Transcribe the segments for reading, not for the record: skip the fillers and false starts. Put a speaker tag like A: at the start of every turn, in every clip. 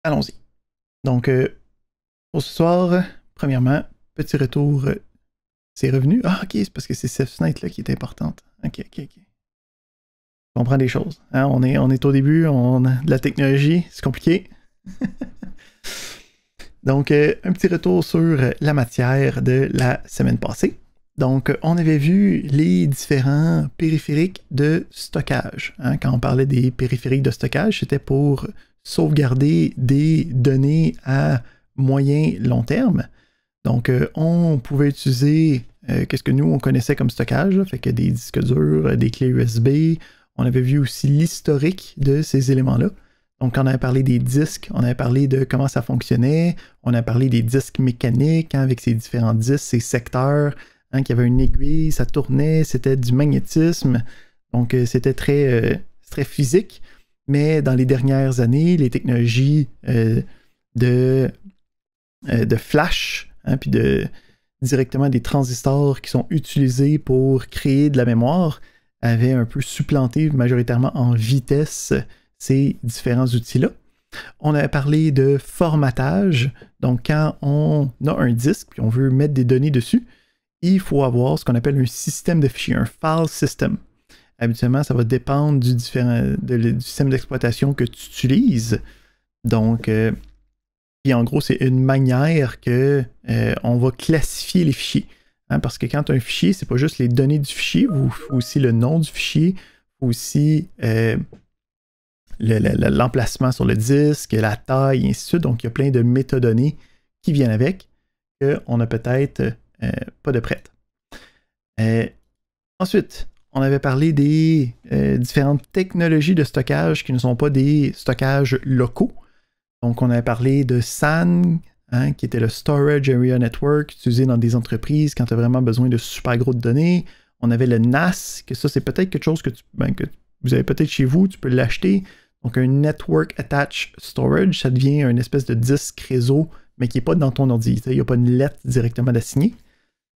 A: allons-y. Donc, pour ce soir, premièrement, petit retour, c'est revenu. Ah, ok, c'est parce que c'est cette fenêtre-là qui est importante. Ok. On comprend des choses. Hein? On est au début, on a de la technologie, c'est compliqué. Donc, un petit retour sur la matière de la semaine passée. Donc, on avait vu les différents périphériques de stockage. Hein? Quand on parlait des périphériques de stockage, c'était pour sauvegarder des données à moyen long terme. Donc, on pouvait utiliser qu'est-ce que nous, on connaissait comme stockage, là, fait que des disques durs, des clés USB. On avait vu aussi l'historique de ces éléments-là. Donc, quand on avait parlé des disques, on avait parlé de comment ça fonctionnait. On a parlé des disques mécaniques, hein, avec ces différents disques, ces secteurs, hein, qu'il y avait une aiguille, ça tournait, c'était du magnétisme. Donc, c'était très physique. Mais dans les dernières années, les technologies de flash, hein, puis directement des transistors qui sont utilisés pour créer de la mémoire, avaient un peu supplanté majoritairement en vitesse ces différents outils-là. On avait parlé de formatage. Donc, quand on a un disque et on veut mettre des données dessus, il faut avoir ce qu'on appelle un système de fichiers, un file system. Habituellement, ça va dépendre du système d'exploitation que tu utilises. Donc, puis en gros, c'est une manière que on va classifier les fichiers. Hein, parce que quand tu as un fichier, c'est pas juste les données du fichier, il faut aussi le nom du fichier, il faut aussi l'emplacement sur le disque, la taille, et ainsi de suite. Donc, il y a plein de métadonnées qui viennent avec, qu'on n'a peut-être pas de prête. Ensuite, on avait parlé des différentes technologies de stockage qui ne sont pas des stockages locaux. Donc, on avait parlé de SAN, hein, qui était le Storage Area Network, utilisé dans des entreprises quand tu as vraiment besoin de super gros de données. On avait le NAS, que ça, c'est peut-être quelque chose que vous avez peut-être chez vous, tu peux l'acheter. Donc, un Network Attached Storage, ça devient une espèce de disque réseau, mais qui n'est pas dans ton ordi. Il n'y a pas une lettre directement d'assignée.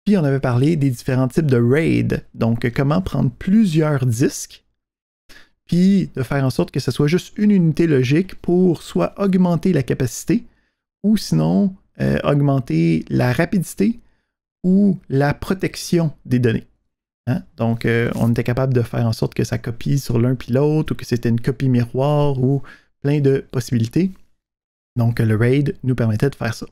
A: Puis, on avait parlé des différents types de RAID. Donc, comment prendre plusieurs disques, puis de faire en sorte que ce soit juste une unité logique pour soit augmenter la capacité, ou sinon augmenter la rapidité ou la protection des données. Hein? Donc, on était capable de faire en sorte que ça copie sur l'un puis l'autre, ou que c'était une copie miroir, ou plein de possibilités. Donc, le RAID nous permettait de faire ça.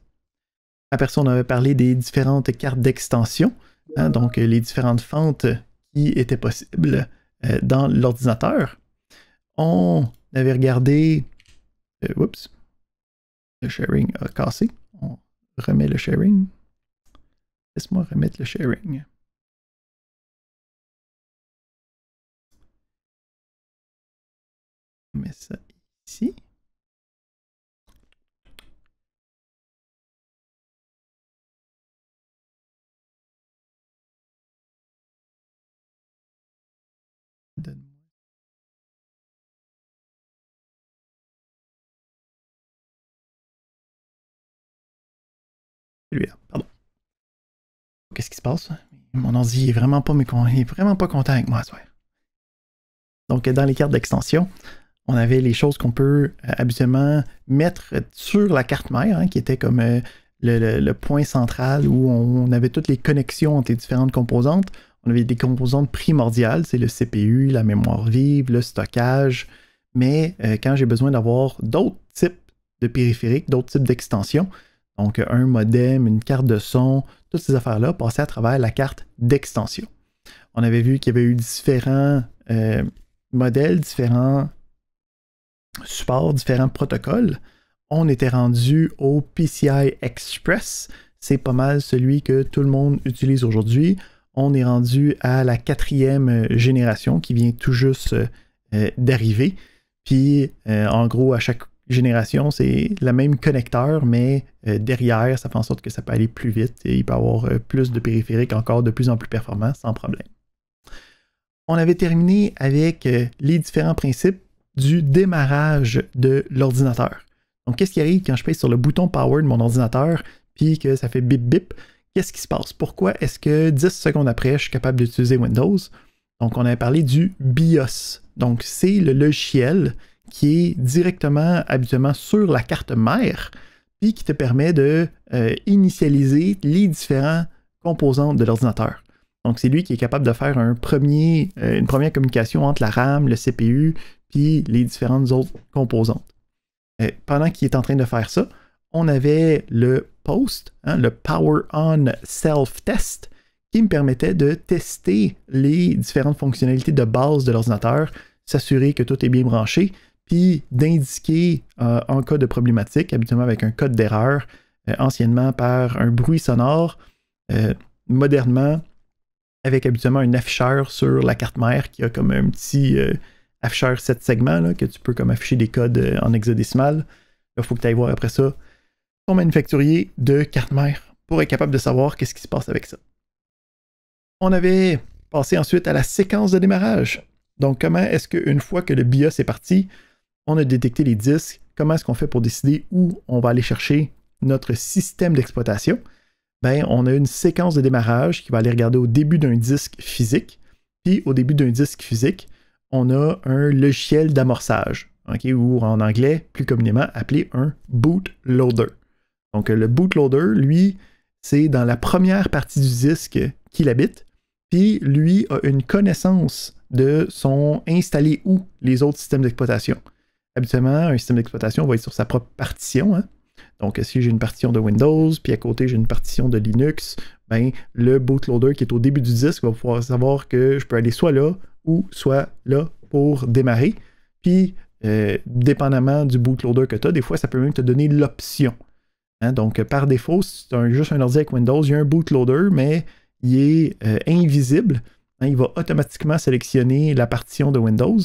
A: Après ça, on avait parlé des différentes cartes d'extension, hein? Donc les différentes fentes qui étaient possibles dans l'ordinateur. On avait regardé... oups, le sharing a cassé. On remet le sharing. Laisse-moi remettre le sharing. On met ça ici. Celui-là, pardon. Qu'est-ce qui se passe? Mon ordi est vraiment pas content avec moi à soir. Donc, dans les cartes d'extension, on avait les choses qu'on peut habituellement mettre sur la carte mère, hein, qui était comme le point central où on avait toutes les connexions entre les différentes composantes. On avait des composantes primordiales, c'est le CPU, la mémoire vive, le stockage. Mais quand j'ai besoin d'avoir d'autres types de périphériques, d'autres types d'extensions, donc un modem, une carte de son, toutes ces affaires-là passaient à travers la carte d'extension. On avait vu qu'il y avait eu différents modèles, différents supports, différents protocoles. On était rendu au PCI Express. C'est pas mal celui que tout le monde utilise aujourd'hui. On est rendu à la 4e génération qui vient tout juste d'arriver. Puis, en gros, à chaque génération, c'est le même connecteur, mais derrière, ça fait en sorte que ça peut aller plus vite et il peut y avoir plus de périphériques encore de plus en plus performants sans problème. On avait terminé avec les différents principes du démarrage de l'ordinateur. Donc, qu'est-ce qui arrive quand je pèse sur le bouton Power de mon ordinateur puis que ça fait bip bip? Qu'est-ce qui se passe? Pourquoi est-ce que 10 secondes après, je suis capable d'utiliser Windows? Donc, on avait parlé du BIOS. Donc, c'est le logiciel qui est directement habituellement sur la carte mère, puis qui te permet de initialiser les différentes composantes de l'ordinateur. Donc, c'est lui qui est capable de faire une première communication entre la RAM, le CPU, puis les différentes autres composantes. Pendant qu'il est en train de faire ça, on avait le POST, le Power On Self-Test, qui me permettait de tester les différentes fonctionnalités de base de l'ordinateur, s'assurer que tout est bien branché, puis d'indiquer en cas de problématique, habituellement avec un code d'erreur, anciennement par un bruit sonore, modernement avec habituellement un afficheur sur la carte mère qui a comme un petit afficheur 7 segments là, que tu peux comme afficher des codes en hexadécimal. Là, il faut que tu ailles voir après ça ton manufacturier de carte mère pour être capable de savoir qu'est-ce qui se passe avec ça. On avait passé ensuite à la séquence de démarrage. Donc, comment est-ce qu'une fois que le BIOS est parti, on a détecté les disques, comment est-ce qu'on fait pour décider où on va aller chercher notre système d'exploitation? Ben, on a une séquence de démarrage qui va aller regarder au début d'un disque physique. Puis au début d'un disque physique, on a un logiciel d'amorçage, okay, ou en anglais, plus communément appelé un bootloader. Donc le bootloader, lui, c'est dans la première partie du disque qu'il habite, puis lui a une connaissance de son installé où les autres systèmes d'exploitation. Habituellement, un système d'exploitation va être sur sa propre partition. Hein? Donc, si j'ai une partition de Windows, puis à côté j'ai une partition de Linux, ben, le bootloader qui est au début du disque va pouvoir savoir que je peux aller soit là ou soit là pour démarrer. Puis, dépendamment du bootloader que tu as, des fois, ça peut même te donner l'option. Hein? Donc, par défaut, si tu as juste un ordi avec Windows, il y a un bootloader, mais il est invisible. Hein? Il va automatiquement sélectionner la partition de Windows.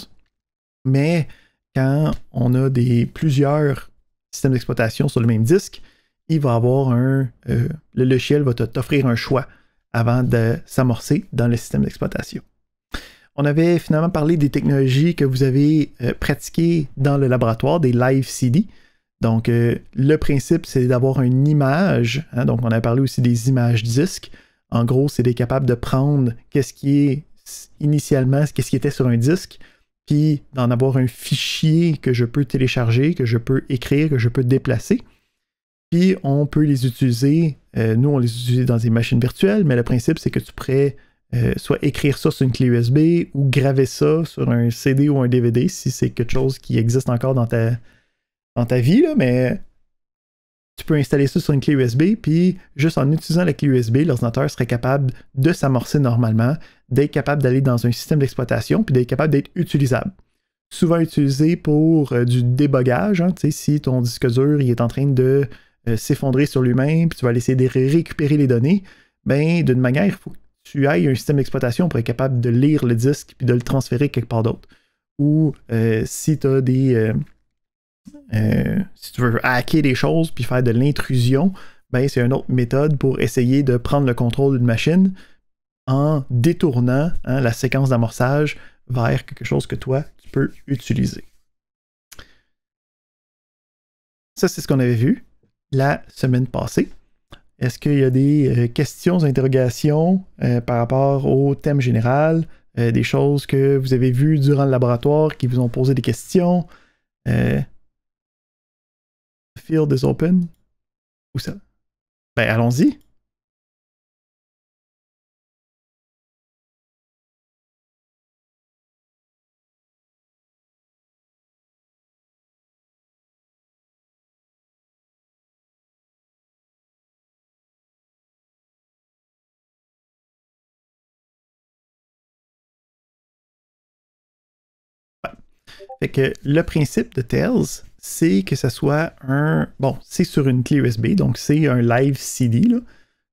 A: Mais quand on a plusieurs systèmes d'exploitation sur le même disque, il va avoir le logiciel va t'offrir un choix avant de s'amorcer dans le système d'exploitation. On avait finalement parlé des technologies que vous avez pratiquées dans le laboratoire, des live CD. Donc, le principe, c'est d'avoir une image. Hein, donc, on a parlé aussi des images disques. En gros, c'est d'être capable de prendre qu'est-ce qui est initialement, qu'est-ce qui était sur un disque, puis d'en avoir un fichier que je peux télécharger, que je peux écrire, que je peux déplacer. Puis on peut les utiliser, nous on les utilise dans des machines virtuelles, mais le principe c'est que tu pourrais soit écrire ça sur une clé USB ou graver ça sur un CD ou un DVD si c'est quelque chose qui existe encore dans ta vie, là, mais tu peux installer ça sur une clé USB, puis juste en utilisant la clé USB, l'ordinateur serait capable de s'amorcer normalement, d'être capable d'aller dans un système d'exploitation, puis d'être capable d'être utilisable. Souvent utilisé pour du débogage, hein, si ton disque dur il est en train de s'effondrer sur lui-même, puis tu vas essayer de récupérer les données, ben d'une manière, il faut que tu ailles un système d'exploitation pour être capable de lire le disque, puis de le transférer quelque part d'autre. Ou si tu as si tu veux hacker des choses puis faire de l'intrusion, ben c'est une autre méthode pour essayer de prendre le contrôle d'une machine en détournant la séquence d'amorçage vers quelque chose que toi, tu peux utiliser. Ça, c'est ce qu'on avait vu la semaine passée. Est-ce qu'il y a des questions, interrogations par rapport au thème général, des choses que vous avez vues durant le laboratoire qui vous ont posé des questions? Field is open. Où ça? Ben, allons-y. Fait que le principe de Tails, c'est que ça soit bon, c'est sur une clé USB, donc c'est un live CD, là,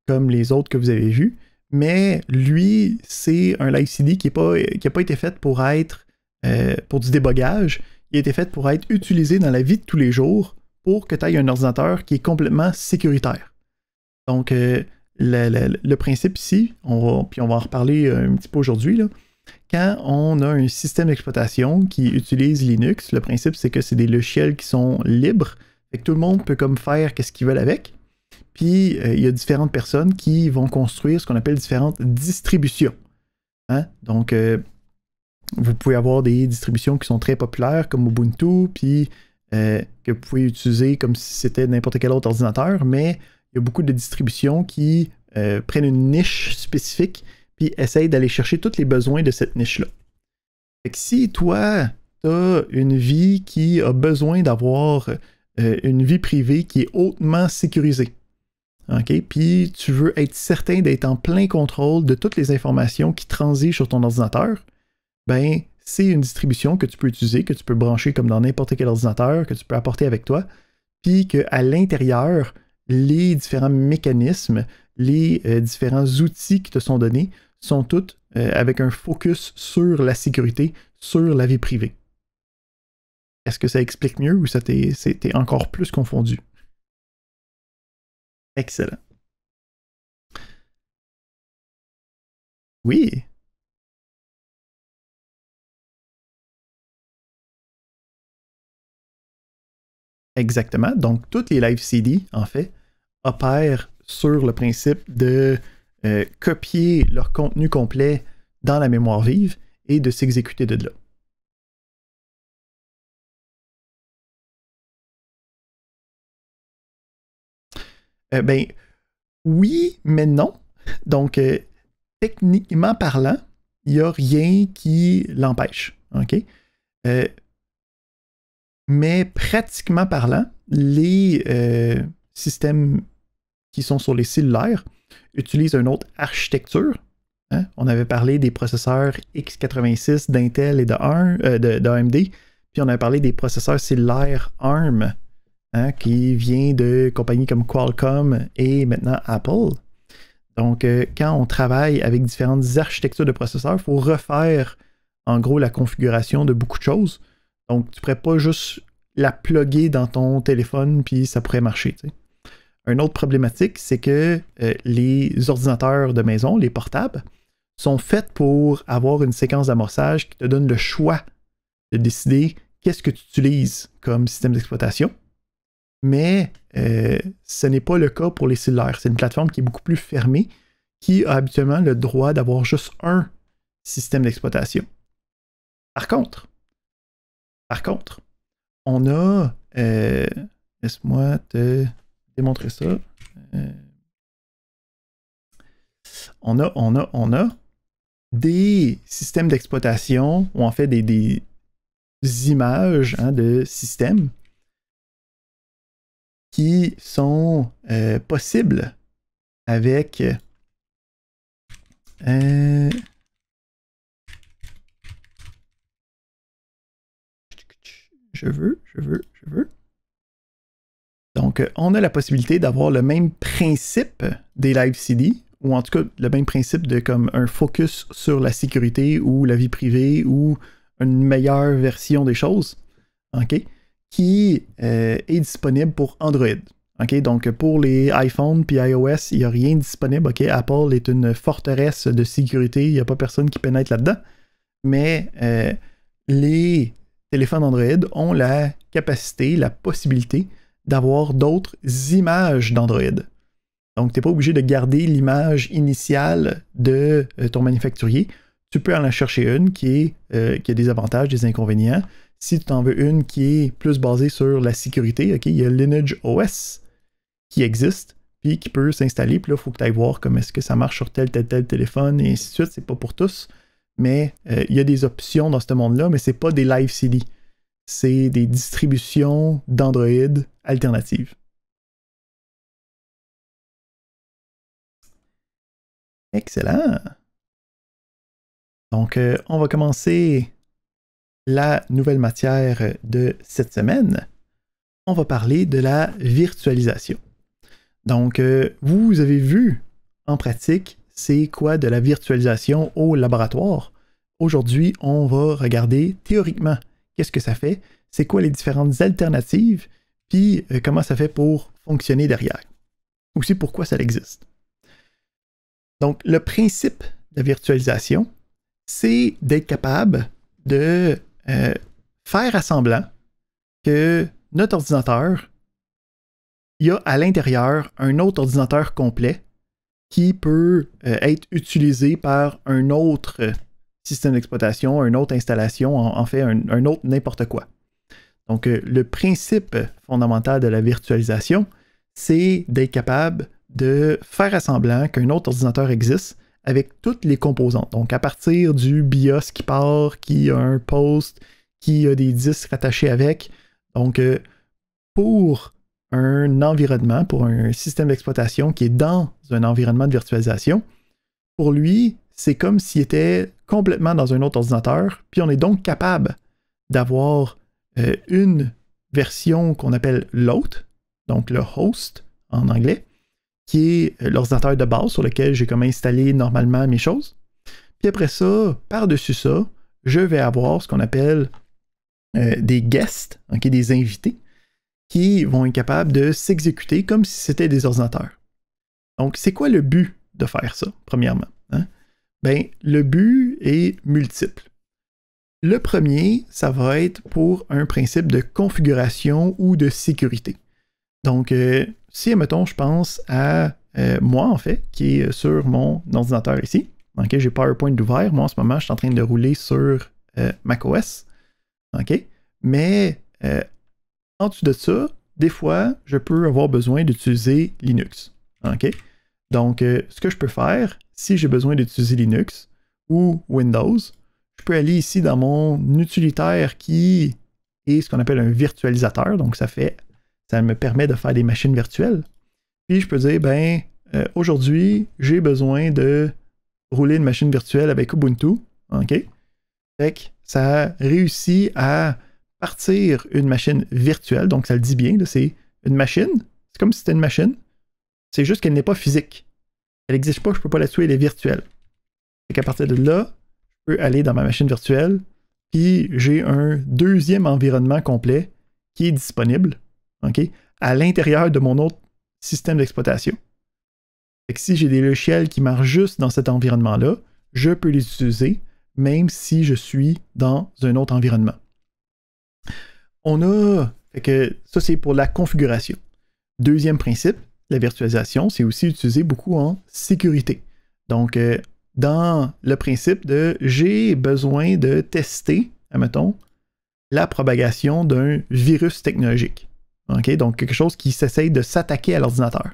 A: comme les autres que vous avez vus, mais lui, c'est un live CD qui n'a pas été fait pour être pour du débogage, il a été fait pour être utilisé dans la vie de tous les jours pour que tu aies un ordinateur qui est complètement sécuritaire. Donc, le principe ici, puis on va en reparler un petit peu aujourd'hui, là. Quand on a un système d'exploitation qui utilise Linux, le principe c'est que c'est des logiciels qui sont libres, fait que tout le monde peut comme faire ce qu'ils veulent avec. Puis il y a différentes personnes qui vont construire ce qu'on appelle différentes distributions. Hein? Donc Vous pouvez avoir des distributions qui sont très populaires comme Ubuntu, puis que vous pouvez utiliser comme si c'était n'importe quel autre ordinateur, mais il y a beaucoup de distributions qui prennent une niche spécifique puis essayent d'aller chercher tous les besoins de cette niche-là. Fait que si toi, tu as une vie qui a besoin d'avoir une vie privée qui est hautement sécurisée, OK? Puis tu veux être certain d'être en plein contrôle de toutes les informations qui transigent sur ton ordinateur, ben c'est une distribution que tu peux utiliser, que tu peux brancher comme dans n'importe quel ordinateur, que tu peux apporter avec toi, puis qu'à l'intérieur, les différents mécanismes, les différents outils qui te sont donnés sont tous avec un focus sur la sécurité, sur la vie privée. Est-ce que ça explique mieux ou ça t'es encore plus confondu? Excellent. Oui. Exactement. Donc, toutes les live CD, en fait, opèrent sur le principe de copier leur contenu complet dans la mémoire vive et de s'exécuter de là. Ben, oui, mais non. Donc, techniquement parlant, il n'y a rien qui l'empêche. OK? Mais pratiquement parlant, les systèmes qui sont sur les cellulaires utilisent une autre architecture. Hein? On avait parlé des processeurs x86 d'Intel et d'AMD, puis on avait parlé des processeurs cellulaires ARM, hein, qui vient de compagnies comme Qualcomm et maintenant Apple. Donc, quand on travaille avec différentes architectures de processeurs, il faut refaire en gros la configuration de beaucoup de choses. Donc, tu ne pourrais pas juste la plugger dans ton téléphone puis ça pourrait marcher. T'sais. Une autre problématique, c'est que les ordinateurs de maison, les portables, sont faits pour avoir une séquence d'amorçage qui te donne le choix de décider qu'est-ce que tu utilises comme système d'exploitation. Mais ce n'est pas le cas pour les cellulaires. C'est une plateforme qui est beaucoup plus fermée, qui a habituellement le droit d'avoir juste un système d'exploitation. Par contre, on a... laisse-moi te démontrer ça. On a des systèmes d'exploitation, ou en fait des images de systèmes qui sont possibles avec je veux. Donc, on a la possibilité d'avoir le même principe des live CD, ou en tout cas le même principe de comme un focus sur la sécurité ou la vie privée ou une meilleure version des choses, ok, qui est disponible pour Android. Ok, donc pour les iPhones puis iOS, il n'y a rien disponible. Ok, Apple est une forteresse de sécurité, il n'y a pas personne qui pénètre là-dedans. Mais les téléphones Android ont la capacité, la possibilité d'avoir d'autres images d'Android. Donc, tu n'es pas obligé de garder l'image initiale de ton manufacturier. Tu peux en chercher une qui a des avantages, des inconvénients. Si tu en veux une qui est plus basée sur la sécurité, okay, il y a Lineage OS qui existe, puis qui peut s'installer. Puis là, il faut que tu ailles voir comment est-ce que ça marche sur tel téléphone, et ainsi de suite. C'est pas pour tous. Mais il y a des options dans ce monde-là, mais c'est pas des live CD. C'est des distributions d'Android alternatives. Excellent. Donc, on va commencer la nouvelle matière de cette semaine. On va parler de la virtualisation. Donc, vous avez vu en pratique, c'est quoi de la virtualisation au laboratoire. Aujourd'hui, on va regarder théoriquement qu'est-ce que ça fait, c'est quoi les différentes alternatives, puis comment ça fait pour fonctionner derrière. Aussi, pourquoi ça existe. Donc, le principe de la virtualisation, c'est d'être capable de faire à semblant que notre ordinateur, il y a à l'intérieur un autre ordinateur complet qui peut être utilisé par un autre système d'exploitation, une autre installation, en fait un autre n'importe quoi. Donc, le principe fondamental de la virtualisation, c'est d'être capable de faire à semblant qu'un autre ordinateur existe avec toutes les composantes. Donc, à partir du BIOS qui part, qui a un post, qui a des disques rattachés avec. Donc, pour un environnement, pour un système d'exploitation qui est dans un environnement de virtualisation, pour lui, c'est comme s'il était complètement dans un autre ordinateur, puis on est donc capable d'avoir une version qu'on appelle l'hôte, donc le host en anglais, qui est l'ordinateur de base sur lequel j'ai comme installé normalement mes choses. Puis après ça, par-dessus ça, je vais avoir ce qu'on appelle des guests, okay, des invités, qui vont être capables de s'exécuter comme si c'était des ordinateurs. Donc, c'est quoi le but de faire ça, premièrement? Hein? Ben, le but est multiple. Le premier, ça va être pour un principe de configuration ou de sécurité. Donc, si, admettons, je pense à moi, en fait, qui est sur mon ordinateur ici. Okay, j'ai PowerPoint ouvert. Moi, en ce moment, je suis en train de rouler sur macOS. OK? Mais en dessous de ça, des fois, je peux avoir besoin d'utiliser Linux. OK? Donc, ce que je peux faire, si j'ai besoin d'utiliser Linux ou Windows, je peux aller ici dans mon utilitaire qui est ce qu'on appelle un virtualisateur. Donc, ça me permet de faire des machines virtuelles. Puis, je peux dire, ben, aujourd'hui, j'ai besoin de rouler une machine virtuelle avec Ubuntu. OK? Fait que ça réussit à partir une machine virtuelle, donc ça le dit bien, c'est une machine, c'est comme si c'était une machine, c'est juste qu'elle n'est pas physique. Elle n'existe pas, je ne peux pas la tuer, elle est virtuelle. Fait qu'à partir de là, je peux aller dans ma machine virtuelle, puis j'ai un deuxième environnement complet qui est disponible, okay, à l'intérieur de mon autre système d'exploitation. Fait que si j'ai des logiciels qui marchent juste dans cet environnement-là, je peux les utiliser, même si je suis dans un autre environnement. Fait que ça, c'est pour la configuration. Deuxième principe, la virtualisation, c'est aussi utilisé beaucoup en sécurité. Donc, dans le principe de j'ai besoin de tester, admettons, la propagation d'un virus technologique. Okay? Donc, quelque chose qui s'essaye de s'attaquer à l'ordinateur.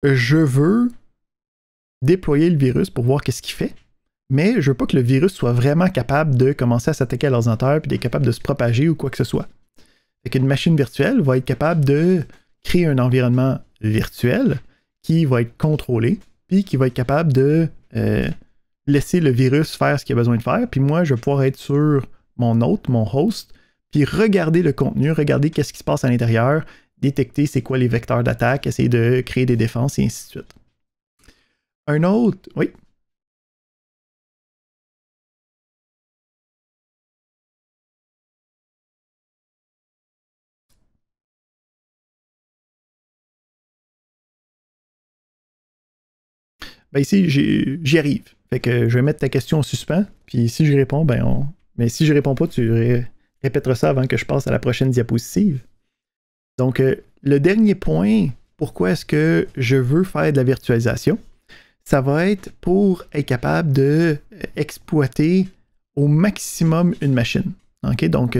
A: Je veux déployer le virus pour voir qu'est-ce qu'il fait, mais je veux pas que le virus soit vraiment capable de commencer à s'attaquer à l'ordinateur puis d'être capable de se propager ou quoi que ce soit. Fait qu'une machine virtuelle va être capable de créer un environnement virtuel qui va être contrôlé puis qui va être capable de laisser le virus faire ce qu'il a besoin de faire. Puis moi, je vais pouvoir être sur mon hôte, mon host, puis regarder le contenu, regarder qu'est-ce qui se passe à l'intérieur, détecter c'est quoi les vecteurs d'attaque, essayer de créer des défenses et ainsi de suite. Un autre... Oui? Ben ici, j'y arrive. Fait que je vais mettre ta question en suspens, puis si j'y réponds, mais si je réponds pas, tu répéteras ça avant que je passe à la prochaine diapositive. Donc, le dernier point, pourquoi est-ce que je veux faire de la virtualisation, ça va être pour être capable de exploiter au maximum une machine. Okay? Donc,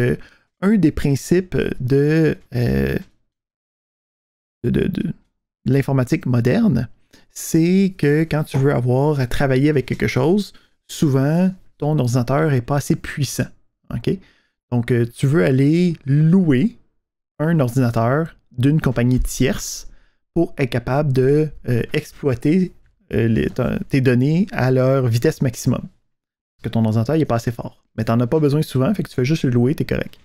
A: un des principes de l'informatique moderne, c'est que quand tu veux avoir à travailler avec quelque chose, souvent, ton ordinateur n'est pas assez puissant. Okay? Donc, tu veux aller louer un ordinateur d'une compagnie tierce pour être capable de exploiter tes données à leur vitesse maximum. Parce que ton ordinateur n'est pas assez fort. Mais tu n'en as pas besoin souvent, fait que tu fais juste le louer, tu es correct.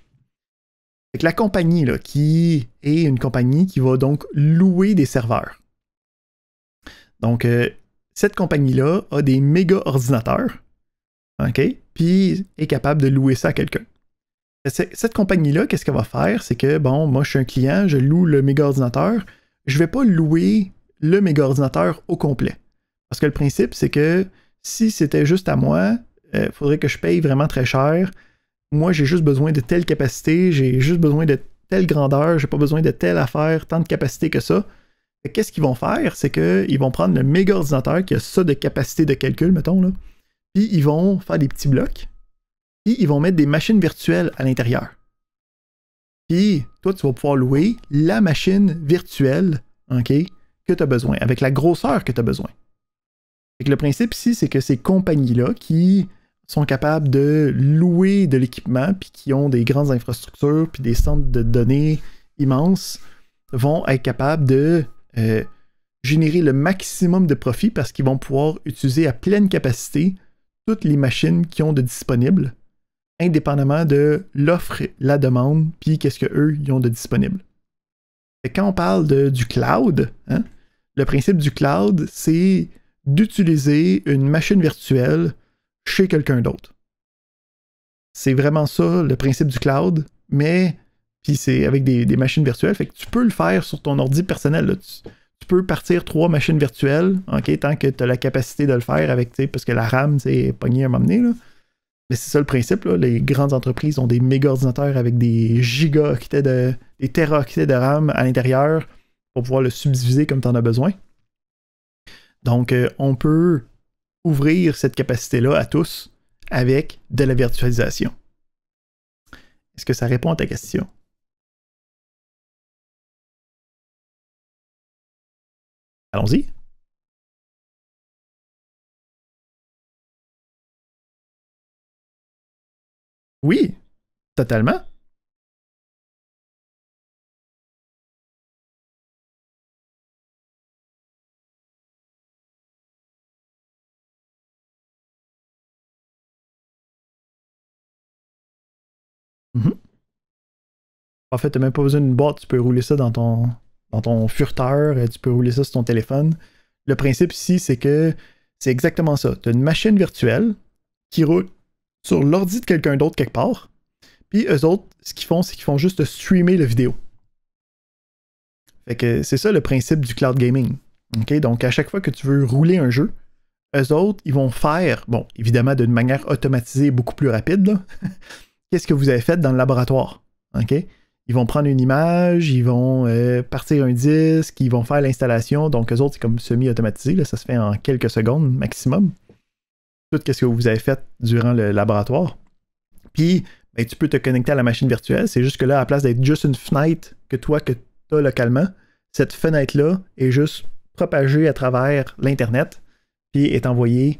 A: Fait que la compagnie, là, qui est une compagnie qui va donc louer des serveurs. Donc, cette compagnie-là a des méga ordinateurs, OK? Puis est capable de louer ça à quelqu'un. Cette compagnie-là, qu'est-ce qu'elle va faire? C'est que, bon, moi, je suis un client, je loue le méga ordinateur. Je ne vais pas louer le méga ordinateur au complet. Parce que le principe, c'est que si c'était juste à moi, il faudrait que je paye vraiment très cher. Moi, j'ai juste besoin de telle capacité, j'ai juste besoin de telle grandeur, j'ai pas besoin de telle affaire, tant de capacité que ça. Qu'est-ce qu'ils vont faire? C'est qu'ils vont prendre le méga ordinateur qui a ça de capacité de calcul, mettons, là, puis ils vont faire des petits blocs, puis ils vont mettre des machines virtuelles à l'intérieur. Puis toi, tu vas pouvoir louer la machine virtuelle, OK, que tu as besoin, avec la grosseur que tu as besoin. Fait que le principe ici, c'est que ces compagnies-là qui sont capables de louer de l'équipement, puis qui ont des grandes infrastructures, puis des centres de données immenses, vont être capables de générer le maximum de profit parce qu'ils vont pouvoir utiliser à pleine capacité toutes les machines qu'ils ont de disponibles, indépendamment de l'offre, la demande, puis qu'est-ce qu'eux, ils ont de disponible. Et quand on parle du cloud, hein, le principe du cloud, c'est d'utiliser une machine virtuelle chez quelqu'un d'autre. C'est vraiment ça, le principe du cloud, mais puis c'est avec des machines virtuelles, fait que tu peux le faire sur ton ordi personnel. Là. Tu peux partir 3 machines virtuelles, okay, tant que tu as la capacité de le faire avec, parce que la RAM, c'est pogné à un moment donné, là. Mais c'est ça le principe, là. Les grandes entreprises ont des méga ordinateurs avec des gigaoctets des teraoctets de RAM à l'intérieur pour pouvoir le subdiviser comme tu en as besoin. Donc, on peut ouvrir cette capacité-là à tous avec de la virtualisation. Est-ce que ça répond à ta question? Allons-y. Oui, totalement. Mm-hmm. En fait, tu n'as même pas besoin d'une boîte, tu peux rouler ça dans ton furteur, tu peux rouler ça sur ton téléphone. Le principe ici, c'est que c'est exactement ça. Tu as une machine virtuelle qui roule sur l'ordi de quelqu'un d'autre quelque part, puis eux autres, ce qu'ils font, c'est qu'ils font juste streamer la vidéo. Fait que c'est ça le principe du cloud gaming. Okay? Donc, à chaque fois que tu veux rouler un jeu, eux autres, ils vont faire, bon, évidemment d'une manière automatisée et beaucoup plus rapide, là, qu'est-ce que vous avez fait dans le laboratoire. Okay? Ils vont prendre une image, ils vont partir un disque, ils vont faire l'installation. Donc, eux autres, c'est comme semi-automatisé. Là, ça se fait en quelques secondes maximum. Tout ce que vous avez fait durant le laboratoire. Puis, ben, tu peux te connecter à la machine virtuelle. C'est juste que là, à la place d'être juste une fenêtre que tu as localement, cette fenêtre-là est juste propagée à travers l'Internet, puis est envoyée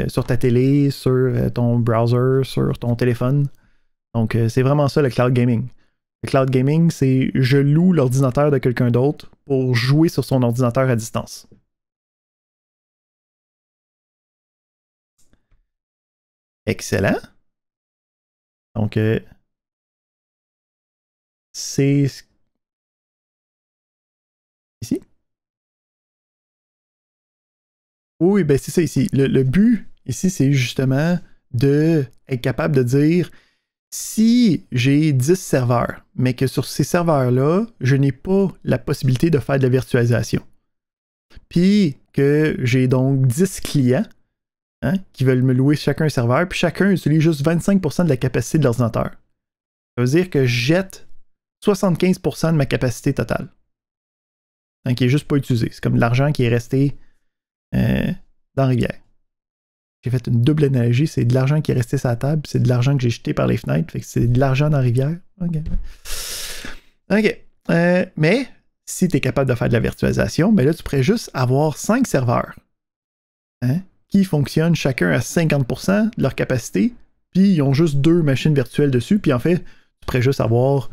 A: sur ta télé, sur ton browser, sur ton téléphone. Donc, c'est vraiment ça le cloud gaming. Le cloud gaming, c'est je loue l'ordinateur de quelqu'un d'autre pour jouer sur son ordinateur à distance. Excellent. Donc, c'est ici. Oui, ben c'est ça ici. Le but ici, c'est justement d'être capable de dire si j'ai 10 serveurs, mais que sur ces serveurs-là, je n'ai pas la possibilité de faire de la virtualisation. Puis que j'ai donc 10 clients qui veulent me louer chacun un serveur, puis chacun utilise juste 25% de la capacité de l'ordinateur. Ça veut dire que je jette 75% de ma capacité totale. Qui n'est juste pas utilisé. C'est comme de l'argent qui est resté dans la rivière. J'ai fait une double analogie, c'est de l'argent qui est resté sur la table, puis c'est de l'argent que j'ai jeté par les fenêtres, fait que c'est de l'argent dans la rivière. OK. Mais si tu es capable de faire de la virtualisation, ben là, tu pourrais juste avoir 5 serveurs qui fonctionnent chacun à 50% de leur capacité, puis ils ont juste 2 machines virtuelles dessus, puis en fait, tu pourrais juste avoir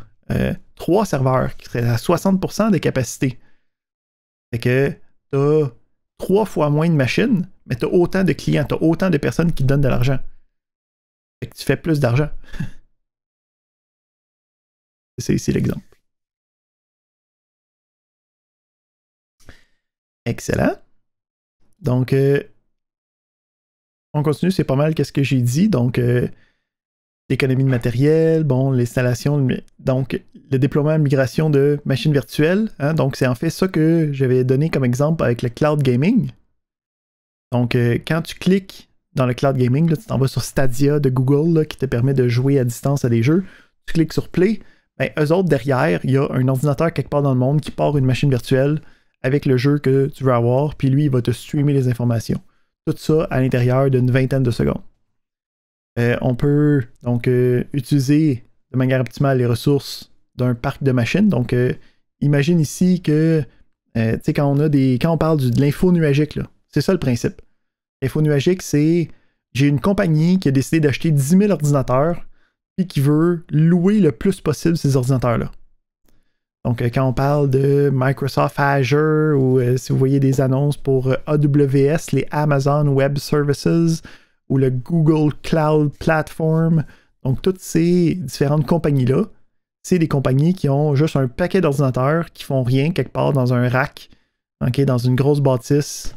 A: 3 serveurs qui seraient à 60% de capacité. Fait que tu as 3 fois moins de machines, mais tu as autant de clients, tu as autant de personnes qui te donnent de l'argent. Fait que tu fais plus d'argent. C'est ici l'exemple. Excellent. Donc, on continue, c'est pas mal qu'est-ce que j'ai dit. Donc, l'économie de matériel, bon, l'installation, donc le déploiement et migration de machines virtuelles. Donc, c'est en fait ça que j'avais donné comme exemple avec le cloud gaming. Donc, quand tu cliques dans le cloud gaming, là, tu t'en vas sur Stadia de Google là, qui te permet de jouer à distance à des jeux. Tu cliques sur Play. Ben, eux autres, derrière, il y a un ordinateur quelque part dans le monde qui part une machine virtuelle avec le jeu que tu veux avoir, puis lui, il va te streamer les informations. tout ça à l'intérieur d'une vingtaine de secondes. On peut donc utiliser de manière optimale les ressources d'un parc de machines. Donc, imagine ici que quand on parle de l'info nuagique, c'est ça le principe. L'info nuagique, c'est j'ai une compagnie qui a décidé d'acheter 10 000 ordinateurs et qui veut louer le plus possible ces ordinateurs-là. Donc, quand on parle de Microsoft Azure ou si vous voyez des annonces pour AWS, les Amazon Web Services ou le Google Cloud Platform, donc toutes ces différentes compagnies-là, c'est des compagnies qui ont juste un paquet d'ordinateurs qui font rien quelque part dans un rack, dans une grosse bâtisse,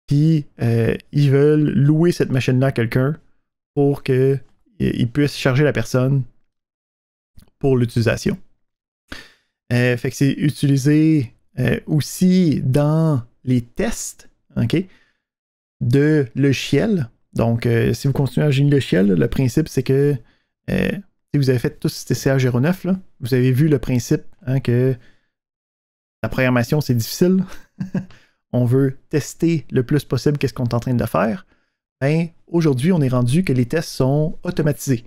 A: puis ils veulent louer cette machine-là à quelqu'un pour qu'il puisse charger la personne pour l'utilisation. Fait que c'est utilisé aussi dans les tests de logiciels. Donc, si vous continuez à génie logiciel, le principe, c'est que si vous avez fait tout ce CA09, là, vous avez vu le principe que la programmation, c'est difficile. On veut tester le plus possible qu'est-ce qu'on est en train de faire. Ben, aujourd'hui, on est rendu que les tests sont automatisés.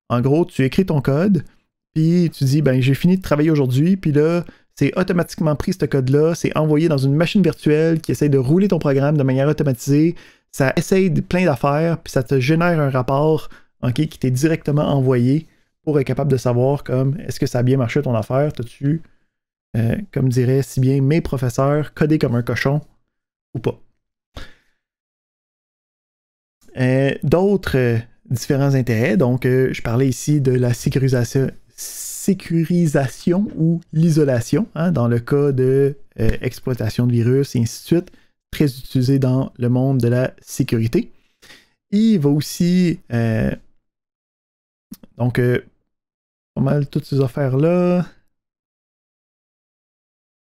A: En gros, tu écris ton code, puis tu dis, ben j'ai fini de travailler aujourd'hui, puis là, c'est automatiquement pris ce code-là, c'est envoyé dans une machine virtuelle qui essaie de rouler ton programme de manière automatisée, ça essaye plein d'affaires, puis ça te génère un rapport qui t'est directement envoyé pour être capable de savoir comme est-ce que ça a bien marché ton affaire, t'as-tu, comme diraient si bien mes professeurs, codé comme un cochon ou pas. D'autres différents intérêts, donc je parlais ici de la sécurisation ou l'isolation, dans le cas de exploitation de virus et ainsi de suite, très utilisé dans le monde de la sécurité. Il va aussi, donc, pas mal toutes ces affaires-là.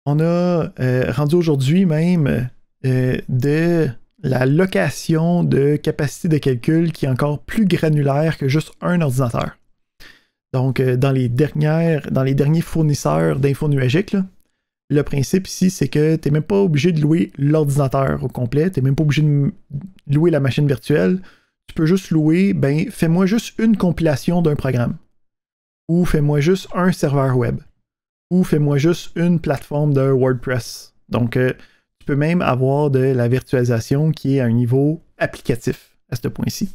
A: On a rendu aujourd'hui même de la location de capacité de calcul qui est encore plus granulaire que juste un ordinateur. Donc, dans les derniers fournisseurs d'info nuagique, le principe ici, c'est que tu n'es même pas obligé de louer l'ordinateur au complet, tu n'es même pas obligé de louer la machine virtuelle. Tu peux juste louer, fais-moi juste une compilation d'un programme. Ou fais-moi juste un serveur web. Ou fais-moi juste une plateforme de WordPress. Donc, tu peux même avoir de la virtualisation qui est à un niveau applicatif à ce point-ci.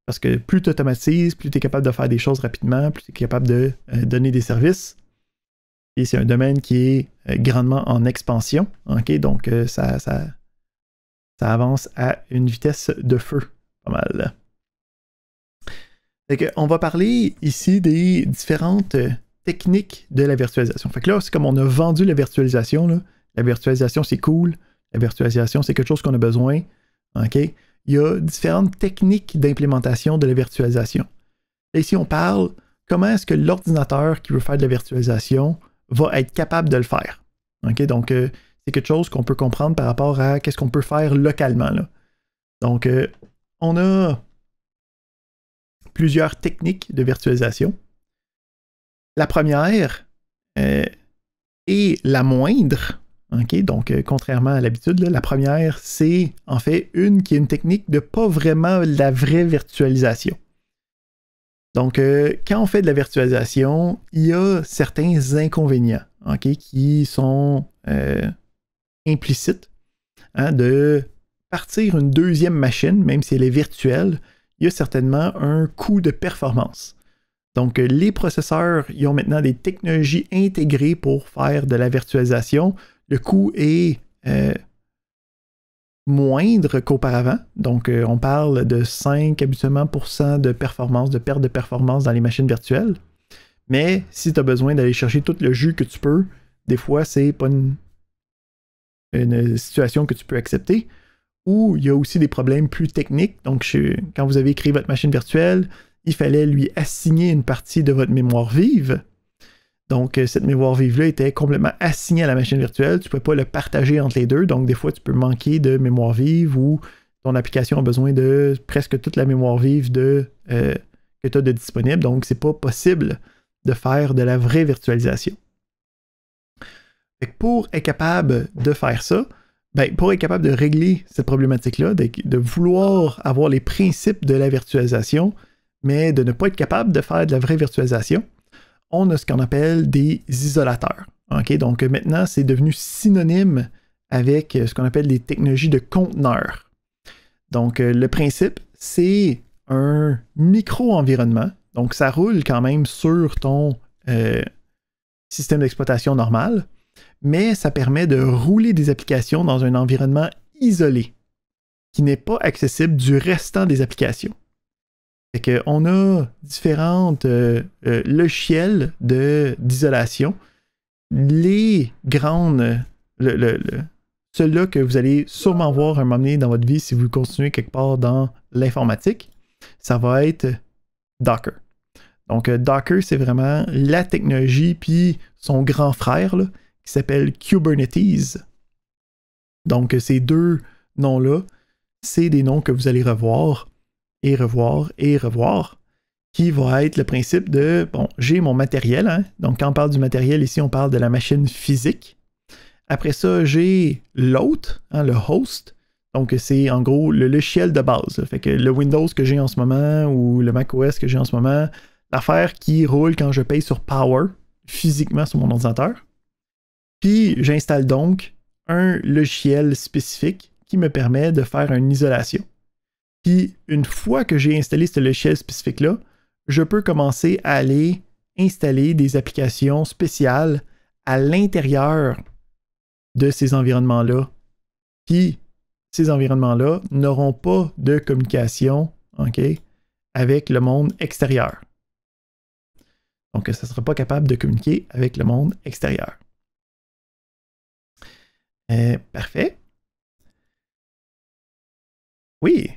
A: Parce que plus tu automatises, plus tu es capable de faire des choses rapidement, plus tu es capable de donner des services. Et c'est un domaine qui est grandement en expansion. Donc, ça avance à une vitesse de feu. Pas mal. On va parler ici des différentes techniques de la virtualisation. Fait que là, c'est comme on a vendu la virtualisation. Là. La virtualisation, c'est cool. La virtualisation, c'est quelque chose qu'on a besoin. Il y a différentes techniques d'implémentation de la virtualisation. Là, ici, on parle comment est-ce que l'ordinateur qui veut faire de la virtualisation va être capable de le faire. Donc, c'est quelque chose qu'on peut comprendre par rapport à qu'est-ce qu'on peut faire localement. Là. Donc, on a plusieurs techniques de virtualisation. La première est la moindre. Donc, contrairement à l'habitude, la première, c'est en fait une qui est une technique de pas vraiment la vraie virtualisation. Donc, quand on fait de la virtualisation, il y a certains inconvénients qui sont implicites de partir une deuxième machine, même si elle est virtuelle, il y a certainement un coût de performance. Donc, les processeurs, ils ont maintenant des technologies intégrées pour faire de la virtualisation. Le coût est moindre qu'auparavant. Donc, on parle de 5 habituellement % de performance, de perte de performance dans les machines virtuelles. Mais si tu as besoin d'aller chercher tout le jus que tu peux, des fois, c'est pas une situation que tu peux accepter. Ou il y a aussi des problèmes plus techniques. Donc, quand vous avez créé votre machine virtuelle, il fallait lui assigner une partie de votre mémoire vive. Donc, cette mémoire vive-là était complètement assignée à la machine virtuelle. Tu ne pouvais pas le partager entre les deux. Donc, des fois, tu peux manquer de mémoire vive ou ton application a besoin de presque toute la mémoire vive que tu as de disponible. Donc, ce n'est pas possible de faire de la vraie virtualisation. Pour être capable de faire ça, Ben, pour être capable de régler cette problématique-là, de vouloir avoir les principes de la virtualisation, mais de ne pas être capable de faire de la vraie virtualisation, on a ce qu'on appelle des isolateurs. Okay? Donc maintenant, c'est devenu synonyme avec ce qu'on appelle les technologies de conteneurs. Donc le principe, c'est un micro-environnement. Donc ça roule quand même sur ton système d'exploitation normal, mais ça permet de rouler des applications dans un environnement isolé, qui n'est pas accessible du restant des applications. Fait qu'on a différentes logiciels d'isolation. Les grandes, ceux-là que vous allez sûrement voir un moment donné dans votre vie si vous continuez quelque part dans l'informatique, ça va être Docker. Donc Docker, c'est vraiment la technologie, puis son grand frère, là, qui s'appelle Kubernetes. Donc ces deux noms-là, c'est des noms que vous allez revoir et revoir et revoir, qui va être le principe de, bon, j'ai mon matériel, hein? Donc quand on parle du matériel, ici on parle de la machine physique. Après ça, j'ai l'hôte, hein, le host, donc c'est en gros le logiciel de base. Fait que le Windows que j'ai en ce moment ou le macOS que j'ai en ce moment, l'affaire qui roule quand je paye sur Power, physiquement sur mon ordinateur. Puis j'installe donc un logiciel spécifique qui me permet de faire une isolation. Puis une fois que j'ai installé ce logiciel spécifique-là, je peux commencer à aller installer des applications spéciales à l'intérieur de ces environnements-là. Puis ces environnements-là n'auront pas de communication, okay, avec le monde extérieur. Donc ça ne sera pas capable de communiquer avec le monde extérieur. Parfait. Oui.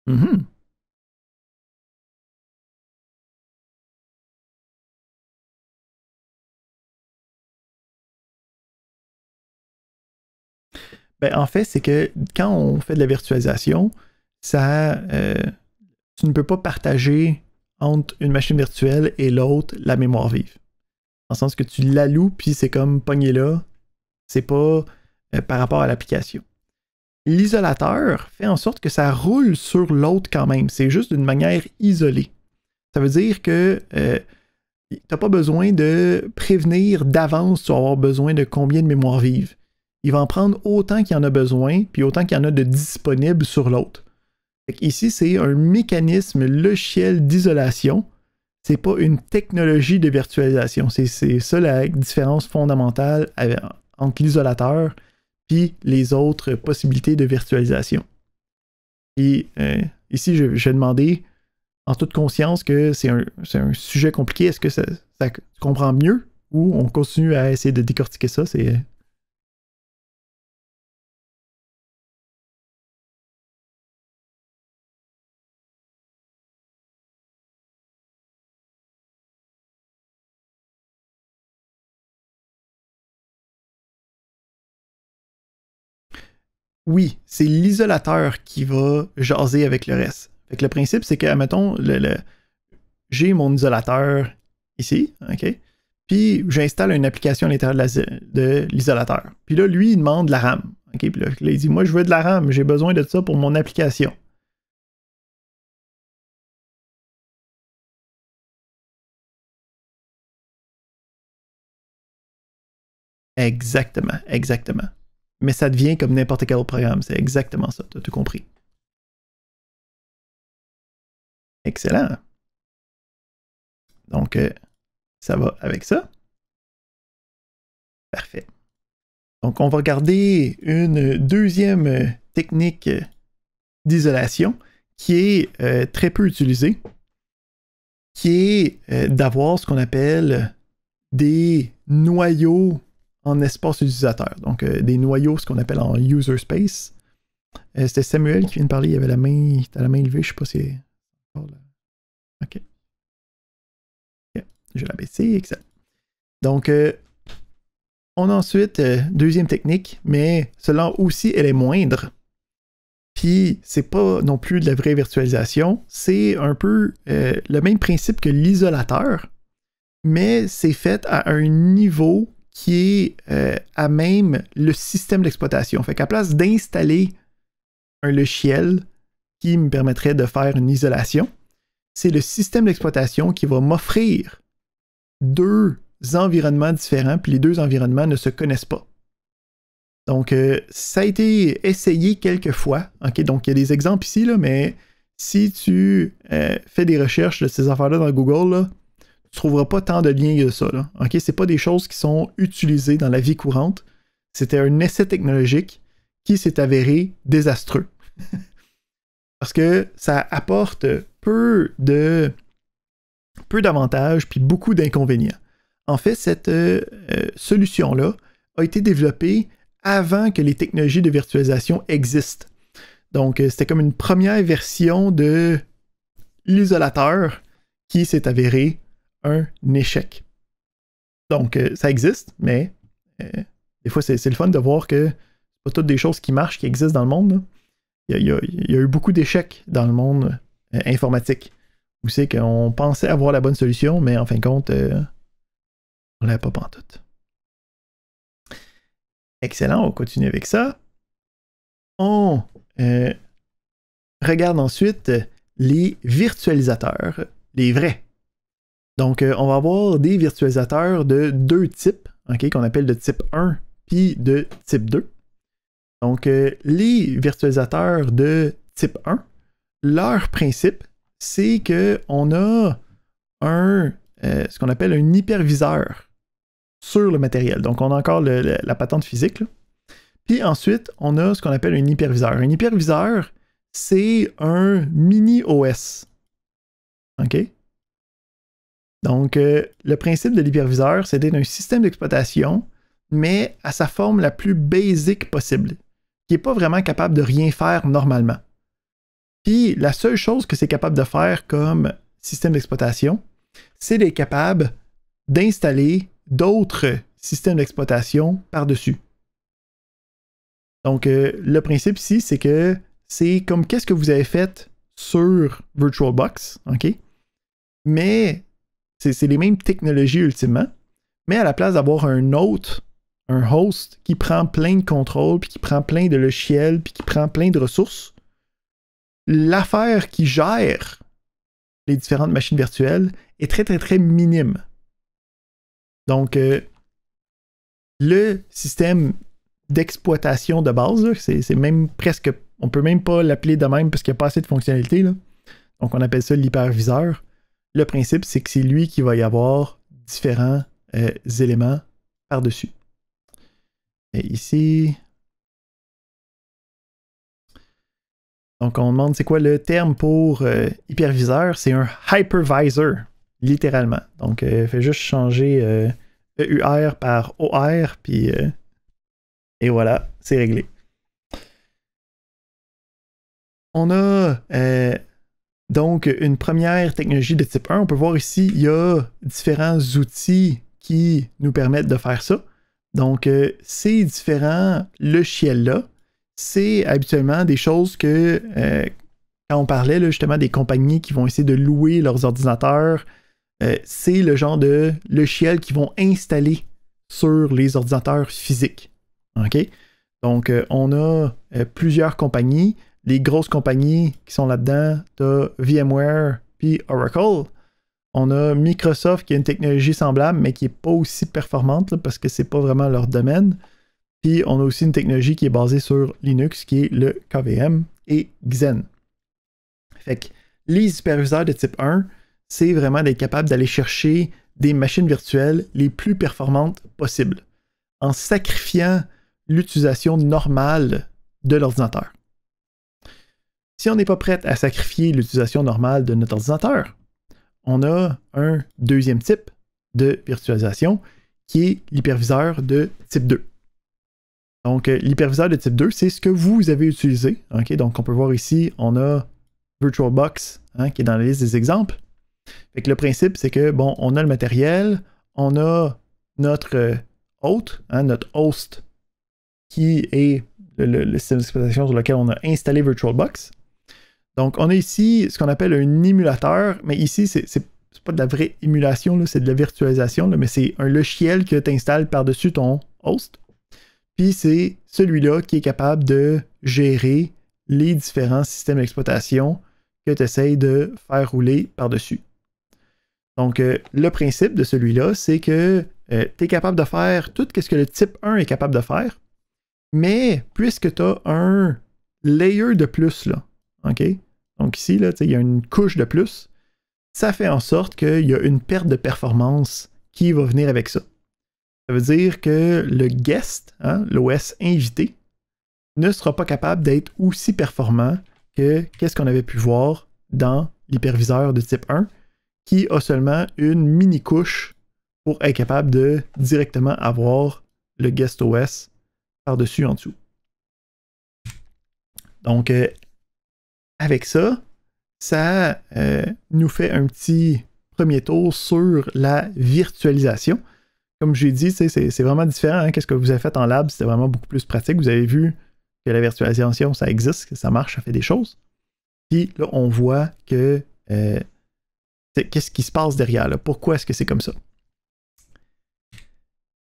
A: Mm-hmm. Ben, en fait, c'est que quand on fait de la virtualisation, ça, tu ne peux pas partager entre une machine virtuelle et l'autre la mémoire vive. Dans le sens que tu l'alloues, puis c'est comme pogné là. C'est pas par rapport à l'application. L'isolateur fait en sorte que ça roule sur l'autre quand même. C'est juste d'une manière isolée. Ça veut dire que tu n'as pas besoin de prévenir d'avance tu vas avoir besoin de combien de mémoire vive. Il va en prendre autant qu'il y en a besoin, puis autant qu'il y en a de disponible sur l'autre. Ici, c'est un mécanisme logiciel d'isolation. C'est pas une technologie de virtualisation. C'est ça la différence fondamentale entre l'isolateur et les autres possibilités de virtualisation. Et ici, je vais demander en toute conscience que c'est un sujet compliqué. Est-ce que ça comprend mieux ou on continue à essayer de décortiquer ça? Oui, c'est l'isolateur qui va jaser avec le reste. Fait que le principe, c'est que, admettons, j'ai mon isolateur ici, OK? Puis j'installe une application à l'intérieur de l'isolateur. Puis là, lui, il demande de la RAM. OK? Puis là, il dit, moi, je veux de la RAM, j'ai besoin de ça pour mon application. Exactement, exactement. Mais ça devient comme n'importe quel autre programme. C'est exactement ça. Tu as tout compris. Excellent. Donc, ça va avec ça. Parfait. Donc, on va regarder une deuxième technique d'isolation qui est très peu utilisée, qui est d'avoir ce qu'on appelle des noyaux en espace utilisateur. Donc, des noyaux, ce qu'on appelle en user space. C'était Samuel qui vient de parler, il avait la main levée, je sais pas si... OK. Je vais la baisser, excellent. Donc, on a ensuite deuxième technique, mais celle-là aussi, elle est moindre. Puis, c'est pas non plus de la vraie virtualisation. C'est un peu le même principe que l'isolateur, mais c'est fait à un niveau qui est à même le système d'exploitation. Fait qu'à place d'installer un logiciel qui me permettrait de faire une isolation, c'est le système d'exploitation qui va m'offrir deux environnements différents, puis les deux environnements ne se connaissent pas. Donc, ça a été essayé quelques fois. Okay? Donc, il y a des exemples ici, là, mais si tu fais des recherches de ces affaires-là dans Google, là, tu ne trouveras pas tant de liens que ça. Là. Okay? Ce n'est pas des choses qui sont utilisées dans la vie courante. C'était un essai technologique qui s'est avéré désastreux. Parce que ça apporte peu d'avantages puis beaucoup d'inconvénients. En fait, cette solution-là a été développée avant que les technologies de virtualisation existent. Donc, c'était comme une première version de l'isolateur qui s'est avéré un échec. Donc, ça existe, mais des fois, c'est le fun de voir que c'est pas toutes des choses qui marchent, qui existent dans le monde. Là. Il y a eu beaucoup d'échecs dans le monde informatique. Où c'est qu'on pensait avoir la bonne solution, mais en fin de compte, on l'avait pas pantoute. Excellent, on continue avec ça. On regarde ensuite les virtualisateurs, les vrais. Donc, on va avoir des virtualisateurs de deux types, okay, qu'on appelle de type 1 puis de type 2. Donc, les virtualisateurs de type 1, leur principe, c'est qu'on a ce qu'on appelle un hyperviseur sur le matériel. Donc, on a encore la patente physique. Là. Puis ensuite, on a ce qu'on appelle un hyperviseur. Un hyperviseur, c'est un mini OS. OK? Donc, le principe de l'hyperviseur, c'est d'être un système d'exploitation, mais à sa forme la plus basique possible, qui n'est pas vraiment capable de rien faire normalement. Puis, la seule chose que c'est capable de faire comme système d'exploitation, c'est d'être capable d'installer d'autres systèmes d'exploitation par-dessus. Donc, le principe ici, c'est que c'est comme qu'est-ce que vous avez fait sur VirtualBox, OK? Mais c'est les mêmes technologies ultimement, mais à la place d'avoir un host qui prend plein de contrôles, puis qui prend plein de logiciels, puis qui prend plein de ressources, l'affaire qui gère les différentes machines virtuelles est très, très, très minime. Donc, le système d'exploitation de base, c'est même presque, on peut même pas l'appeler de même parce qu'il n'y a pas assez de fonctionnalités. Là. Donc, on appelle ça l'hyperviseur. Le principe, c'est que c'est lui qui va y avoir différents éléments par-dessus. Et ici... Donc, on demande c'est quoi le terme pour hyperviseur. C'est un hypervisor, littéralement. Donc, fait juste changer EUR par OR, puis et voilà, c'est réglé. On a donc une première technologie de type 1. On peut voir ici, il y a différents outils qui nous permettent de faire ça. Donc, ces différents logiciels-là, c'est habituellement des choses que, quand on parlait là, justement des compagnies qui vont essayer de louer leurs ordinateurs, c'est le genre de logiciels qu'ils vont installer sur les ordinateurs physiques. OK? Donc, on a plusieurs compagnies. Les grosses compagnies qui sont là-dedans, tu as VMware puis Oracle. On a Microsoft qui a une technologie semblable, mais qui n'est pas aussi performante là, parce que c'est pas vraiment leur domaine. Puis on a aussi une technologie qui est basée sur Linux, qui est le KVM et Xen. Fait que les hyperviseurs de type 1, c'est vraiment d'être capable d'aller chercher des machines virtuelles les plus performantes possibles, en sacrifiant l'utilisation normale de l'ordinateur. Si on n'est pas prêt à sacrifier l'utilisation normale de notre ordinateur, on a un deuxième type de virtualisation qui est l'hyperviseur de type 2. Donc, l'hyperviseur de type 2, c'est ce que vous avez utilisé. Okay? Donc, on peut voir ici, on a VirtualBox qui est dans la liste des exemples. Fait que le principe, c'est que, bon, on a le matériel, on a notre hôte, notre host, qui est le système d'exploitation sur lequel on a installé VirtualBox. Donc, on a ici ce qu'on appelle un émulateur, mais ici, c'est pas de la vraie émulation, c'est de la virtualisation, là, mais c'est un logiciel que tu installes par-dessus ton host. Puis c'est celui-là qui est capable de gérer les différents systèmes d'exploitation que tu essaies de faire rouler par-dessus. Donc, le principe de celui-là, c'est que tu es capable de faire tout ce que le type 1 est capable de faire, mais puisque tu as un layer de plus, là, OK? Donc ici, là, il y a une couche de plus, ça fait en sorte qu'il y a une perte de performance qui va venir avec ça. Ça veut dire que le guest, hein, l'OS invité, ne sera pas capable d'être aussi performant que qu'est-ce qu'on avait pu voir dans l'hyperviseur de type 1, qui a seulement une mini-couche pour être capable de directement avoir le guest OS par-dessus en dessous. Donc, avec ça, ça nous fait un petit premier tour sur la virtualisation. Comme je l'ai dit, c'est vraiment différent. Hein? Qu'est-ce que vous avez fait en lab? C'était vraiment beaucoup plus pratique. Vous avez vu que la virtualisation, ça existe, que ça marche, ça fait des choses. Puis là, on voit que qu'est-ce qui se passe derrière? Là? Pourquoi est-ce que c'est comme ça?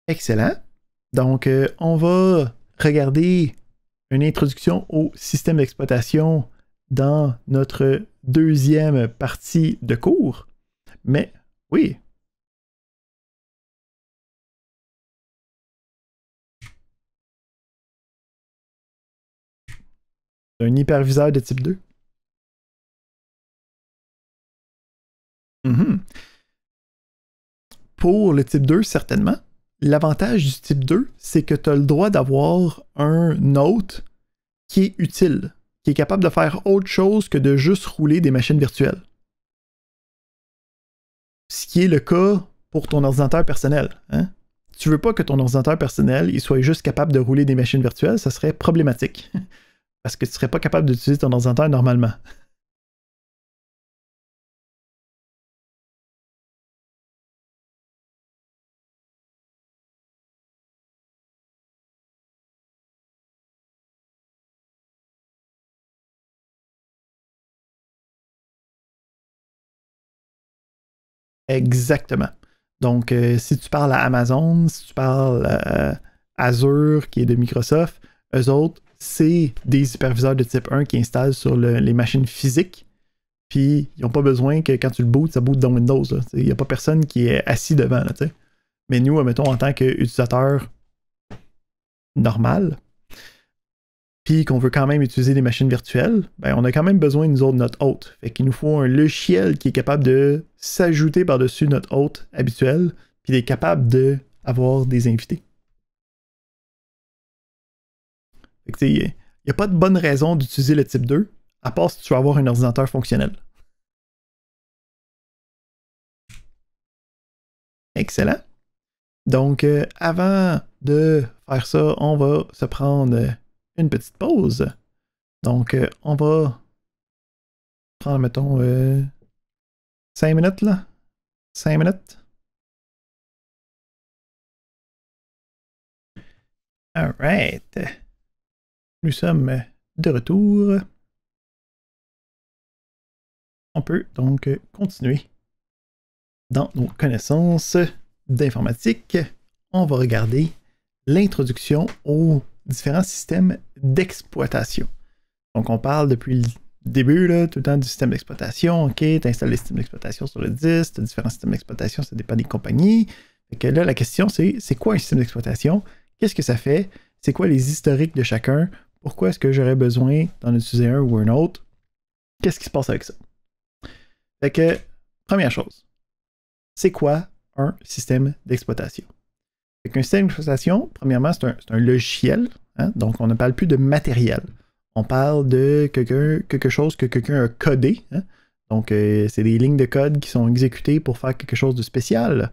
A: Excellent. Donc, on va regarder une introduction au système d'exploitation dans notre deuxième partie de cours. Mais oui. Un hyperviseur de type 2. Pour le type 2, certainement. L'avantage du type 2, c'est que tu as le droit d'avoir un hôte qui est utile, qui est capable de faire autre chose que de juste rouler des machines virtuelles. Ce qui est le cas pour ton ordinateur personnel. Hein? Tu veux pas que ton ordinateur personnel il soit juste capable de rouler des machines virtuelles, ça serait problématique. Parce que tu serais pas capable d'utiliser ton ordinateur normalement. Exactement. Donc, si tu parles à Amazon, si tu parles à Azure, qui est de Microsoft, eux autres, c'est des hyperviseurs de type 1 qui installent sur les machines physiques. Puis, ils n'ont pas besoin que quand tu le bootes, ça boot dans Windows. Il n'y a pas personne qui est assis devant. Là, mais nous, mettons, en tant qu'utilisateur normal, puis qu'on veut quand même utiliser des machines virtuelles, ben on a quand même besoin, nous autres, de notre hôte. Fait qu'il nous faut un logiciel qui est capable de s'ajouter par-dessus notre hôte habituel, puis d'être capable d'avoir des invités. Fait que il n'y a pas de bonne raison d'utiliser le type 2, à part si tu veux avoir un ordinateur fonctionnel. Excellent. Donc, avant de faire ça, on va se prendre une petite pause. Donc, on va prendre, mettons, 5 minutes, là. 5 minutes. All right. Nous sommes de retour. On peut donc continuer dans nos connaissances d'informatique. On va regarder l'introduction aux différents systèmes d'exploitation. Donc, on parle depuis le début, là, tout le temps du système d'exploitation. OK, tu installes les systèmes d'exploitation sur le disque, tu as différents systèmes d'exploitation, ça dépend des compagnies. Fait que là, la question, c'est quoi un système d'exploitation? Qu'est-ce que ça fait? C'est quoi les historiques de chacun? Pourquoi est-ce que j'aurais besoin d'en utiliser un ou un autre? Qu'est-ce qui se passe avec ça? Fait que, première chose, c'est quoi un système d'exploitation? Fait qu'un système d'exploitation, premièrement, c'est un logiciel, hein? Donc on ne parle plus de matériel. On parle de quelque chose que quelqu'un a codé. Hein? Donc c'est des lignes de code qui sont exécutées pour faire quelque chose de spécial.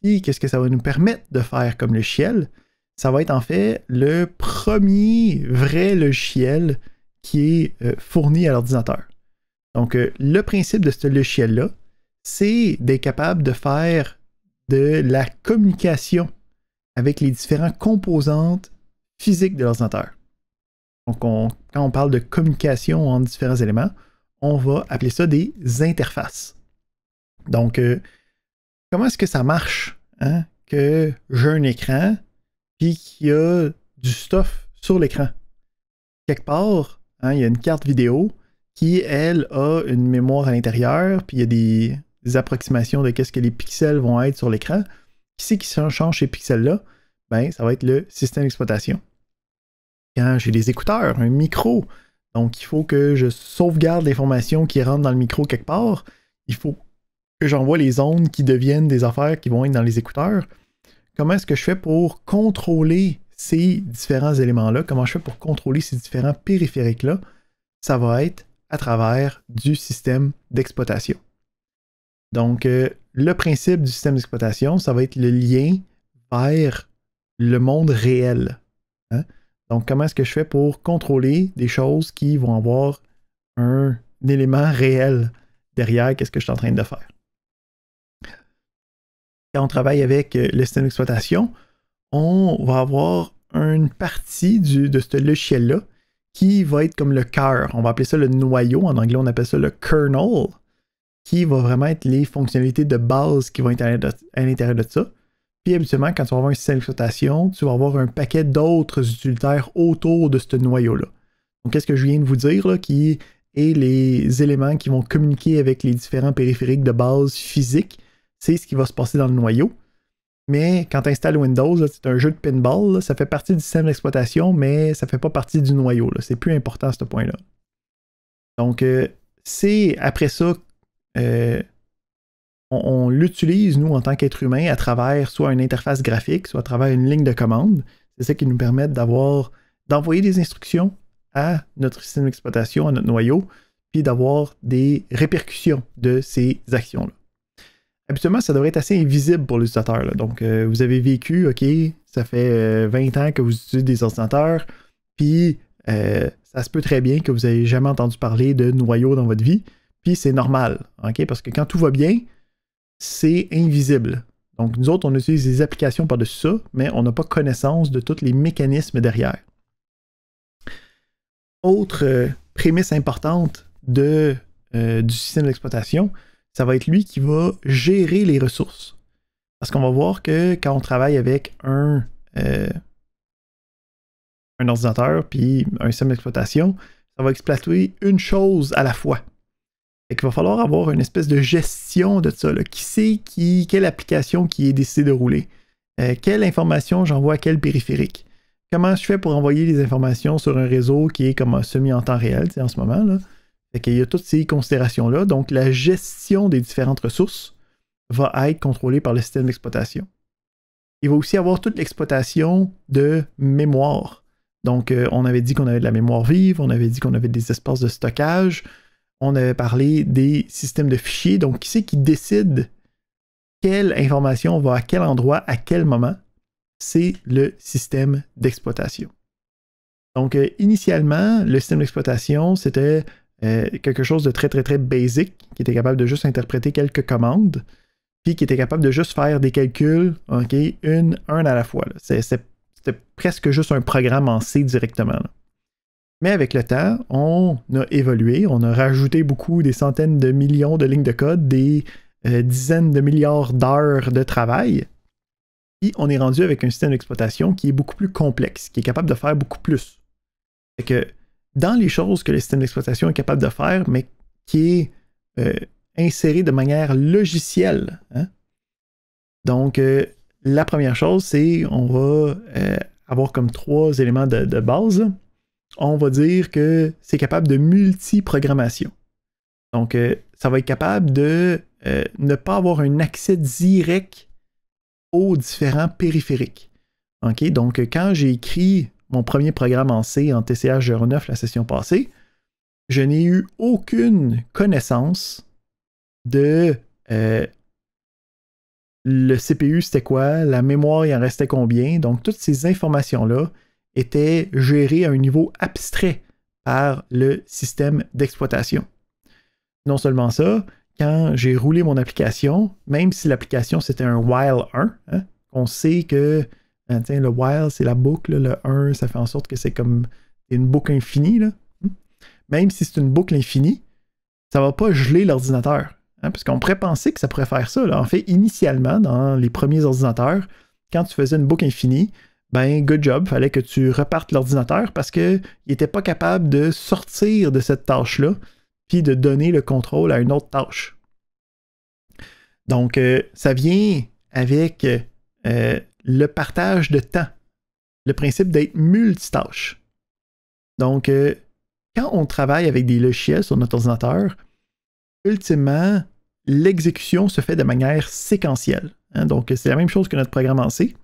A: Puis qu'est-ce que ça va nous permettre de faire comme logiciel? Ça va être en fait le premier vrai logiciel qui est fourni à l'ordinateur. Donc, le principe de ce logiciel-là, c'est d'être capable de faire de la communication avec les différentes composantes physiques de l'ordinateur. Donc, quand on parle de communication entre différents éléments, on va appeler ça des interfaces. Donc, comment est-ce que ça marche, hein, que j'ai un écran puis qu'il y a du stuff sur l'écran? Quelque part, hein, il y a une carte vidéo qui, elle, a une mémoire à l'intérieur, puis il y a des approximations de qu'est-ce que les pixels vont être sur l'écran. Qui c'est qui change ces pixels-là? Ben, ça va être le système d'exploitation. Quand j'ai des écouteurs, un micro, donc il faut que je sauvegarde l'information qui rentre dans le micro quelque part, il faut que j'envoie les ondes qui deviennent des affaires qui vont être dans les écouteurs. Comment est-ce que je fais pour contrôler ces différents éléments-là? Comment je fais pour contrôler ces différents périphériques-là? Ça va être à travers du système d'exploitation. Donc, le principe du système d'exploitation, ça va être le lien vers le monde réel. Hein? Donc, comment est-ce que je fais pour contrôler des choses qui vont avoir un élément réel derrière qu'est-ce que je suis en train de faire? Quand on travaille avec le système d'exploitation, on va avoir une partie de ce logiciel-là qui va être comme le cœur. On va appeler ça le noyau. En anglais, on appelle ça le kernel, qui va vraiment être les fonctionnalités de base qui vont être à l'intérieur de ça. Puis habituellement, quand tu vas avoir un système d'exploitation, tu vas avoir un paquet d'autres utilitaires autour de ce noyau-là. Donc, qu'est-ce que je viens de vous dire, là, qui est les éléments qui vont communiquer avec les différents périphériques de base physique, c'est ce qui va se passer dans le noyau. Mais quand tu installes Windows, c'est un jeu de pinball, là, ça fait partie du système d'exploitation, mais ça ne fait pas partie du noyau. C'est plus important à ce point-là. Donc, c'est après ça, on l'utilise, nous, en tant qu'être humain, à travers soit une interface graphique, soit à travers une ligne de commande. C'est ça qui nous permet d'envoyer des instructions à notre système d'exploitation, à notre noyau, puis d'avoir des répercussions de ces actions-là. Habituellement, ça devrait être assez invisible pour l'utilisateur. Donc, vous avez vécu, OK, ça fait 20 ans que vous utilisez des ordinateurs, puis ça se peut très bien que vous n'ayez jamais entendu parler de noyau dans votre vie, puis c'est normal, OK? Parce que quand tout va bien, c'est invisible. Donc, nous autres, on utilise des applications par-dessus ça, mais on n'a pas connaissance de tous les mécanismes derrière. Autre prémisse importante du système d'exploitation, ça va être lui qui va gérer les ressources. Parce qu'on va voir que quand on travaille avec un ordinateur puis un système d'exploitation, ça va exploiter une chose à la fois. Il va falloir avoir une espèce de gestion de ça. Là. Qui sait quelle application qui est décidée de rouler? Quelle information j'envoie à quel périphérique? Comment je fais pour envoyer les informations sur un réseau qui est comme semi en temps réel en ce moment? Là? Il y a toutes ces considérations-là. Donc, la gestion des différentes ressources va être contrôlée par le système d'exploitation. Il va aussi avoir toute l'exploitation de mémoire. Donc, on avait dit qu'on avait de la mémoire vive, on avait dit qu'on avait des espaces de stockage, on avait parlé des systèmes de fichiers. Donc, qui c'est qui décide quelle information va à quel endroit, à quel moment? C'est le système d'exploitation. Donc, initialement, le système d'exploitation, c'était quelque chose de très, très, très basic, qui était capable de juste interpréter quelques commandes, puis qui était capable de juste faire des calculs, OK, un à la fois. C'était presque juste un programme en C directement. Là. Mais avec le temps, on a évolué, on a rajouté beaucoup, des centaines de millions de lignes de code, des dizaines de milliards d'heures de travail, puis on est rendu avec un système d'exploitation qui est beaucoup plus complexe, qui est capable de faire beaucoup plus. Fait que dans les choses que le système d'exploitation est capable de faire, mais qui est inséré de manière logicielle. Hein? Donc, la première chose, c'est on va avoir comme 3 éléments de base. On va dire que c'est capable de multiprogrammation. Donc, ça va être capable de ne pas avoir un accès direct aux différents périphériques. Okay? Donc, quand j'ai écrit mon premier programme en C en TCH 09 la session passée, je n'ai eu aucune connaissance de le CPU c'était quoi, la mémoire il en restait combien. Donc toutes ces informations-là étaient gérées à un niveau abstrait par le système d'exploitation. Non seulement ça, quand j'ai roulé mon application, même si l'application c'était un while 1, hein, on sait que le while, c'est la boucle, le 1, ça fait en sorte que c'est comme une boucle infinie, là, même si c'est une boucle infinie, ça ne va pas geler l'ordinateur. Hein, parce qu'on pourrait penser que ça pourrait faire ça. Là. En fait, initialement, dans les premiers ordinateurs, quand tu faisais une boucle infinie, ben, good job, il fallait que tu repartes l'ordinateur parce qu'il n'était pas capable de sortir de cette tâche-là puis de donner le contrôle à une autre tâche. Donc, ça vient avec le partage de temps, le principe d'être multitâche. Donc, quand on travaille avec des logiciels sur notre ordinateur, ultimement, l'exécution se fait de manière séquentielle. Hein? Donc, c'est la même chose que notre programme en C.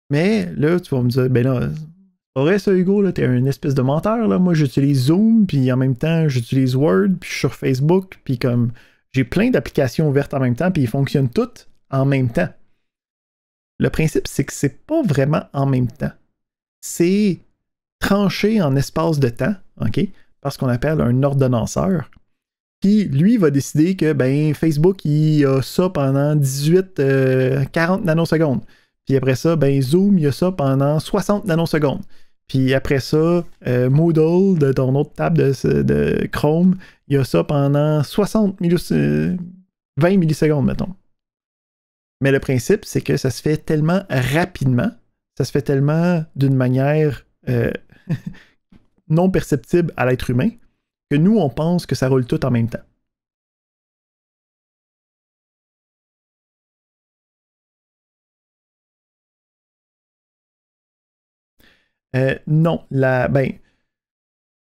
A: Mais là, tu vas me dire, ben là, c'est pas vrai ça, Hugo, là, t'es un espèce de menteur, là. Moi, j'utilise Zoom, puis en même temps, j'utilise Word, puis je suis sur Facebook, puis comme j'ai plein d'applications ouvertes en même temps, puis ils fonctionnent toutes en même temps. Le principe, c'est que c'est pas vraiment en même temps. C'est tranché en espace de temps, OK? Par ce qu'on appelle un ordonnanceur. Puis lui va décider que ben, Facebook, il a ça pendant 40 nanosecondes. Puis après ça, ben, Zoom, il a ça pendant 60 nanosecondes. Puis après ça, Moodle, de ton autre table de Chrome, il a ça pendant 20 millisecondes, mettons. Mais le principe, c'est que ça se fait tellement rapidement, ça se fait tellement d'une manière non perceptible à l'être humain, que nous, on pense que ça roule tout en même temps. Non,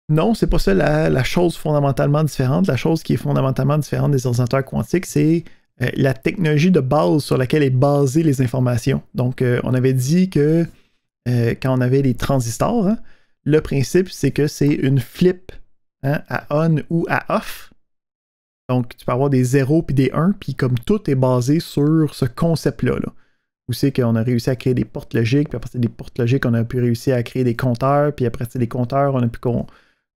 A: non, c'est pas ça la chose fondamentalement différente. La chose qui est fondamentalement différente des ordinateurs quantiques, c'est la technologie de base sur laquelle est basée les informations. Donc, on avait dit que quand on avait les transistors, hein, le principe, c'est que c'est une flip, hein, à on ou à off. Donc, tu peux avoir des 0 puis des 1, puis comme tout est basé sur ce concept-là. Là, où c'est qu'on a réussi à créer des portes logiques, puis après des portes logiques, on a pu réussir à créer des compteurs, puis après des compteurs, on a pu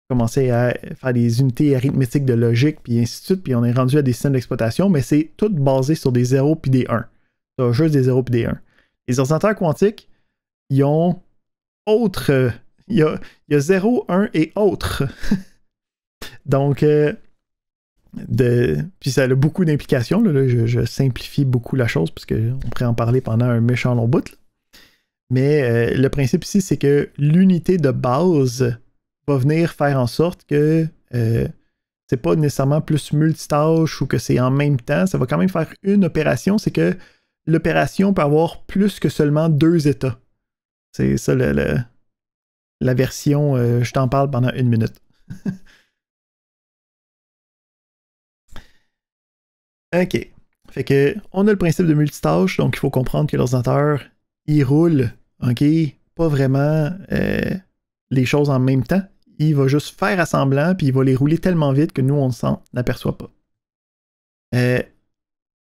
A: commencer à faire des unités arithmétiques de logique, puis ainsi de suite, puis on est rendu à des systèmes d'exploitation, mais c'est tout basé sur des 0 puis des 1. Ça, juste des 0 puis des 1. Les ordinateurs quantiques, ils ont autre. Il y a 0, 1 et autre. Donc, puis ça a beaucoup d'implications. Là, je simplifie beaucoup la chose parce qu'on pourrait en parler pendant un méchant long bout. Là. Mais le principe ici, c'est que l'unité de base va venir faire en sorte que c'est pas nécessairement plus multitâche ou que c'est en même temps. Ça va quand même faire une opération. C'est que l'opération peut avoir plus que seulement 2 états. C'est ça la version, je t'en parle pendant 1 minute. OK. Fait que on a le principe de multitâche, donc il faut comprendre que l'ordinateur, il roule, OK, pas vraiment les choses en même temps. Il va juste faire assemblant, puis il va les rouler tellement vite que nous, on ne s'en aperçoit pas.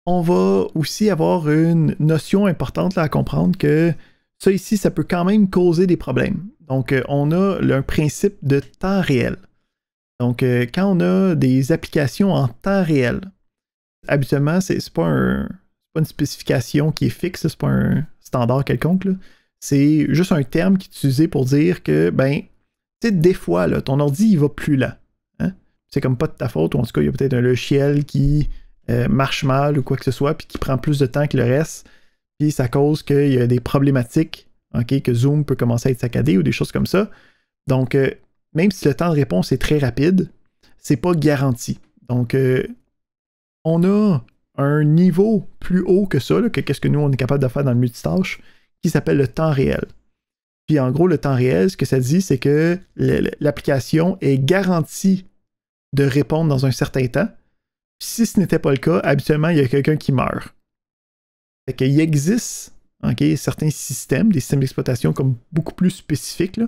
A: On va aussi avoir une notion importante là, à comprendre que ça ici, ça peut quand même causer des problèmes. Donc, on a un principe de temps réel. Donc, quand on a des applications en temps réel, habituellement, c'est pas une spécification qui est fixe, c'est pas un standard quelconque. C'est juste un terme qui est utilisé pour dire que, ben, tu sais, des fois, là, ton ordi, il va plus lent. Hein? C'est comme pas de ta faute, ou en tout cas, il y a peut-être un logiciel qui marche mal ou quoi que ce soit, puis qui prend plus de temps que le reste, puis ça cause qu'il y a des problématiques, okay, que Zoom peut commencer à être saccadé ou des choses comme ça. Donc, même si le temps de réponse est très rapide, c'est pas garanti. Donc, on a un niveau plus haut que ça, là, que qu'est-ce que nous, on est capable de faire dans le multitâche, qui s'appelle le temps réel. Puis en gros, le temps réel, ce que ça dit, c'est que l'application est garantie de répondre dans un certain temps. Si ce n'était pas le cas, habituellement, il y a quelqu'un qui meurt. Fait qu'il existe, okay, certains systèmes, des systèmes d'exploitation comme beaucoup plus spécifiques, là,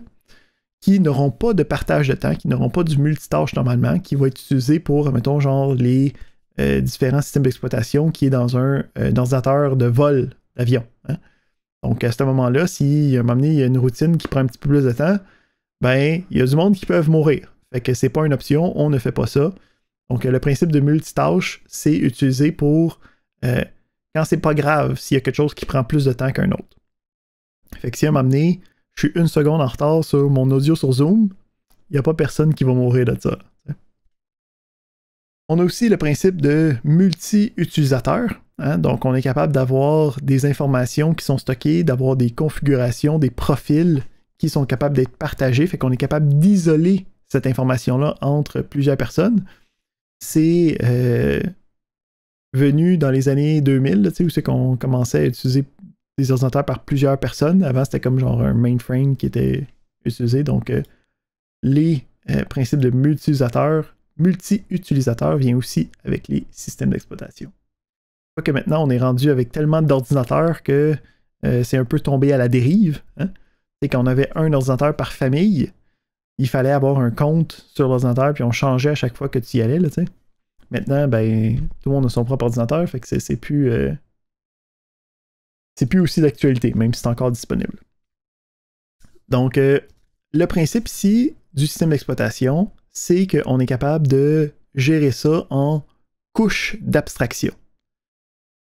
A: qui n'auront pas de partage de temps, qui n'auront pas du multitâche normalement, qui va être utilisé pour, mettons, genre les différents systèmes d'exploitation qui est dans un ordinateur de vol d'avion. Hein? Donc, à ce moment-là, si à un moment donné, il y a une routine qui prend un petit peu plus de temps, ben, il y a du monde qui peuvent mourir. Fait que c'est pas une option, on ne fait pas ça. Donc, le principe de multitâche, c'est utilisé pour quand c'est pas grave, s'il y a quelque chose qui prend plus de temps qu'un autre. Fait que si à un moment donné, je suis 1 seconde en retard sur mon audio sur Zoom, n'y a pas personne qui va mourir de ça. On a aussi le principe de multi-utilisateur. Hein? Donc, on est capable d'avoir des informations qui sont stockées, d'avoir des configurations, des profils qui sont capables d'être partagés. Fait qu'on est capable d'isoler cette information-là entre plusieurs personnes. C'est venu dans les années 2000, là, où c'est qu'on commençait à utiliser des ordinateurs par plusieurs personnes. Avant, c'était comme genre un mainframe qui était utilisé. Donc, les principes de multi-utilisateur vient aussi avec les systèmes d'exploitation. Je crois que maintenant, on est rendu avec tellement d'ordinateurs que c'est un peu tombé à la dérive. Hein? C'est quand on avait un ordinateur par famille, il fallait avoir un compte sur l'ordinateur, puis on changeait à chaque fois que tu y allais. Là, t'sais. Maintenant, ben, tout le monde a son propre ordinateur, fait que c'est plus aussi d'actualité, même si c'est encore disponible. Donc, le principe ici du système d'exploitation, c'est qu'on est capable de gérer ça en couches d'abstraction.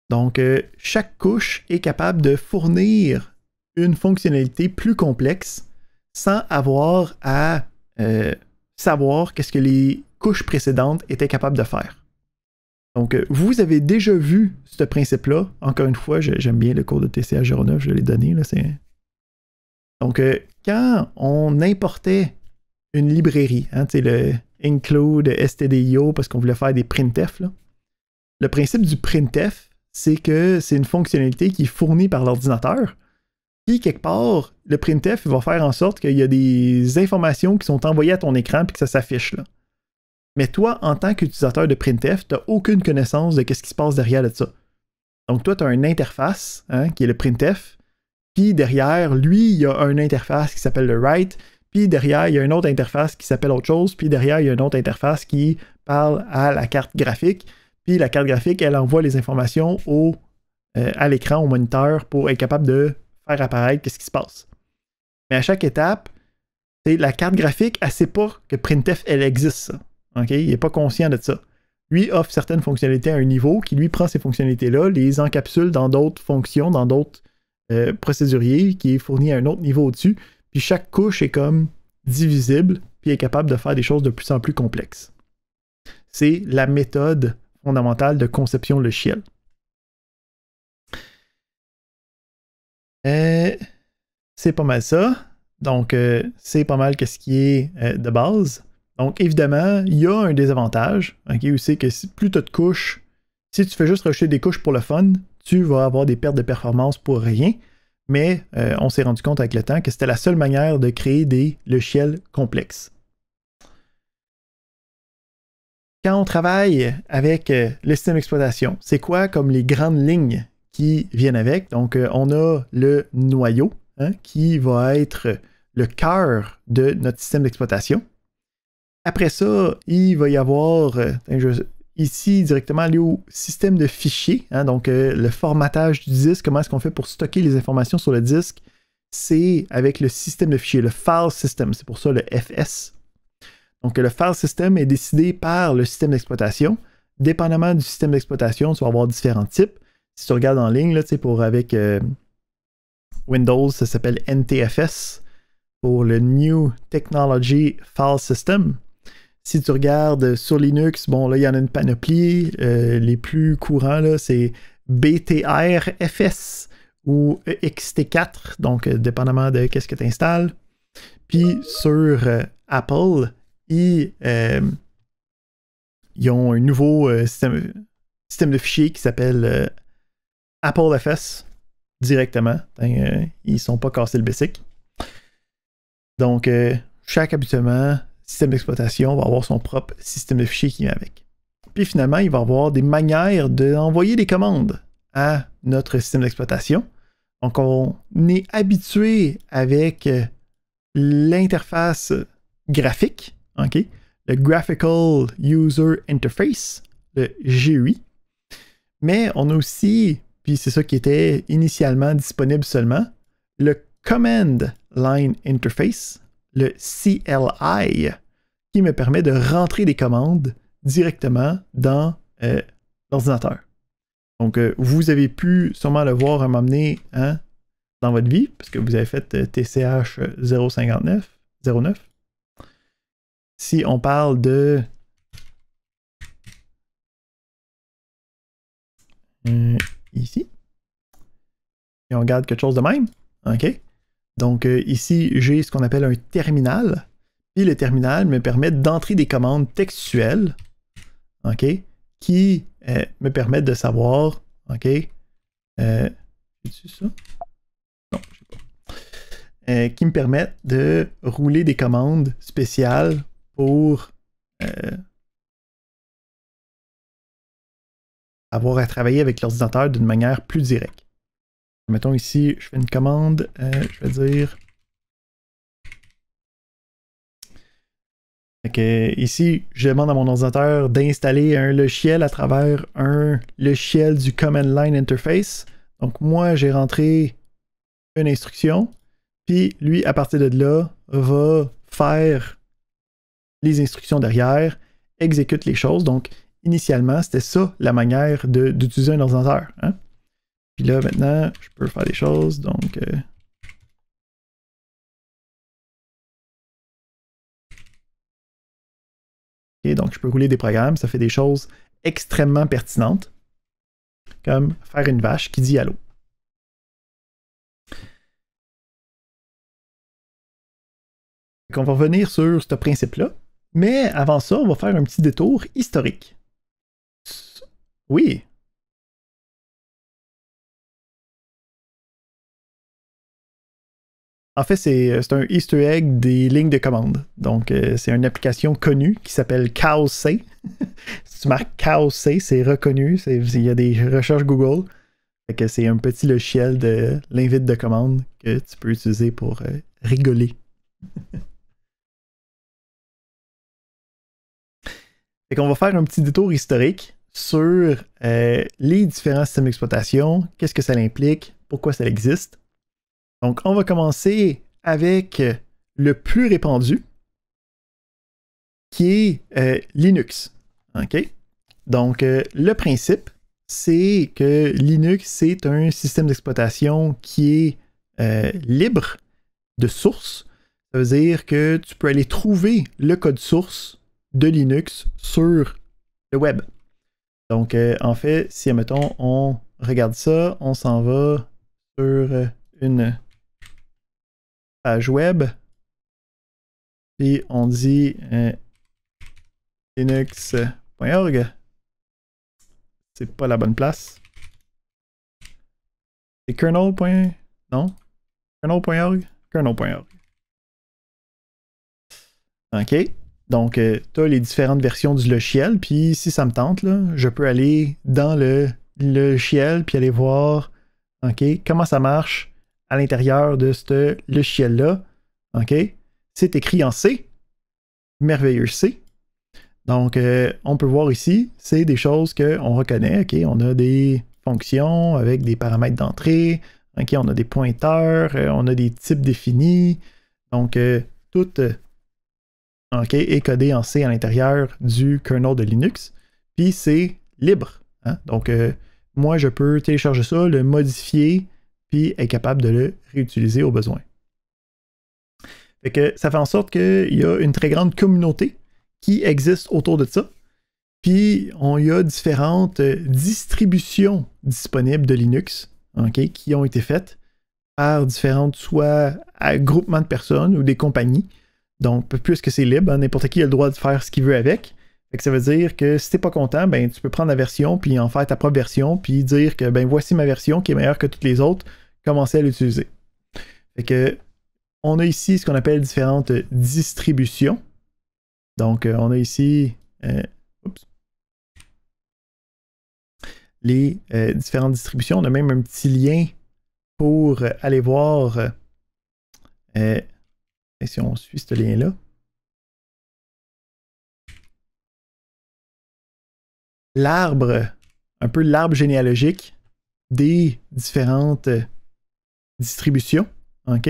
A: Donc, chaque couche est capable de fournir une fonctionnalité plus complexe sans avoir à savoir qu'est-ce que les couches précédentes étaient capables de faire. Donc, vous avez déjà vu ce principe-là. Encore une fois, j'aime bien le cours de TCH 09, je l'ai donné. Là, donc, quand on importait une librairie, hein, le include stdio parce qu'on voulait faire des printf, là, le principe du printf, c'est que c'est une fonctionnalité qui est fournie par l'ordinateur. Puis, quelque part, le printf va faire en sorte qu'il y a des informations qui sont envoyées à ton écran puis que ça s'affiche là. Mais toi, en tant qu'utilisateur de printf, tu n'as aucune connaissance de ce qui se passe derrière de ça. Donc, toi, tu as une interface, hein, qui est le printf, puis derrière, lui, il y a une interface qui s'appelle le write, puis derrière, il y a une autre interface qui s'appelle autre chose, puis derrière, il y a une autre interface qui parle à la carte graphique, puis la carte graphique, elle envoie les informations à l'écran, au moniteur, pour être capable de faire apparaître ce qui se passe. Mais à chaque étape, la carte graphique, elle ne sait pas que printf, elle existe, ça. Okay? Il n'est pas conscient de ça. Lui offre certaines fonctionnalités à un niveau qui, lui, prend ces fonctionnalités-là, les encapsule dans d'autres fonctions, dans d'autres procéduriers, qui est fourni à un autre niveau au-dessus. Puis chaque couche est comme divisible, puis est capable de faire des choses de plus en plus complexes. C'est la méthode fondamentale de conception logicielle. C'est pas mal ça. Donc, c'est pas mal ce qui est de base. Donc, évidemment, il y a un désavantage, okay, où c'est que plus tu as de couches, si tu fais juste rajouter des couches pour le fun, tu vas avoir des pertes de performance pour rien. Mais on s'est rendu compte avec le temps que c'était la seule manière de créer des logiciels complexes. Quand on travaille avec le système d'exploitation, c'est quoi comme les grandes lignes qui viennent avec? Donc, on a le noyau, hein, qui va être le cœur de notre système d'exploitation. Après ça, il va y avoir, ici directement aller au système de fichiers, hein, donc le formatage du disque, comment est-ce qu'on fait pour stocker les informations sur le disque, c'est avec le système de fichiers, le file system, c'est pour ça le FS. Donc le file system est décidé par le système d'exploitation. Dépendamment du système d'exploitation, tu vas avoir différents types. Si tu regardes en ligne, là, avec Windows, ça s'appelle NTFS, pour le New Technology File System. Si tu regardes sur Linux, bon, là, il y en a une panoplie. Les plus courants, là, c'est BTRFS ou EXT4, donc dépendamment de qu'est-ce que tu installes. Puis sur Apple, ils ont un nouveau système de fichiers qui s'appelle AppleFS directement. Ils ne sont pas cassés le basic. Donc, chaque habituellement, système d'exploitation va avoir son propre système de fichiers qui vient avec. Puis finalement, il va avoir des manières d'envoyer des commandes à notre système d'exploitation. Donc, on est habitué avec l'interface graphique, okay? Le Graphical User Interface, le GUI. Mais on a aussi, puis c'est ça qui était initialement disponible seulement, le Command Line Interface, le CLI, qui me permet de rentrer des commandes directement dans l'ordinateur. Donc, vous avez pu sûrement le voir à un moment donné, hein, dans votre vie, parce que vous avez fait TCH 09. si on parle de ici, et on regarde quelque chose de même, OK? Donc ici, j'ai ce qu'on appelle un terminal. Et le terminal me permet d'entrer des commandes textuelles, OK, qui me permettent de savoir, OK, j'ai-tu ça? Non, je sais pas. Qui me permettent de rouler des commandes spéciales pour avoir à travailler avec l'ordinateur d'une manière plus directe. Mettons ici, je fais une commande, je vais dire... Ici, je demande à mon ordinateur d'installer un logiciel à travers un logiciel du Command Line Interface. Donc moi, j'ai rentré une instruction, puis lui, à partir de là, va faire les instructions derrière, exécute les choses. Donc, initialement, c'était ça la manière d'utiliser un ordinateur. Hein? Puis là, maintenant, je peux faire des choses. Donc, donc, je peux rouler des programmes. Ça fait des choses extrêmement pertinentes, comme faire une vache qui dit allô. On va revenir sur ce principe-là. Mais avant ça, on va faire un petit détour historique. Oui. En fait, c'est un Easter egg des lignes de commande. Donc, c'est une application connue qui s'appelle CowC. Si tu marques CowC, c'est reconnu. Il y a des recherches Google. C'est un petit logiciel de l'invite de commande que tu peux utiliser pour rigoler. On va faire un petit détour historique sur les différents systèmes d'exploitation, qu'est-ce que ça implique, pourquoi ça existe. Donc, on va commencer avec le plus répandu, qui est Linux. OK? Donc, le principe, c'est que Linux, c'est un système d'exploitation qui est libre de source. Ça veut dire que tu peux aller trouver le code source de Linux sur le web. Donc, en fait, si, admettons, on regarde ça, on s'en va sur une page web, puis on dit linux.org. C'est pas la bonne place. C'est kernel. Non? Kernel.org? Kernel.org. OK. Donc, tu as les différentes versions du logiciel, puis si ça me tente, là, je peux aller dans le logiciel, puis aller voir, OK, comment ça marche à l'intérieur de ce logiciel-là. OK? C'est écrit en C. Merveilleux C. Donc, on peut voir ici, c'est des choses qu'on reconnaît. OK? On a des fonctions avec des paramètres d'entrée. OK? On a des pointeurs. On a des types définis. Donc, tout est codé en C à l'intérieur du kernel de Linux. Puis, c'est libre. Hein? Donc, moi, je peux télécharger ça, le modifier, puis être capable de le réutiliser au besoin. Fait que ça fait en sorte qu'il y a une très grande communauté qui existe autour de ça. Puis, il y a différentes distributions disponibles de Linux, okay, qui ont été faites par différentes, soit groupements de personnes ou des compagnies. Donc, puisque c'est libre, hein, n'importe qui a le droit de faire ce qu'il veut avec. Fait que ça veut dire que si t'es pas content, ben, tu peux prendre la version, puis en faire ta propre version, puis dire que ben, voici ma version qui est meilleure que toutes les autres, commencer à l'utiliser. Fait que on a ici ce qu'on appelle différentes distributions. Donc, on a ici les différentes distributions. On a même un petit lien pour aller voir si on suit ce lien-là. L'arbre, un peu l'arbre généalogique des différentes distributions. OK?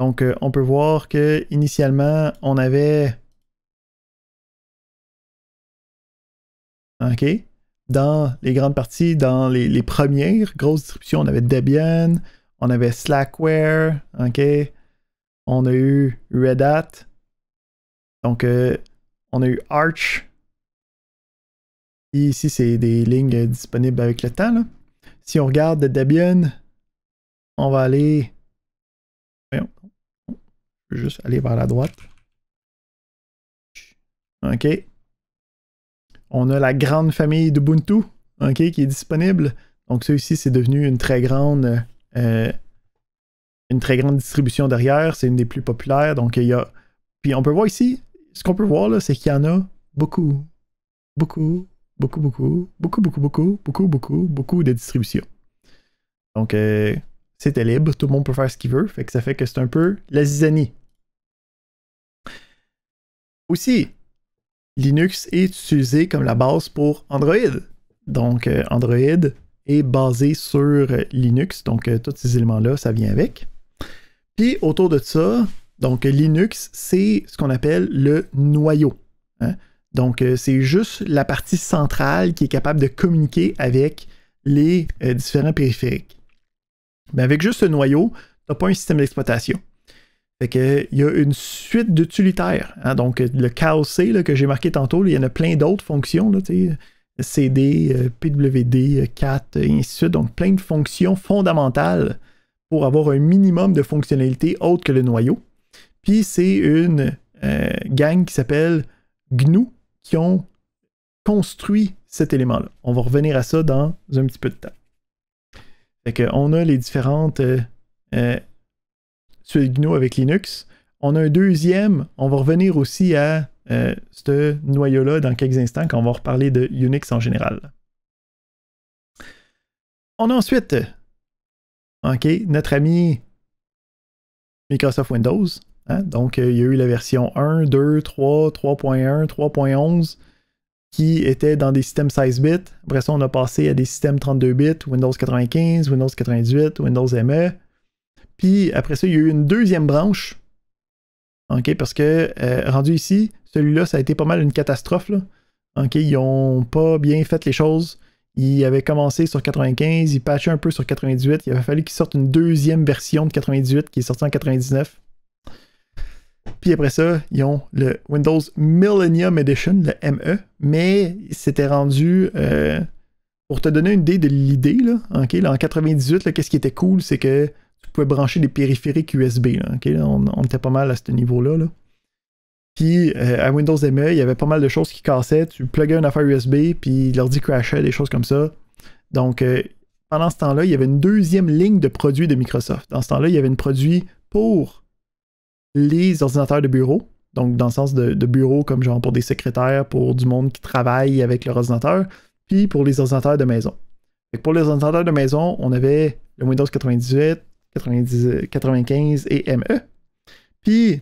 A: Donc, on peut voir que initialement, on avait OK? Dans les grandes parties, dans les premières grosses distributions, on avait Debian, on avait Slackware, OK? On a eu Red Hat, Donc, on a eu Arch. Et ici, c'est des lignes disponibles avec le temps, là. Si on regarde Debian, on va aller... Voyons. Je vais juste aller vers la droite. OK. On a la grande famille d'Ubuntu, OK, qui est disponible. Donc, ça ici, c'est devenu une très grande distribution derrière. C'est une des plus populaires. Donc, il y a... Puis, on peut voir ici, ce qu'on peut voir, là, c'est qu'il y en a beaucoup. Beaucoup de distributions. Donc, c'était libre. Tout le monde peut faire ce qu'il veut. Fait que ça fait que c'est un peu la zizanie. Aussi, Linux est utilisé comme la base pour Android. Donc, Android est basé sur Linux. Donc, tous ces éléments-là, ça vient avec. Puis, autour de ça, donc Linux, c'est ce qu'on appelle le noyau. Hein? Donc, c'est juste la partie centrale qui est capable de communiquer avec les différents périphériques. Mais avec juste ce noyau, tu n'as pas un système d'exploitation. Fait que, il y a une suite d'utilitaires. Hein? Donc, le KOC là, que j'ai marqué tantôt, là, il y en a plein d'autres fonctions. Là, CD, PWD, CAT, et ainsi de suite. Donc, plein de fonctions fondamentales pour avoir un minimum de fonctionnalités autres que le noyau. Puis, c'est une gang qui s'appelle GNU qui ont construit cet élément-là. On va revenir à ça dans un petit peu de temps. Fait qu'on a les différentes suites GNU avec Linux. On a un deuxième, on va revenir aussi à ce noyau-là dans quelques instants quand on va reparler de Unix en général. On a ensuite notre ami Microsoft Windows. Hein? Donc, il y a eu la version 1, 2, 3, 3.1, 3.11 qui étaient dans des systèmes 16 bits. Après ça, on a passé à des systèmes 32 bits, Windows 95, Windows 98, Windows ME. Puis après ça, il y a eu une deuxième branche. Parce que, rendu ici, celui-là, ça a été pas mal une catastrophe. Là. Ils n'ont pas bien fait les choses. Ils avaient commencé sur 95, ils patchaient un peu sur 98. Il avait fallu qu'ils sortent une deuxième version de 98 qui est sortie en 99. Puis après ça, ils ont le Windows Millennium Edition, le ME, mais c'était rendu, pour te donner une idée de l'idée, là, là, en 98, qu'est-ce qui était cool, c'est que tu pouvais brancher des périphériques USB. Là, là, on était pas mal à ce niveau-là. Là. Puis à Windows ME, il y avait pas mal de choses qui cassaient. Tu pluguais une affaire USB, puis l'ordi crashait, des choses comme ça. Donc, pendant ce temps-là, il y avait une deuxième ligne de produits de Microsoft. Dans ce temps-là, il y avait un produit pour les ordinateurs de bureau, donc dans le sens de bureau comme genre pour des secrétaires, pour du monde qui travaille avec leur ordinateur, puis pour les ordinateurs de maison. Fait que pour les ordinateurs de maison, on avait le Windows 98, 95 et ME. Puis,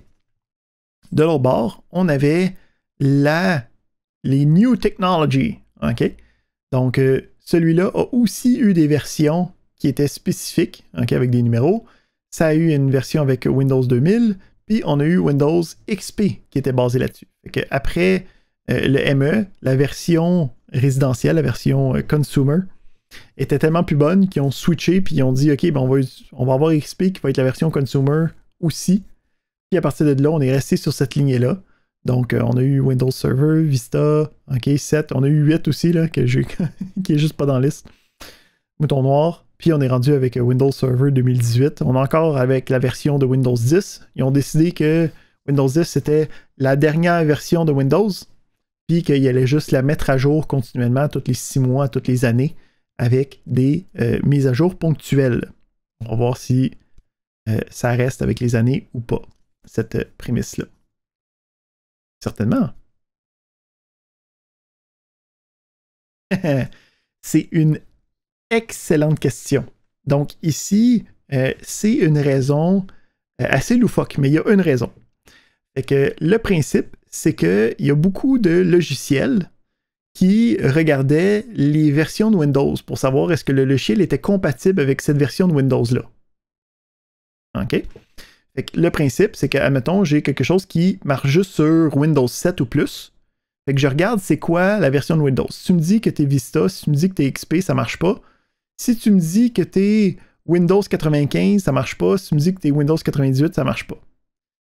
A: de l'autre bord, on avait les New Technology. Donc, celui-là a aussi eu des versions qui étaient spécifiques, avec des numéros. Ça a eu une version avec Windows 2000, puis on a eu Windows XP qui était basé là-dessus. Après le ME, la version résidentielle, la version consumer, était tellement plus bonne qu'ils ont switché, puis ils ont dit, OK, ben on va avoir XP qui va être la version consumer aussi. Puis à partir de là, on est resté sur cette lignée-là. Donc, on a eu Windows Server, Vista, 7, on a eu 8 aussi, là, qui est juste pas dans la liste. Mouton noir. Puis on est rendu avec Windows Server 2018. On est encore avec la version de Windows 10. Ils ont décidé que Windows 10, c'était la dernière version de Windows, puis qu'il allait juste la mettre à jour continuellement tous les 6 mois, toutes les années, avec des mises à jour ponctuelles. On va voir si ça reste avec les années ou pas, cette prémisse-là. Certainement. C'est une excellente question. Donc ici, c'est une raison assez loufoque, mais il y a une raison. Fait que le principe, c'est qu'il y a beaucoup de logiciels qui regardaient les versions de Windows pour savoir est-ce que le logiciel était compatible avec cette version de Windows-là. OK? Fait que le principe, c'est que, admettons, j'ai quelque chose qui marche juste sur Windows 7 ou plus. Fait que je regarde c'est quoi la version de Windows. Si tu me dis que t'es Vista, si tu me dis que t'es XP, ça marche pas. Si tu me dis que t'es Windows 95, ça marche pas. Si tu me dis que t'es Windows 98, ça marche pas.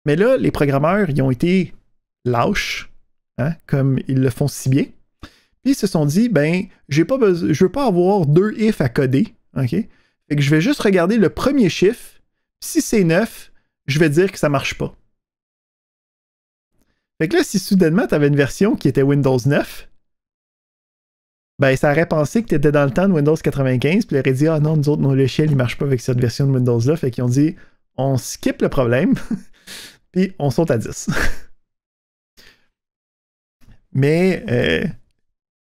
A: Mais là, les programmeurs, ils ont été lâches, hein, comme ils le font si bien. Puis ils se sont dit, ben, je veux pas avoir 2 ifs à coder, ok? Fait que je vais juste regarder le premier chiffre. Si c'est 9, je vais dire que ça marche pas. Fait que là, si soudainement tu avais une version qui était Windows 9, ben ça aurait pensé que tu étais dans le temps de Windows 95, puis il aurait dit, ah non, nous autres, nos logiciels, ils marchent pas avec cette version de Windows-là. Fait qu'ils ont dit, on skip le problème, puis on saute à 10. Mais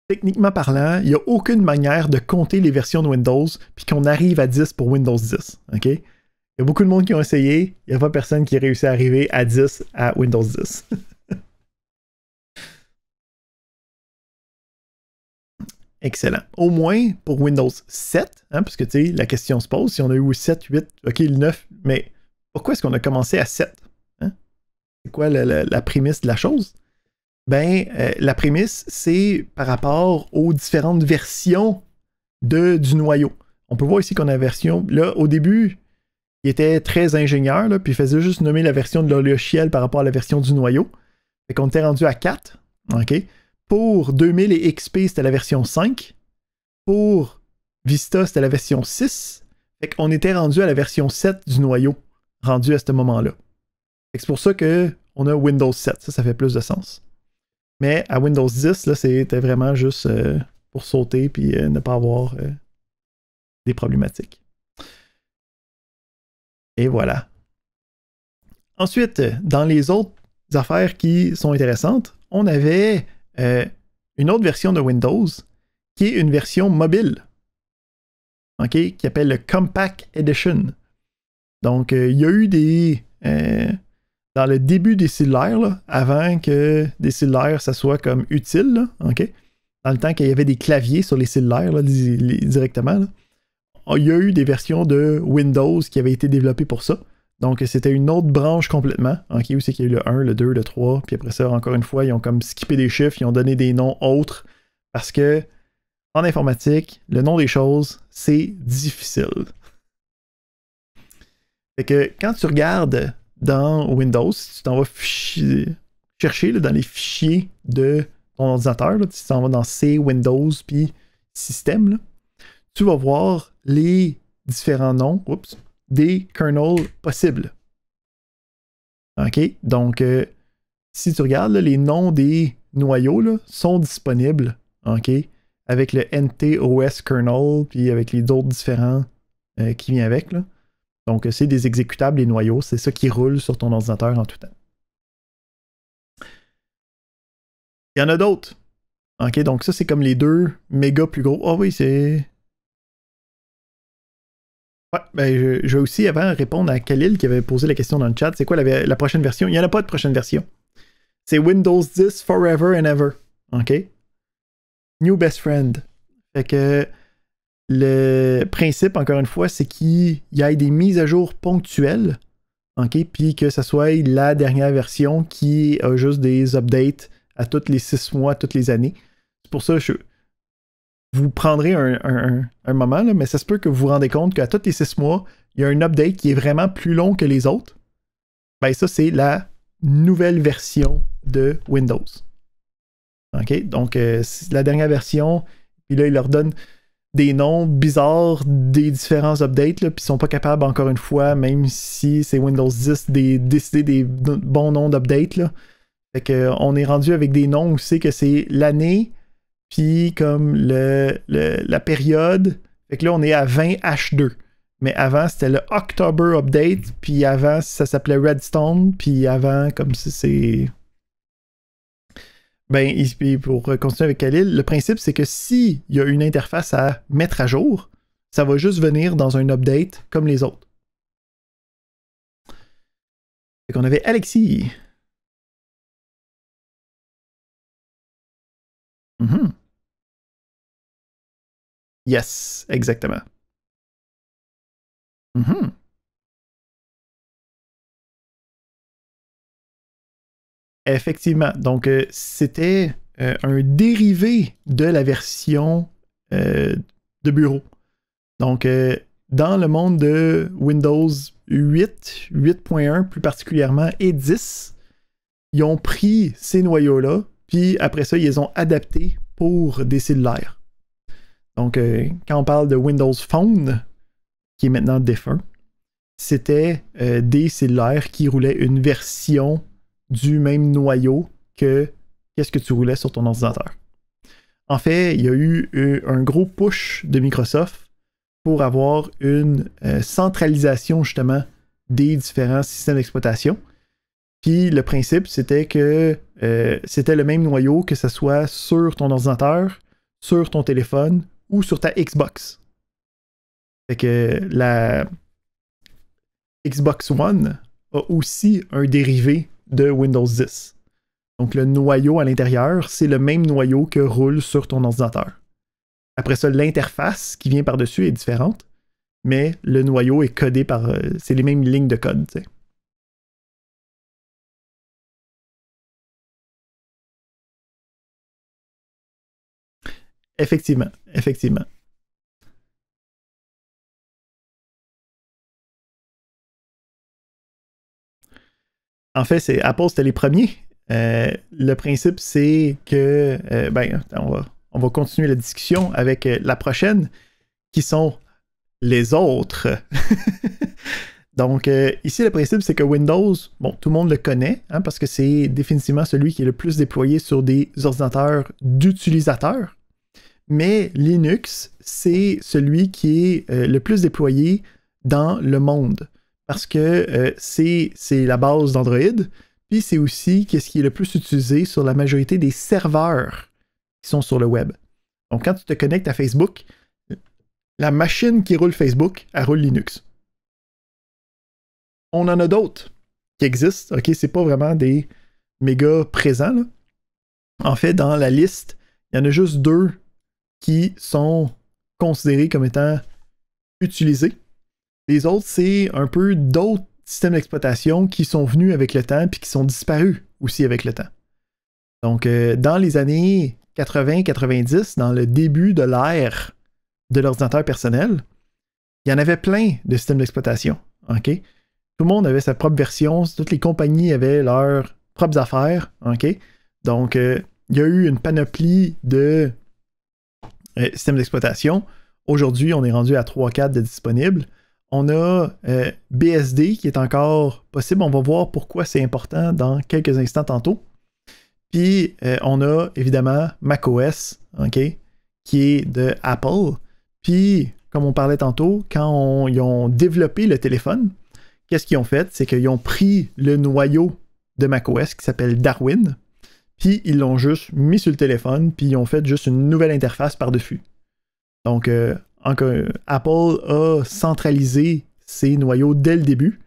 A: techniquement parlant, il n'y a aucune manière de compter les versions de Windows puis qu'on arrive à 10 pour Windows 10. OK? Il y a beaucoup de monde qui ont essayé, il n'y a pas personne qui a réussi à arriver à 10 à Windows 10. Excellent. Au moins pour Windows 7, hein, parce que tu sais, la question se pose, si on a eu 7, 8, OK, le 9, mais pourquoi est-ce qu'on a commencé à 7? Hein? C'est quoi la prémisse de la chose? Ben, la prémisse, c'est par rapport aux différentes versions du noyau. On peut voir ici qu'on a la version, là, au début, il était très ingénieur, là, puis il faisait juste nommer la version de leur logiciel par rapport à la version du noyau. Fait qu'on était rendu à 4, OK? Pour 2000 et XP, c'était la version 5. Pour Vista, c'était la version 6. Fait qu'on était rendu à la version 7 du noyau, rendu à ce moment-là. C'est pour ça qu'on a Windows 7, ça fait plus de sens. Mais à Windows 10, là, c'était vraiment juste pour sauter puis ne pas avoir des problématiques. Et voilà. Ensuite, dans les autres affaires qui sont intéressantes, on avait une autre version de Windows qui est une version mobile, OK, qui s'appelle le Compact Edition. Donc, il y a eu des... dans le début des cellulaires, là, avant que des cellulaires, ça soit comme utile, là, OK? Dans le temps qu'il y avait des claviers sur les cellulaires, là, directement, là, il y a eu des versions de Windows qui avaient été développées pour ça. Donc, c'était une autre branche complètement. OK, où c'est qu'il y a eu le 1, le 2, le 3, puis après ça, encore une fois, ils ont comme skippé des chiffres, ils ont donné des noms autres, parce que, en informatique, le nom des choses, c'est difficile. Fait que, quand tu regardes dans Windows, si tu t'en vas chercher là, dans les fichiers de ton ordinateur, là, si tu t'en vas dans C, Windows, puis Système, là, tu vas voir les différents noms des kernels possibles. OK? Donc, si tu regardes, là, les noms des noyaux là, sont disponibles, OK? Avec le NTOS kernel, puis avec les autres différents qui viennent avec, là. Donc, c'est des exécutables, les noyaux. C'est ça qui roule sur ton ordinateur en tout temps. Il y en a d'autres. OK, donc ça, c'est comme les 2 méga plus gros. Ah oui, c'est... Ouais, ben je vais aussi avant répondre à Khalil qui avait posé la question dans le chat. C'est quoi la prochaine version? Il n'y en a pas de prochaine version. C'est Windows 10 Forever and Ever. OK? New best friend. Fait que... Le principe, encore une fois, c'est qu'il y ait des mises à jour ponctuelles, OK, puis que ce soit la dernière version qui a juste des updates à tous les 6 mois, toutes les années. C'est pour ça que vous prendrez un moment, là, mais ça se peut que vous vous rendez compte qu'à tous les 6 mois, il y a un update qui est vraiment plus long que les autres. Ben ça, c'est la nouvelle version de Windows. OK, donc c'est la dernière version, puis là, il leur donne des noms bizarres des différents updates, puis ils sont pas capables, encore une fois, même si c'est Windows 10, de décider des bons noms d'update. Fait que on est rendu avec des noms où c'est que c'est l'année, puis comme la période. Fait que là, on est à 20H2. Mais avant, c'était le October Update, puis avant, ça s'appelait Redstone, puis avant, comme si c'est... Ben, pour continuer avec Khalil, le principe, c'est que s'il y a une interface à mettre à jour, ça va juste venir dans un update comme les autres. Fait qu'on avait Alexis. Mm-hmm. Yes, exactement. Mm-hmm. Effectivement. Donc, c'était un dérivé de la version de bureau. Donc, dans le monde de Windows 8, 8.1 plus particulièrement, et 10, ils ont pris ces noyaux-là, puis après ça, ils les ont adaptés pour des cellulaires. Donc, quand on parle de Windows Phone, qui est maintenant défunt, c'était des cellulaires qui roulaient une version du même noyau que qu'est-ce que tu roulais sur ton ordinateur. En fait, il y a eu un gros push de Microsoft pour avoir une centralisation justement des différents systèmes d'exploitation. Puis le principe, c'était que c'était le même noyau que ce soit sur ton ordinateur, sur ton téléphone ou sur ta Xbox. Fait que la Xbox One a aussi un dérivé de Windows 10. Donc le noyau à l'intérieur, c'est le même noyau que roule sur ton ordinateur. Après ça, l'interface qui vient par-dessus est différente, mais le noyau est codé par... c'est les mêmes lignes de code, tu sais. Effectivement, effectivement. En fait, Apple, c'était les premiers. Le principe, c'est que... on va continuer la discussion avec la prochaine, qui sont les autres. Donc, ici, le principe, c'est que Windows, bon, tout le monde le connaît, hein, parce que c'est définitivement celui qui est le plus déployé sur des ordinateurs d'utilisateurs. Mais Linux, c'est celui qui est le plus déployé dans le monde. Parce que c'est la base d'Android, puis c'est aussi ce qui est le plus utilisé sur la majorité des serveurs qui sont sur le web. Donc, quand tu te connectes à Facebook, la machine qui roule Facebook, elle roule Linux. On en a d'autres qui existent, ok? C'est pas vraiment des méga présents, là. En fait, dans la liste, il y en a juste 2 qui sont considérés comme étant utilisés. Les autres, c'est un peu d'autres systèmes d'exploitation qui sont venus avec le temps puis qui sont disparus aussi avec le temps. Donc, dans les années 80-90, dans le début de l'ère de l'ordinateur personnel, il y en avait plein de systèmes d'exploitation. Okay? Tout le monde avait sa propre version, toutes les compagnies avaient leurs propres affaires. Okay? Donc, il y a eu une panoplie de systèmes d'exploitation. Aujourd'hui, on est rendu à 3-4 de disponibles. On a BSD qui est encore possible. On va voir pourquoi c'est important dans quelques instants tantôt. Puis, on a évidemment macOS, okay, qui est de Apple. Puis, comme on parlait tantôt, quand ils ont développé le téléphone, qu'est-ce qu'ils ont fait? C'est qu'ils ont pris le noyau de macOS qui s'appelle Darwin, puis ils l'ont juste mis sur le téléphone, puis ils ont fait juste une nouvelle interface par-dessus. Donc, Apple a centralisé ses noyaux dès le début.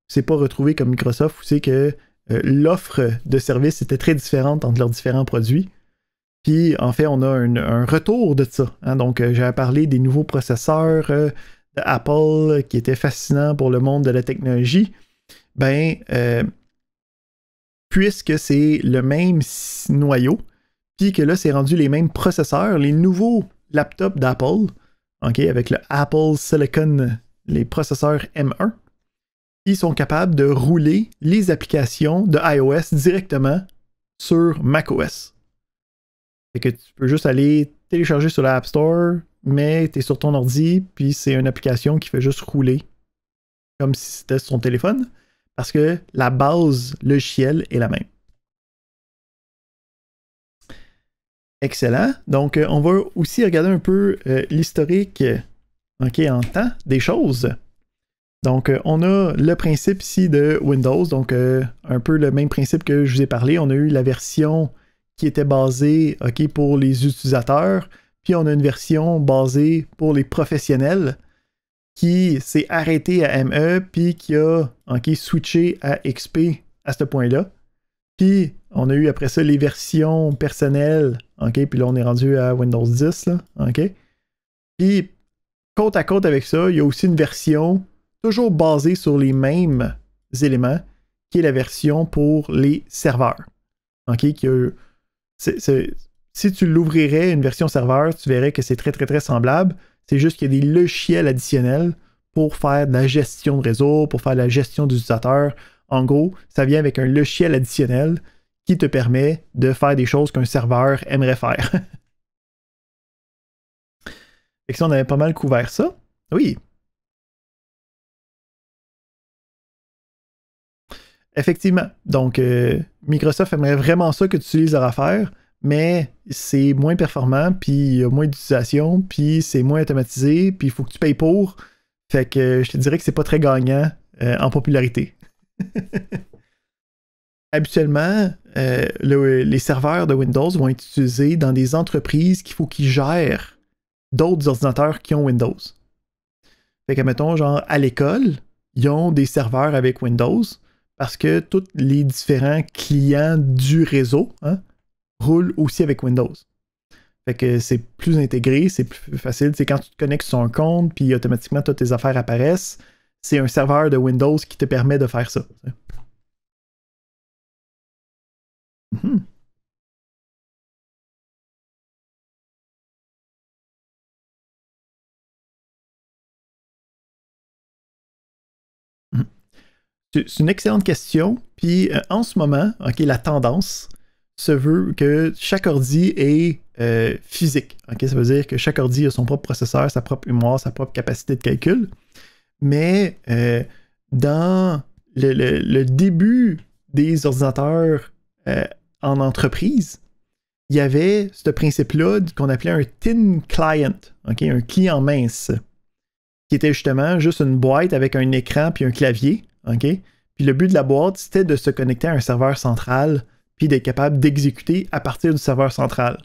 A: C'est pas retrouvé comme Microsoft où c'est que l'offre de service était très différente entre leurs différents produits. Puis, en fait, on a un retour de ça. Hein? Donc, j'avais parlé des nouveaux processeurs d'Apple qui étaient fascinants pour le monde de la technologie. Ben, puisque c'est le même noyau, puis que là, c'est rendu les mêmes processeurs, les nouveaux laptops d'Apple, okay, avec le Apple Silicon, les processeurs M1, ils sont capables de rouler les applications de iOS directement sur macOS. Fait que tu peux juste aller télécharger sur l'App Store, mais tu es sur ton ordi, puis c'est une application qui fait juste rouler comme si c'était sur ton téléphone, parce que la base logicielle est la même. Excellent. Donc, on va aussi regarder un peu l'historique en temps des choses. Donc, on a le principe ici de Windows, donc un peu le même principe que je vous ai parlé. On a eu la version qui était basée pour les utilisateurs, puis on a une version basée pour les professionnels qui s'est arrêtée à ME, puis qui a switché à XP à ce point-là. Puis, on a eu après ça les versions personnelles, puis là, on est rendu à Windows 10, là, Puis, côte à côte avec ça, il y a aussi une version toujours basée sur les mêmes éléments, qui est la version pour les serveurs. Si tu l'ouvrirais, une version serveur, tu verrais que c'est très, très, très semblable. C'est juste qu'il y a des logiciels additionnels pour faire de la gestion de réseau, pour faire de la gestion d'utilisateurs. En gros, ça vient avec un logiciel additionnel qui te permet de faire des choses qu'un serveur aimerait faire. Fait que si on avait pas mal couvert ça. Oui. Effectivement. Donc, Microsoft aimerait vraiment ça que tu utilises leur affaire, mais c'est moins performant, puis il y a moins d'utilisation, puis c'est moins automatisé, puis il faut que tu payes pour. Fait que je te dirais que c'est pas très gagnant en popularité. Habituellement, les serveurs de Windows vont être utilisés dans des entreprises qu'il faut qu'ils gèrent d'autres ordinateurs qui ont Windows. Fait que, mettons, genre, à l'école, ils ont des serveurs avec Windows parce que tous les différents clients du réseau roulent aussi avec Windows. Fait que c'est plus intégré, c'est plus facile. C'est quand tu te connectes sur un compte, puis automatiquement, toutes tes affaires apparaissent. C'est un serveur de Windows qui te permet de faire ça. Mm-hmm. C'est une excellente question. Puis en ce moment, la tendance se veut que chaque ordi est physique. Ça veut dire que chaque ordi a son propre processeur, sa propre mémoire, sa propre capacité de calcul. Mais dans le début des ordinateurs en entreprise, il y avait ce principe-là qu'on appelait un thin client, un client mince, qui était justement juste une boîte avec un écran puis un clavier. Puis le but de la boîte, c'était de se connecter à un serveur central puis d'être capable d'exécuter à partir du serveur central.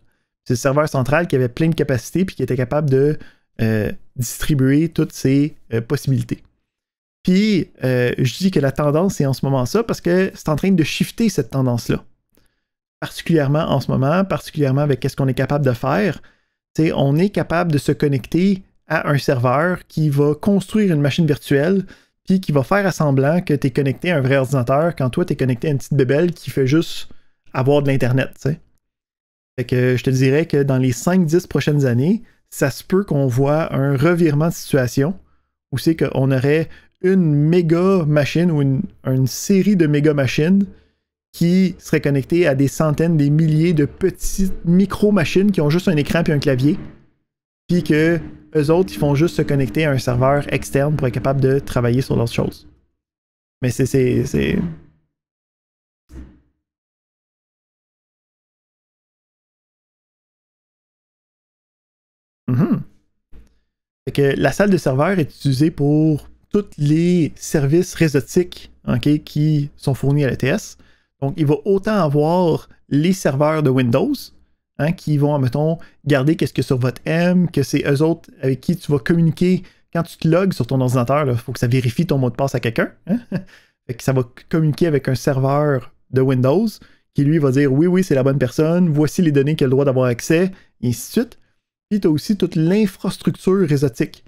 A: C'est le serveur central qui avait plein de capacités puis qui était capable de distribuer toutes ces possibilités. Puis je dis que la tendance c'est en ce moment ça parce que c'est en train de shifter cette tendance-là. Particulièrement en ce moment, particulièrement avec ce qu'on est capable de faire. On est capable de se connecter à un serveur qui va construire une machine virtuelle puis qui va faire à semblant que tu es connecté à un vrai ordinateur quand toi, tu es connecté à une petite bébelle qui fait juste avoir de l'Internet. T'sais. Fait que je te dirais que dans les 5-10 prochaines années, ça se peut qu'on voit un revirement de situation où c'est qu'on aurait une méga machine ou une série de méga machines qui seraient connectées à des centaines, des milliers de petites micro-machines qui ont juste un écran et un clavier. Puis que eux autres, ils font juste se connecter à un serveur externe pour être capable de travailler sur d'autres choses. Mais c'est... Mm-hmm. Fait que la salle de serveur est utilisée pour tous les services réseautiques qui sont fournis à l'ETS. Donc, il va autant avoir les serveurs de Windows qui vont, mettons, garder qu'est-ce que sur votre M, que c'est eux autres avec qui tu vas communiquer quand tu te logs sur ton ordinateur. Il faut que ça vérifie ton mot de passe à quelqu'un. Fait que ça va communiquer avec un serveur de Windows qui, lui, va dire oui, c'est la bonne personne, voici les données qu'il a le droit d'avoir accès, et ainsi de suite. Puis tu as aussi toute l'infrastructure réseautique.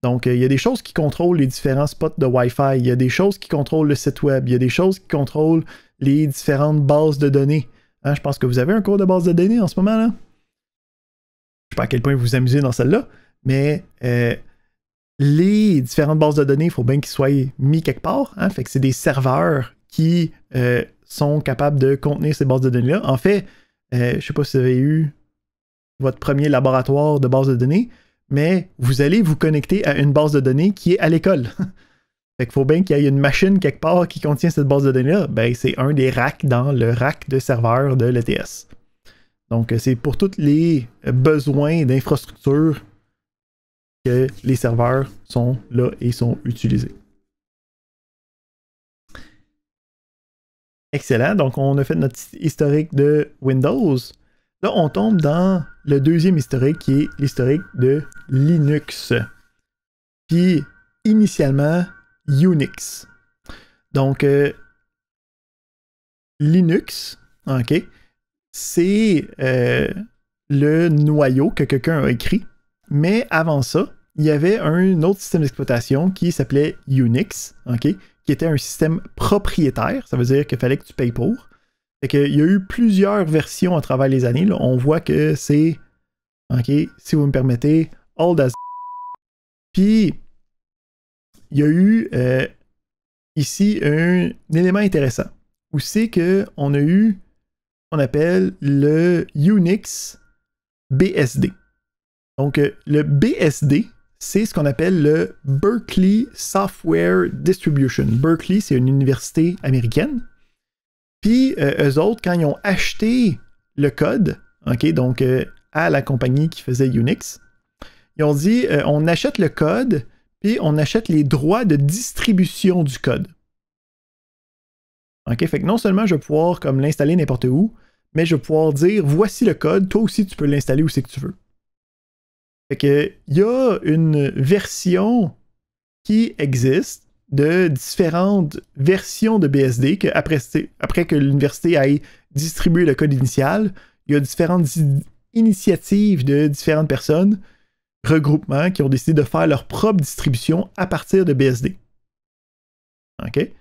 A: Donc, il y a des choses qui contrôlent les différents spots de Wi-Fi, il y a des choses qui contrôlent le site web, il y a des choses qui contrôlent les différentes bases de données. Je pense que vous avez un cours de base de données en ce moment, là. Je sais pas à quel point vous vous amusez dans celle-là, mais les différentes bases de données, il faut bien qu'ils soient mis quelque part. Fait que c'est des serveurs qui sont capables de contenir ces bases de données-là. En fait, je sais pas si vous avez eu votre premier laboratoire de base de données, mais vous allez vous connecter à une base de données qui est à l'école. Fait qu'il faut bien qu'il y ait une machine quelque part qui contient cette base de données-là. Ben, c'est un des racks dans le rack de serveurs de l'ETS. Donc, c'est pour tous les besoins d'infrastructure que les serveurs sont là et sont utilisés. Excellent. Donc, on a fait notre historique de Windows. Là, on tombe dans le deuxième historique qui est l'historique de Linux. Puis, initialement, Unix. Donc, Linux, c'est le noyau que quelqu'un a écrit. Mais avant ça, il y avait un autre système d'exploitation qui s'appelait Unix, qui était un système propriétaire. Ça veut dire qu'il fallait que tu payes pour. Fait qu'il y a eu plusieurs versions à travers les années. Là. On voit que c'est, si vous me permettez, old as. Puis, il y a eu ici un élément intéressant, où c'est qu'on a eu ce qu'on appelle le Unix BSD. Donc, le BSD, c'est ce qu'on appelle le Berkeley Software Distribution. Berkeley, c'est une université américaine. Puis, eux autres, quand ils ont acheté le code, OK, donc à la compagnie qui faisait Unix, ils ont dit, on achète le code, puis on achète les droits de distribution du code. OK, fait que non seulement je vais pouvoir comme l'installer n'importe où, mais je vais pouvoir dire, voici le code, toi aussi tu peux l'installer où c'est que tu veux. Fait que, il y a une version qui existe de différentes versions de BSD que après que l'université ait distribué le code initial, il y a différentes initiatives de différentes personnes, regroupements, qui ont décidé de faire leur propre distribution à partir de BSD. OK?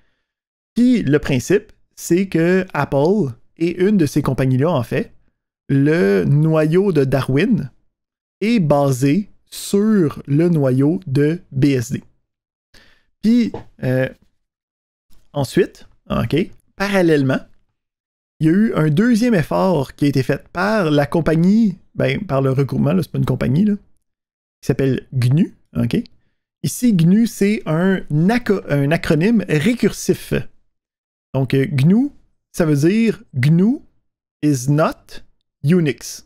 A: Puis le principe, c'est que Apple et une de ces compagnies-là, en fait, le noyau de Darwin est basé sur le noyau de BSD. Puis, ensuite, OK, parallèlement, il y a eu un deuxième effort qui a été fait par la compagnie, par le regroupement, là, c'est pas une compagnie, là, qui s'appelle GNU, OK? Ici, GNU, c'est un acronyme récursif. Donc, GNU, ça veut dire GNU is not Unix.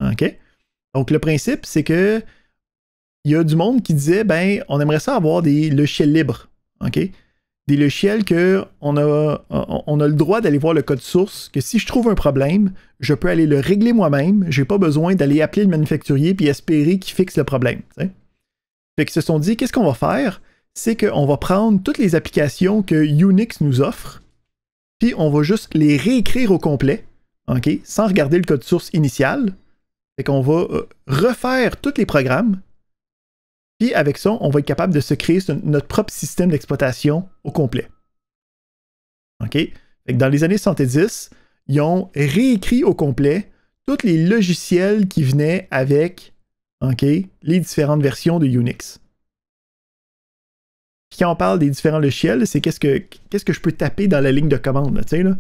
A: OK? Donc, le principe, c'est que il y a du monde qui disait, on aimerait ça avoir des logiciels libres. OK? Des logiciels qu'on a le droit d'aller voir le code source, que si je trouve un problème, je peux aller le régler moi-même. J'ai pas besoin d'aller appeler le manufacturier puis espérer qu'il fixe le problème. T'sais? Fait qu'ils se sont dit, qu'est-ce qu'on va faire? C'est qu'on va prendre toutes les applications que Unix nous offre, puis on va juste les réécrire au complet, OK? Sans regarder le code source initial. Fait qu'on va refaire tous les programmes. Puis avec ça, on va être capable de se créer notre propre système d'exploitation au complet. OK? Fait que dans les années 70, ils ont réécrit au complet tous les logiciels qui venaient avec, OK, les différentes versions de Unix. Puis quand on parle des différents logiciels, c'est qu'est-ce que je peux taper dans la ligne de commande, tu sais, là?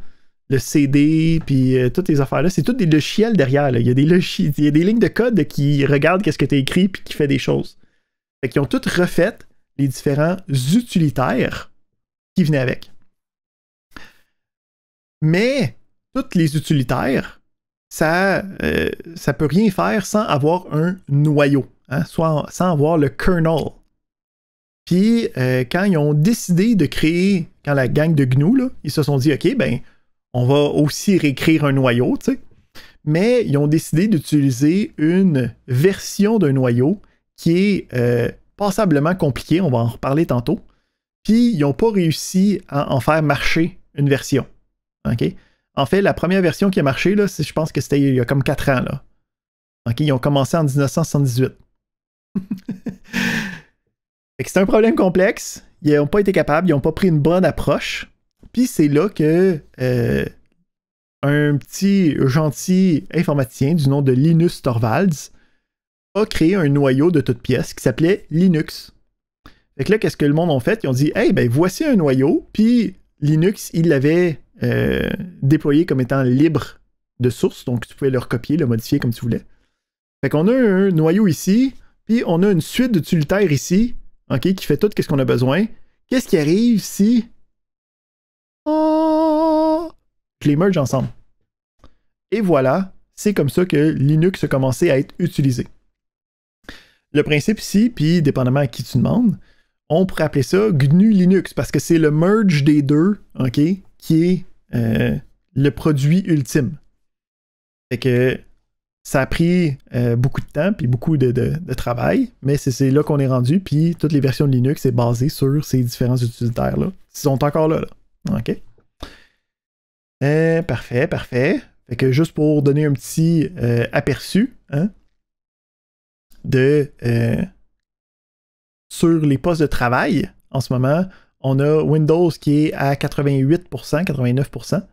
A: Le CD, puis toutes les affaires-là, c'est tous des logiciels derrière. Là. Il y a des lignes de code qui regardent qu'est-ce que tu as écrit puis qui fait des choses. Fait qu'ils ont toutes refait les différents utilitaires qui venaient avec. Mais tous les utilitaires, ça peut rien faire sans avoir un noyau, hein, sans avoir le kernel. Puis quand ils ont décidé de créer, quand la gang de GNU, là, ils se sont dit, OK, on va aussi réécrire un noyau, tu sais. Mais ils ont décidé d'utiliser une version d'un noyau qui est passablement compliquée, on va en reparler tantôt. Puis ils n'ont pas réussi à en faire marcher une version. OK? En fait, la première version qui a marché, là, je pense que c'était il y a comme 4 ans. Là. OK? Ils ont commencé en 1978. C'est un problème complexe. Ils n'ont pas été capables, ils n'ont pas pris une bonne approche. Puis c'est là que un petit gentil informaticien du nom de Linus Torvalds a créé un noyau de toutes pièces qui s'appelait Linux. Fait que là, qu'est-ce que le monde a fait? Ils ont dit, hey, voici un noyau, puis Linux, il l'avait déployé comme étant libre de source, donc tu pouvais le recopier, le modifier comme tu voulais. Fait qu'on a un noyau ici, puis on a une suite d'utilitaires ici, OK, qui fait tout ce qu'on a besoin. Qu'est-ce qui arrive si je les merge ensemble? Et voilà, c'est comme ça que Linux a commencé à être utilisé. Le principe ici, puis dépendamment à qui tu demandes, on pourrait appeler ça GNU Linux, parce que c'est le merge des deux, OK, qui est le produit ultime. Fait que ça a pris beaucoup de temps, puis beaucoup de travail, mais c'est là qu'on est rendu, puis toutes les versions de Linux sont basées sur ces différents utilitaires-là. Ils sont encore là. OK? Parfait. Fait que juste pour donner un petit aperçu, hein, sur les postes de travail, en ce moment, on a Windows qui est à 88%, 89%,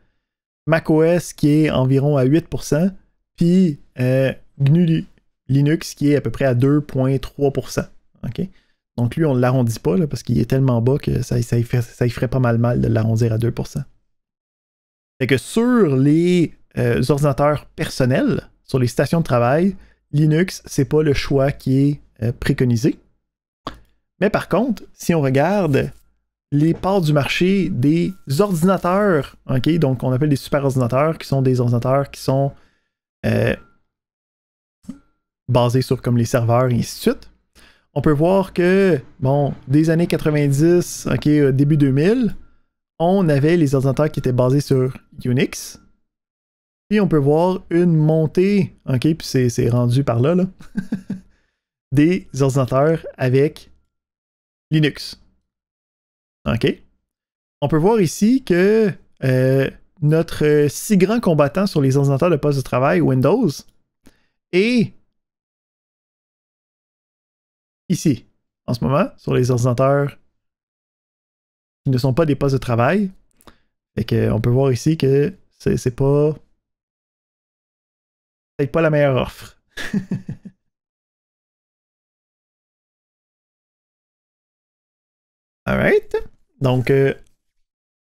A: macOS qui est environ à 8%, puis GNU Linux qui est à peu près à 2,3%. OK? Donc lui, on ne l'arrondit pas là, parce qu'il est tellement bas que ça y ferait pas mal de l'arrondir à 2%. Fait que sur les ordinateurs personnels, sur les stations de travail, Linux, c'est pas le choix qui est préconisé. Mais par contre, si on regarde les parts du marché des ordinateurs, ok, donc on appelle des super ordinateurs, qui sont des ordinateurs qui sont basés sur comme les serveurs et ainsi de suite, on peut voir que, bon, des années 90, ok, début 2000, on avait les ordinateurs qui étaient basés sur Unix. Puis on peut voir une montée, ok, puis c'est rendu par là, des ordinateurs avec Linux. OK? On peut voir ici que notre si grand combattant sur les ordinateurs de poste de travail, Windows, est ici, en ce moment, sur les ordinateurs qui ne sont pas des postes de travail. Fait qu'on peut voir ici que c'est pas... peut-être pas la meilleure offre. Alright. Donc,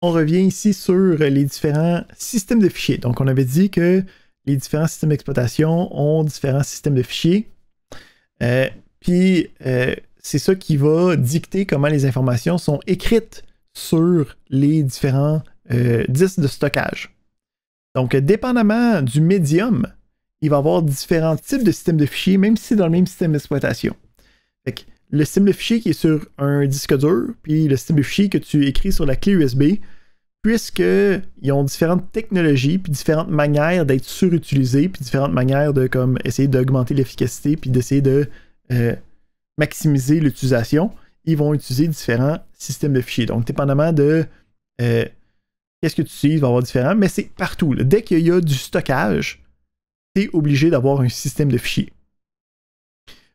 A: on revient ici sur les différents systèmes de fichiers. Donc, on avait dit que les différents systèmes d'exploitation ont différents systèmes de fichiers. Puis, c'est ça qui va dicter comment les informations sont écrites sur les différents disques de stockage. Donc, dépendamment du médium, il va y avoir différents types de systèmes de fichiers, même si c'est dans le même système d'exploitation. Fait que le système de fichiers qui est sur un disque dur, puis le système de fichiers que tu écris sur la clé USB, puisqu'ils ont différentes technologies, puis différentes manières d'être surutilisés, puis différentes manières de comme, essayer d'augmenter l'efficacité, puis d'essayer de maximiser l'utilisation, ils vont utiliser différents systèmes de fichiers. Donc, dépendamment de qu'est-ce que tu utilises, il va y avoir différent, mais c'est partout. Là. Dès qu'il y a du stockage, tu es obligé d'avoir un système de fichiers.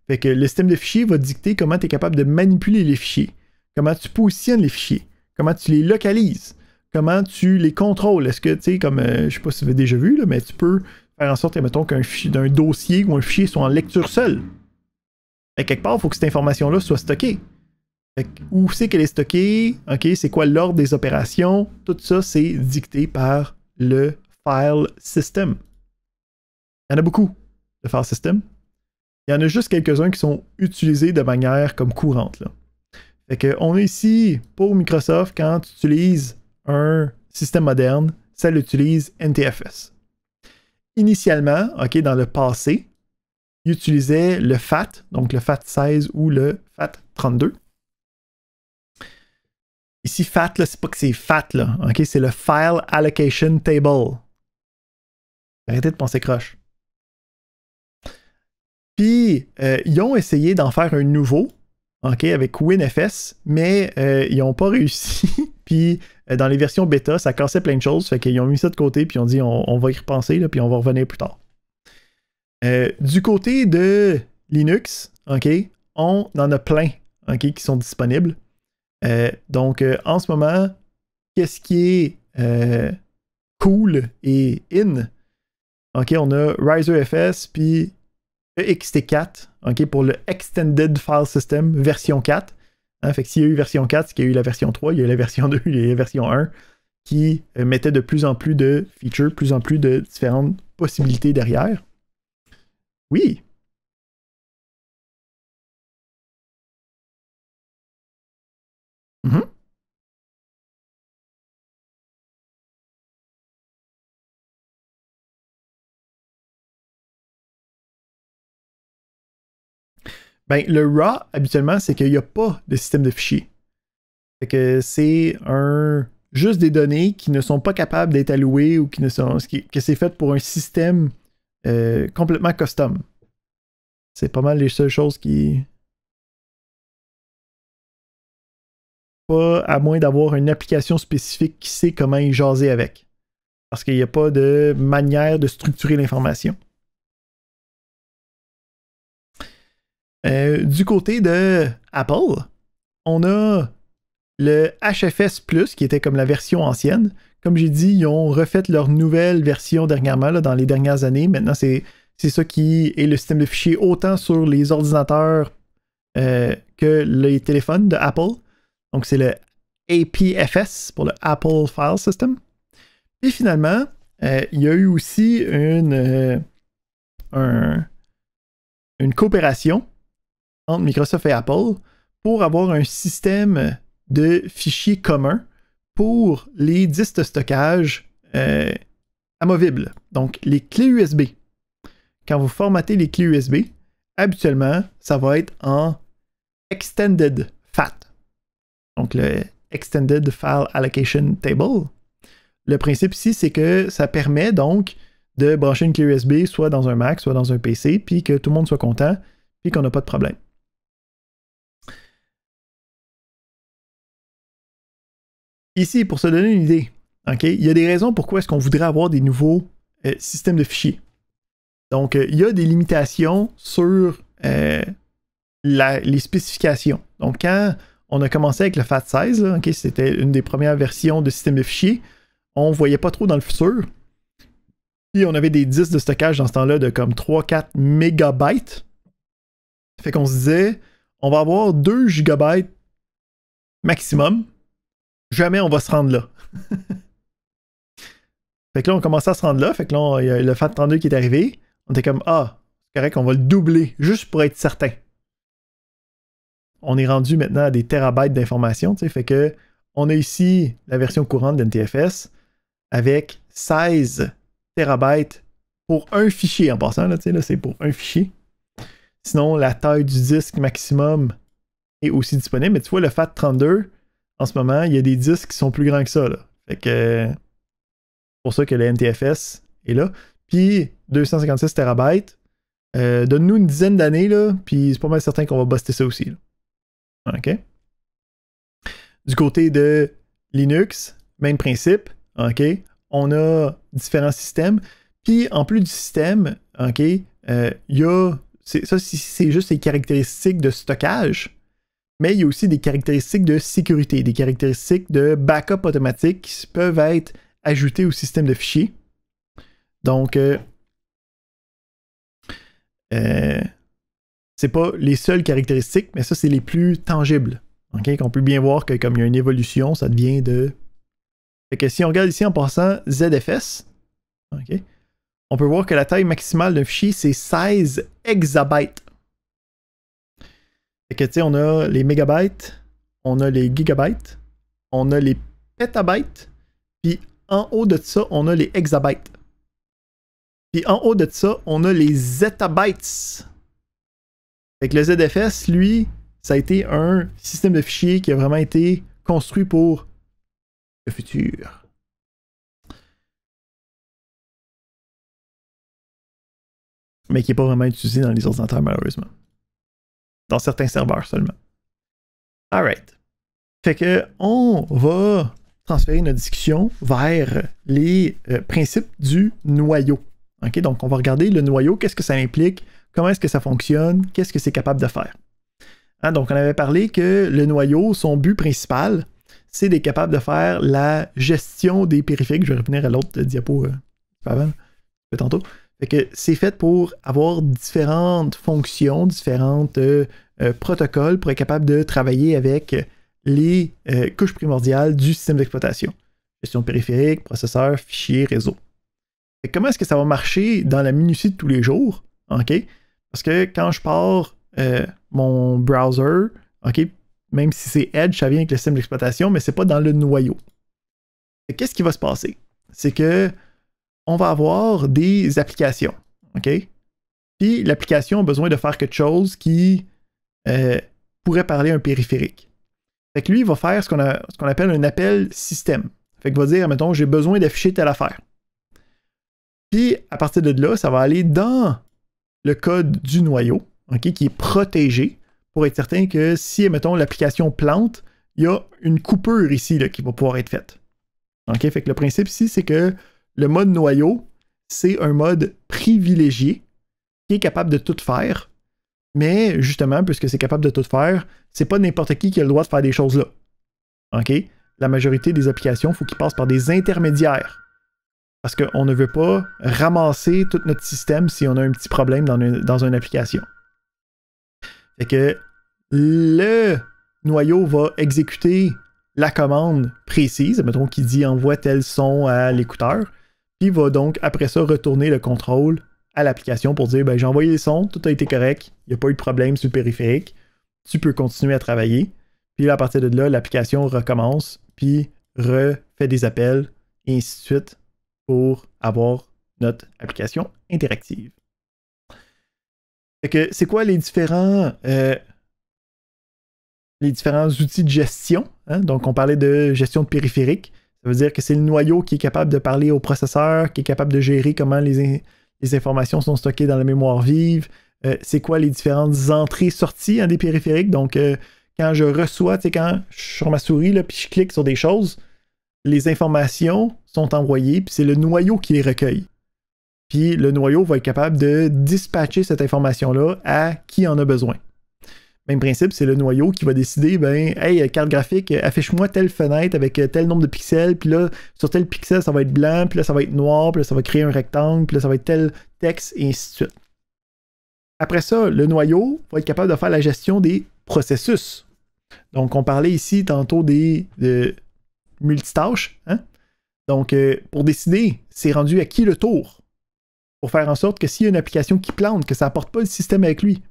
A: Fait que le système de fichiers va dicter comment tu es capable de manipuler les fichiers, comment tu positionnes les fichiers, comment tu les localises, comment tu les contrôles. Est-ce que, tu sais, comme, je sais pas si vous avez déjà vu, là, mais tu peux faire en sorte, mettons, qu'un dossier ou un fichier soit en lecture seule. Fait que quelque part, il faut que cette information-là soit stockée. Fait que, où c'est qu'elle est stockée, ok, c'est quoi l'ordre des opérations, tout ça, c'est dicté par le file system. Il y en a beaucoup, de file system. Il y en a juste quelques-uns qui sont utilisés de manière comme courante. Là. Fait que on a ici, pour Microsoft, quand tu utilises un système moderne, ça l'utilise NTFS. Initialement, ok, dans le passé, il utilisait le FAT, donc le FAT16 ou le FAT32. Ici, FAT, c'est pas que c'est FAT, là, ok, c'est le File Allocation Table. Arrêtez de penser croche. Puis, ils ont essayé d'en faire un nouveau, ok, avec WinFS, mais ils n'ont pas réussi. Puis, dans les versions bêta, ça cassait plein de choses. Fait qu'ils ont mis ça de côté, puis ils ont dit on va y repenser, là, puis on va revenir plus tard. Du côté de Linux, ok, on en a plein, ok, qui sont disponibles. Donc, en ce moment, qu'est-ce qui est cool et in? Ok, on a RiserFS, puis EXT4, ok, pour le Extended File System version 4. Hein, fait que s'il y a eu version 4, c'est qu'il y a eu la version 3, il y a eu la version 2, il y a eu la version 1, qui mettait de plus en plus de features, plus en plus de différentes possibilités derrière. Oui. Mm-hmm. Ben, le RAW, habituellement, c'est qu'il n'y a pas de système de fichiers. Fait que c'est juste des données qui ne sont pas capables d'être allouées ou qui ne sont, que c'est fait pour un système complètement custom. C'est pas mal les seules choses qui... Pas à moins d'avoir une application spécifique qui sait comment y jaser avec. Parce qu'il n'y a pas de manière de structurer l'information. Du côté de Apple, on a le HFS Plus, qui était comme la version ancienne. Comme j'ai dit, ils ont refait leur nouvelle version dernièrement, là, dans les dernières années. Maintenant, c'est ça qui est le système de fichiers autant sur les ordinateurs que les téléphones de Apple. Donc, c'est le APFS pour le Apple File System. Et finalement, il y a eu aussi une coopération entre Microsoft et Apple pour avoir un système de fichiers communs pour les disques de stockage amovibles. Donc, les clés USB. Quand vous formatez les clés USB, habituellement, ça va être en Extended FAT. Donc, le Extended File Allocation Table. Le principe ici, c'est que ça permet donc de brancher une clé USB soit dans un Mac, soit dans un PC, puis que tout le monde soit content, puis qu'on n'a pas de problème. Ici, pour se donner une idée, okay, il y a des raisons pourquoi est-ce qu'on voudrait avoir des nouveaux systèmes de fichiers. Donc, il y a des limitations sur les spécifications. Donc, quand on a commencé avec le FAT16, là, okay, c'était une des premières versions de système de fichiers, on ne voyait pas trop dans le futur. Puis, on avait des disques de stockage dans ce temps-là de comme 3-4 mégabytes. Fait qu'on se disait, on va avoir 2 gigabytes maximum. Jamais on va se rendre là. Fait que là, on commençait à se rendre là. Fait que là, il y a le FAT32 qui est arrivé. On était comme, ah, c'est correct, on va le doubler, juste pour être certain. On est rendu maintenant à des terabytes d'informations, tu sais. Fait que, on a ici la version courante d'NTFS avec 16 terabytes pour un fichier en passant, là, tu sais, là, c'est pour un fichier. Sinon, la taille du disque maximum est aussi disponible. Mais tu vois, le FAT32, en ce moment, il y a des disques qui sont plus grands que ça, là. Fait que, c'est pour ça que le NTFS est là. Puis, 256 terabytes. Donne-nous une dizaine d'années, là, puis c'est pas mal certain qu'on va buster ça aussi, là. OK? Du côté de Linux, même principe. OK? On a différents systèmes. Puis, en plus du système, OK, il y a... Ça, c'est juste les caractéristiques de stockage. Mais il y a aussi des caractéristiques de sécurité, des caractéristiques de backup automatique qui peuvent être ajoutées au système de fichiers. Donc, c'est pas les seules caractéristiques, mais ça, c'est les plus tangibles. Okay? Qu'on peut bien voir que comme il y a une évolution, ça devient de... Fait que si on regarde ici en passant ZFS, okay, on peut voir que la taille maximale d'un fichier, c'est 16 hexabytes. Fait que, tu sais, on a les mégabytes, on a les gigabytes, on a les pétabytes, puis en haut de ça, on a les hexabytes. Puis en haut de ça, on a les zettabytes. Fait que le ZFS, lui, ça a été un système de fichiers qui a vraiment été construit pour le futur. Mais qui n'est pas vraiment utilisé dans les ordinateurs, malheureusement. Dans certains serveurs seulement. Alright. Fait que on va transférer notre discussion vers les principes du noyau. Okay? Donc, on va regarder le noyau, qu'est-ce que ça implique, comment est-ce que ça fonctionne, qu'est-ce que c'est capable de faire. Hein, donc, on avait parlé que le noyau, son but principal, c'est d'être capable de faire la gestion des périphériques. Je vais revenir à l'autre diapo avant, tantôt. Fait que c'est fait pour avoir différentes fonctions, différentes protocoles pour être capable de travailler avec les couches primordiales du système d'exploitation. Gestion périphérique, processeur, fichier, réseau. Fait que comment est-ce que ça va marcher dans la minutie de tous les jours? Okay? Parce que quand je pars mon browser, okay, même si c'est Edge, ça vient avec le système d'exploitation, mais c'est pas dans le noyau. Qu'est-ce qui va se passer? C'est que on va avoir des applications. OK? Puis l'application a besoin de faire quelque chose qui pourrait parler à un périphérique. Fait que lui, il va faire ce qu'on appelle un appel système. Fait qu'il va dire, mettons, j'ai besoin d'afficher telle affaire. Puis à partir de là, ça va aller dans le code du noyau, okay, qui est protégé pour être certain que si, mettons, l'application plante, il y a une coupure ici là, qui va pouvoir être faite. Okay? Fait que le principe ici, c'est que le mode noyau, c'est un mode privilégié qui est capable de tout faire. Mais justement, puisque c'est capable de tout faire, c'est pas n'importe qui a le droit de faire des choses là. OK? La majorité des applications, il faut qu'ils passent par des intermédiaires. Parce qu'on ne veut pas ramasser tout notre système si on a un petit problème dans une application. Fait que le noyau va exécuter la commande précise, mettons qu'il dit envoie tel son à l'écouteur, puis il va donc après ça retourner le contrôle à l'application pour dire ben, j'ai envoyé les sons, tout a été correct, il n'y a pas eu de problème sur le périphérique, tu peux continuer à travailler. Puis là, à partir de là, l'application recommence, puis refait des appels, et ainsi de suite, pour avoir notre application interactive. Fait que c'est quoi les différents outils de gestion? Hein? Donc, on parlait de gestion de périphérique. Ça veut dire que c'est le noyau qui est capable de parler au processeur, qui est capable de gérer comment les informations sont stockées dans la mémoire vive. C'est quoi les différentes entrées-sorties des périphériques? Donc, quand je reçois, tu sais, quand je suis sur ma souris, là, puis je clique sur des choses, les informations sont envoyées, puis c'est le noyau qui les recueille. Puis le noyau va être capable de dispatcher cette information-là à qui en a besoin. Même principe, c'est le noyau qui va décider, ben, hey, carte graphique, affiche-moi telle fenêtre avec tel nombre de pixels, puis là, sur tel pixel, ça va être blanc, puis là, ça va être noir, puis là, ça va créer un rectangle, puis là, ça va être tel texte, et ainsi de suite. Après ça, le noyau va être capable de faire la gestion des processus. Donc, on parlait ici tantôt des multitâches. Hein? Donc, pour décider, c'est rendu à qui le tour? Pour faire en sorte que s'il y a une application qui plante, que ça n'apporte pas le système avec lui,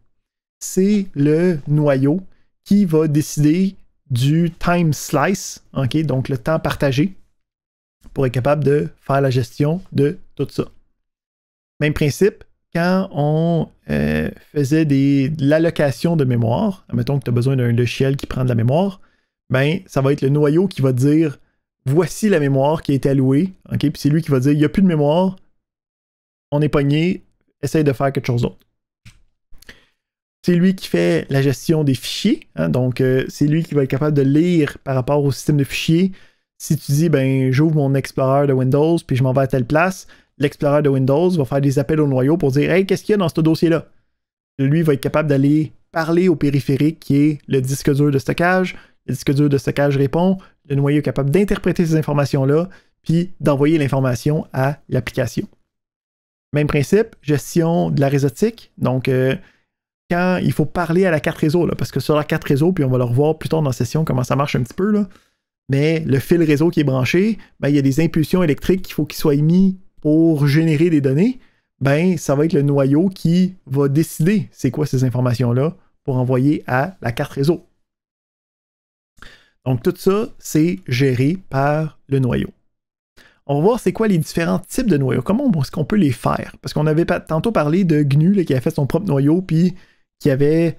A: c'est le noyau qui va décider du time slice, okay? Donc le temps partagé, pour être capable de faire la gestion de tout ça. Même principe, quand on faisait de l'allocation de mémoire, admettons que tu as besoin d'un logiciel qui prend de la mémoire, ben, ça va être le noyau qui va dire voici la mémoire qui a été allouée, okay? Puis c'est lui qui va dire il n'y a plus de mémoire, on est pogné, essaye de faire quelque chose d'autre. C'est lui qui fait la gestion des fichiers, hein? Donc c'est lui qui va être capable de lire par rapport au système de fichiers. Si tu dis ben j'ouvre mon Explorer de Windows puis je m'en vais à telle place, l'Explorer de Windows va faire des appels au noyau pour dire hey, qu'est-ce qu'il y a dans ce dossier-là? Lui va être capable d'aller parler au périphérique qui est le disque dur de stockage. Le disque dur de stockage répond, le noyau est capable d'interpréter ces informations-là, puis d'envoyer l'information à l'application. Même principe, gestion de la réseautique. Donc, quand il faut parler à la carte réseau, là, parce que sur la carte réseau, puis on va le revoir plus tard dans la session comment ça marche un petit peu, là, mais le fil réseau qui est branché, ben, il y a des impulsions électriques qu'il faut qu'il soit émis pour générer des données. Ben, ça va être le noyau qui va décider c'est quoi ces informations-là pour envoyer à la carte réseau. Donc, tout ça, c'est géré par le noyau. On va voir c'est quoi les différents types de noyaux. Comment est-ce qu'on peut les faire? Parce qu'on avait tantôt parlé de GNU là, qui a fait son propre noyau puis qui avait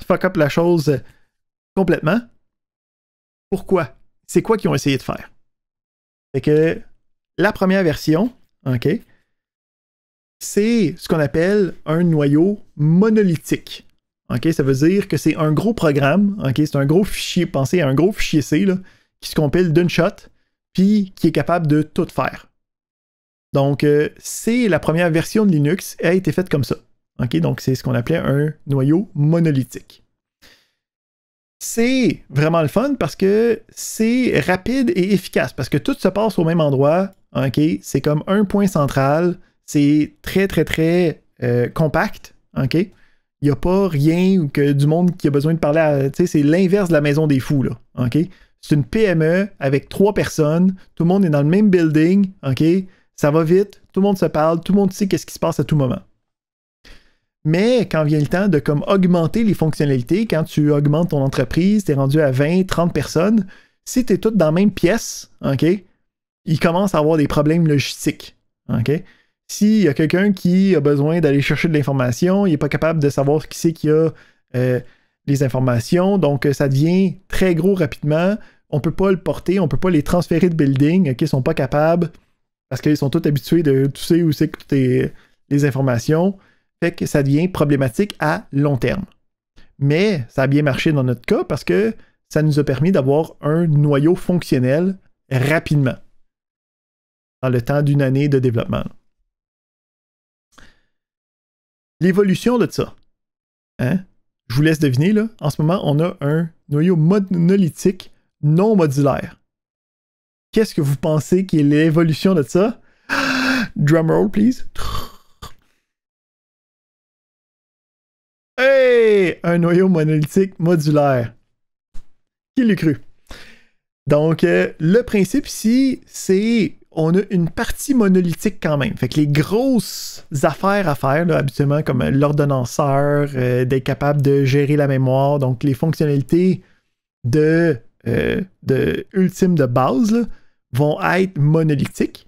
A: fuck up la chose complètement. Pourquoi? C'est quoi qu'ils ont essayé de faire? C'est que la première version, ok, c'est ce qu'on appelle un noyau monolithique. Okay, ça veut dire que c'est un gros programme, okay, c'est un gros fichier, pensez à un gros fichier C là, qui se compile d'une shot, puis qui est capable de tout faire. Donc, c'est la première version de Linux a été faite comme ça. Okay, donc, c'est ce qu'on appelait un noyau monolithique. C'est vraiment le fun parce que c'est rapide et efficace, parce que tout se passe au même endroit. Okay, c'est comme un point central, c'est très, très, très compact. Okay? Il n'y a pas rien que du monde qui a besoin de parler à... Tu sais, c'est l'inverse de la maison des fous, là. OK? C'est une PME avec 3 personnes. Tout le monde est dans le même building. OK? Ça va vite. Tout le monde se parle. Tout le monde sait qu'est-ce qui se passe à tout moment. Mais quand vient le temps de comme augmenter les fonctionnalités, quand tu augmentes ton entreprise, tu es rendu à 20, 30 personnes, si tu es toutes dans la même pièce, OK? Il commence à avoir des problèmes logistiques. OK? S'il y a quelqu'un qui a besoin d'aller chercher de l'information, il n'est pas capable de savoir qui c'est qui a les informations, donc ça devient très gros rapidement. On ne peut pas le porter, on ne peut pas les transférer de building, okay, ils ne sont pas capables, parce qu'ils sont tous habitués de tu sais où c'est que toutes les informations, fait que ça devient problématique à long terme. Mais ça a bien marché dans notre cas parce que ça nous a permis d'avoir un noyau fonctionnel rapidement, dans le temps d'une année de développement. L'évolution de ça. Hein? Je vous laisse deviner, là. En ce moment, on a un noyau monolithique non modulaire. Qu'est-ce que vous pensez qui est l'évolution de ça? Drum roll, please. Hey! Un noyau monolithique modulaire. Qui l'eût cru? Donc, le principe ici, c'est on a une partie monolithique quand même. Fait que les grosses affaires à faire, là, habituellement, comme l'ordonnanceur, d'être capable de gérer la mémoire, donc les fonctionnalités de ultime de base, là, vont être monolithiques.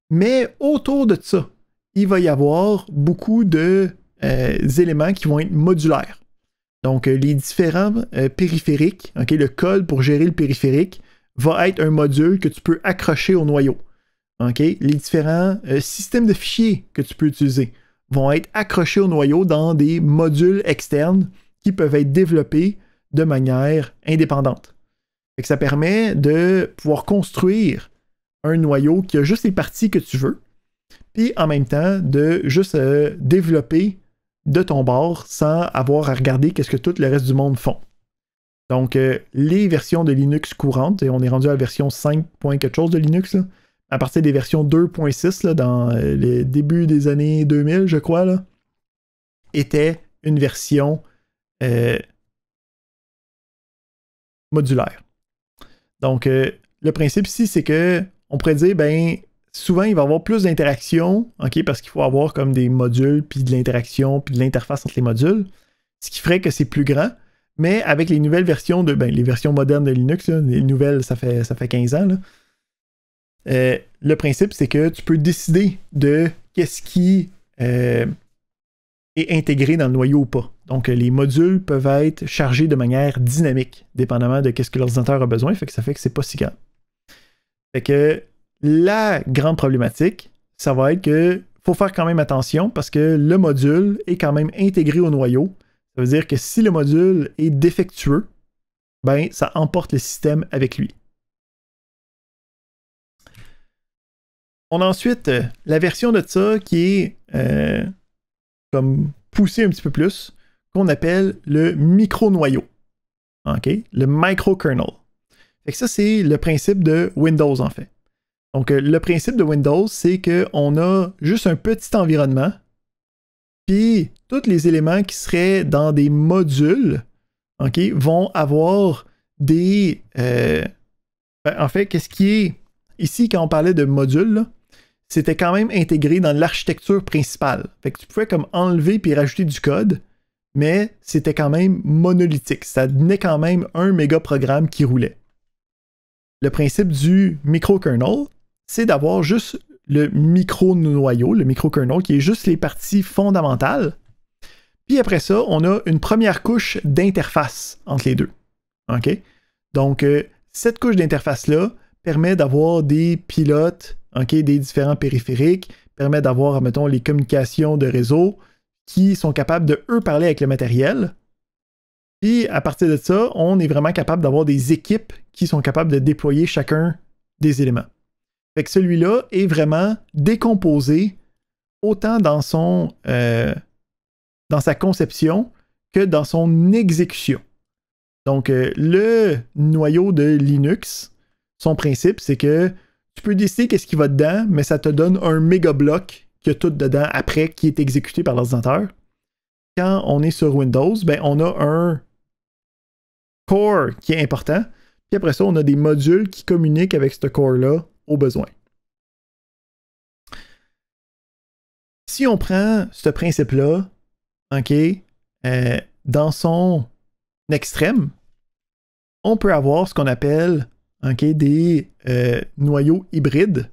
A: Mais autour de ça, il va y avoir beaucoup de éléments qui vont être modulaires. Donc, les différents périphériques, okay, le code pour gérer le périphérique va être un module que tu peux accrocher au noyau. Okay? Les différents systèmes de fichiers que tu peux utiliser vont être accrochés au noyau dans des modules externes qui peuvent être développés de manière indépendante. Fait que ça permet de pouvoir construire un noyau qui a juste les parties que tu veux, puis en même temps de juste développer de ton bord sans avoir à regarder qu'est-ce que tout le reste du monde font. Donc, les versions de Linux courantes, et on est rendu à la version 5. Quelque chose de Linux, là, à partir des versions 2.6, dans les débuts des années 2000, je crois, là, était une version modulaire. Donc, le principe ici, c'est que on pourrait dire, ben, souvent, il va y avoir plus d'interactions, okay, parce qu'il faut avoir comme des modules, puis de l'interaction, puis de l'interface entre les modules, ce qui ferait que c'est plus grand. Mais avec les nouvelles versions les versions modernes de Linux, là, les nouvelles, ça fait 15 ans, là, le principe, c'est que tu peux décider de qu'est-ce qui est intégré dans le noyau ou pas. Donc, les modules peuvent être chargés de manière dynamique, dépendamment de ce que l'ordinateur a besoin, fait que ça fait que c'est pas si grave. Fait que la grande problématique, ça va être que faut faire quand même attention parce que le module est quand même intégré au noyau. Ça veut dire que si le module est défectueux, ben ça emporte le système avec lui. On a ensuite la version de ça qui est comme poussée un petit peu plus, qu'on appelle le micro-noyau. Okay? Le microkernel. Fait que ça, c'est le principe de Windows, en fait. Donc, le principe de Windows, c'est qu'on a juste un petit environnement, puis tous les éléments qui seraient dans des modules, okay, vont avoir des... en fait, qu'est-ce qui est... Ici, quand on parlait de modules, c'était quand même intégré dans l'architecture principale. Fait que tu pouvais comme enlever puis rajouter du code, mais c'était quand même monolithique. Ça donnait quand même un méga programme qui roulait. Le principe du microkernel, c'est d'avoir juste le micro-noyau, le microkernel, qui est juste les parties fondamentales. Puis après ça, on a une première couche d'interface entre les deux. Okay? Donc, cette couche d'interface-là permet d'avoir des pilotes, okay, des différents périphériques, permet d'avoir, mettons, les communications de réseau qui sont capables de, eux, parler avec le matériel. Puis, à partir de ça, on est vraiment capable d'avoir des équipes qui sont capables de déployer chacun des éléments. Fait que celui-là est vraiment décomposé autant dans sa conception que dans son exécution. Donc, le noyau de Linux, son principe, c'est que tu peux décider qu'est-ce qui va dedans, mais ça te donne un méga bloc qui a tout dedans après, qui est exécuté par l'ordinateur. Quand on est sur Windows, ben, on a un core qui est important, puis après ça, on a des modules qui communiquent avec ce core-là au besoin. Si on prend ce principe-là, okay, dans son extrême, on peut avoir ce qu'on appelle des noyaux hybrides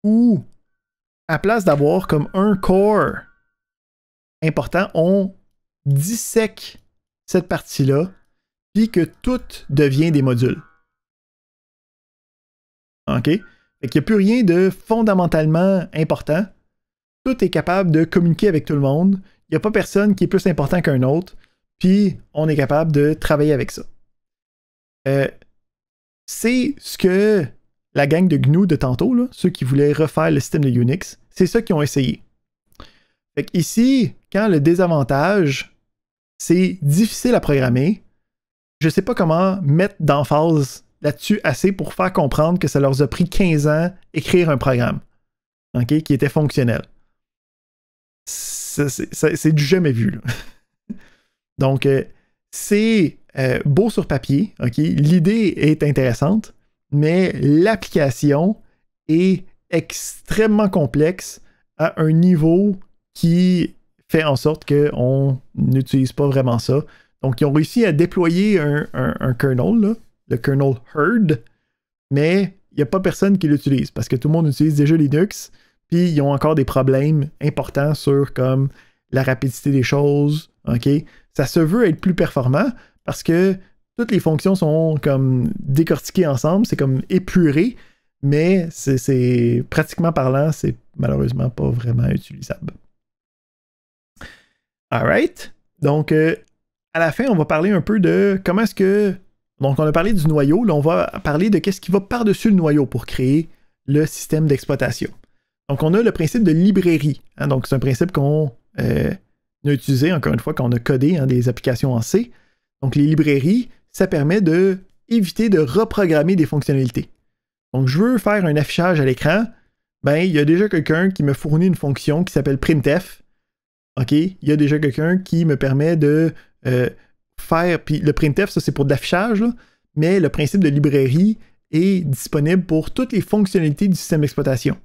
A: où, à place d'avoir comme un core important, on dissèque cette partie-là, puis que tout devient des modules. OK? Fait qu'il n'y a plus rien de fondamentalement important. Tout est capable de communiquer avec tout le monde. Il n'y a pas personne qui est plus important qu'un autre. Puis, on est capable de travailler avec ça. C'est ce que la gang de GNU de tantôt, là, ceux qui voulaient refaire le système de Unix, c'est ça qu'ils ont essayé. Fait qu'ici, quand le désavantage, c'est difficile à programmer, je ne sais pas comment mettre d'emphase là-dessus assez pour faire comprendre que ça leur a pris 15 ans écrire un programme, qui était fonctionnel. C'est du jamais vu, là. Donc, c'est beau sur papier, ok? L'idée est intéressante, mais l'application est extrêmement complexe à un niveau qui fait en sorte qu'on n'utilise pas vraiment ça. Donc, ils ont réussi à déployer un kernel, là, le kernel Herd, mais il n'y a pas personne qui l'utilise parce que tout le monde utilise déjà Linux, puis ils ont encore des problèmes importants sur comme la rapidité des choses, ok? Ça se veut être plus performant parce que toutes les fonctions sont comme décortiquées ensemble, c'est comme épuré, mais c'est pratiquement parlant, c'est malheureusement pas vraiment utilisable. Alright, donc à la fin, on va parler un peu de comment est-ce que... Donc on a parlé du noyau, là on va parler de qu'est-ce qui va par-dessus le noyau pour créer le système d'exploitation. Donc on a le principe de librairie, hein, donc c'est un principe qu'on a utilisé, encore une fois, quand on a codé des applications en C. Donc les librairies, ça permet d'éviter de reprogrammer des fonctionnalités. Donc je veux faire un affichage à l'écran, ben il y a déjà quelqu'un qui me fournit une fonction qui s'appelle printf. OK, il y a déjà quelqu'un qui me permet de faire, puis le printf, ça c'est pour de l'affichage, mais le principe de librairie est disponible pour toutes les fonctionnalités du système d'exploitation.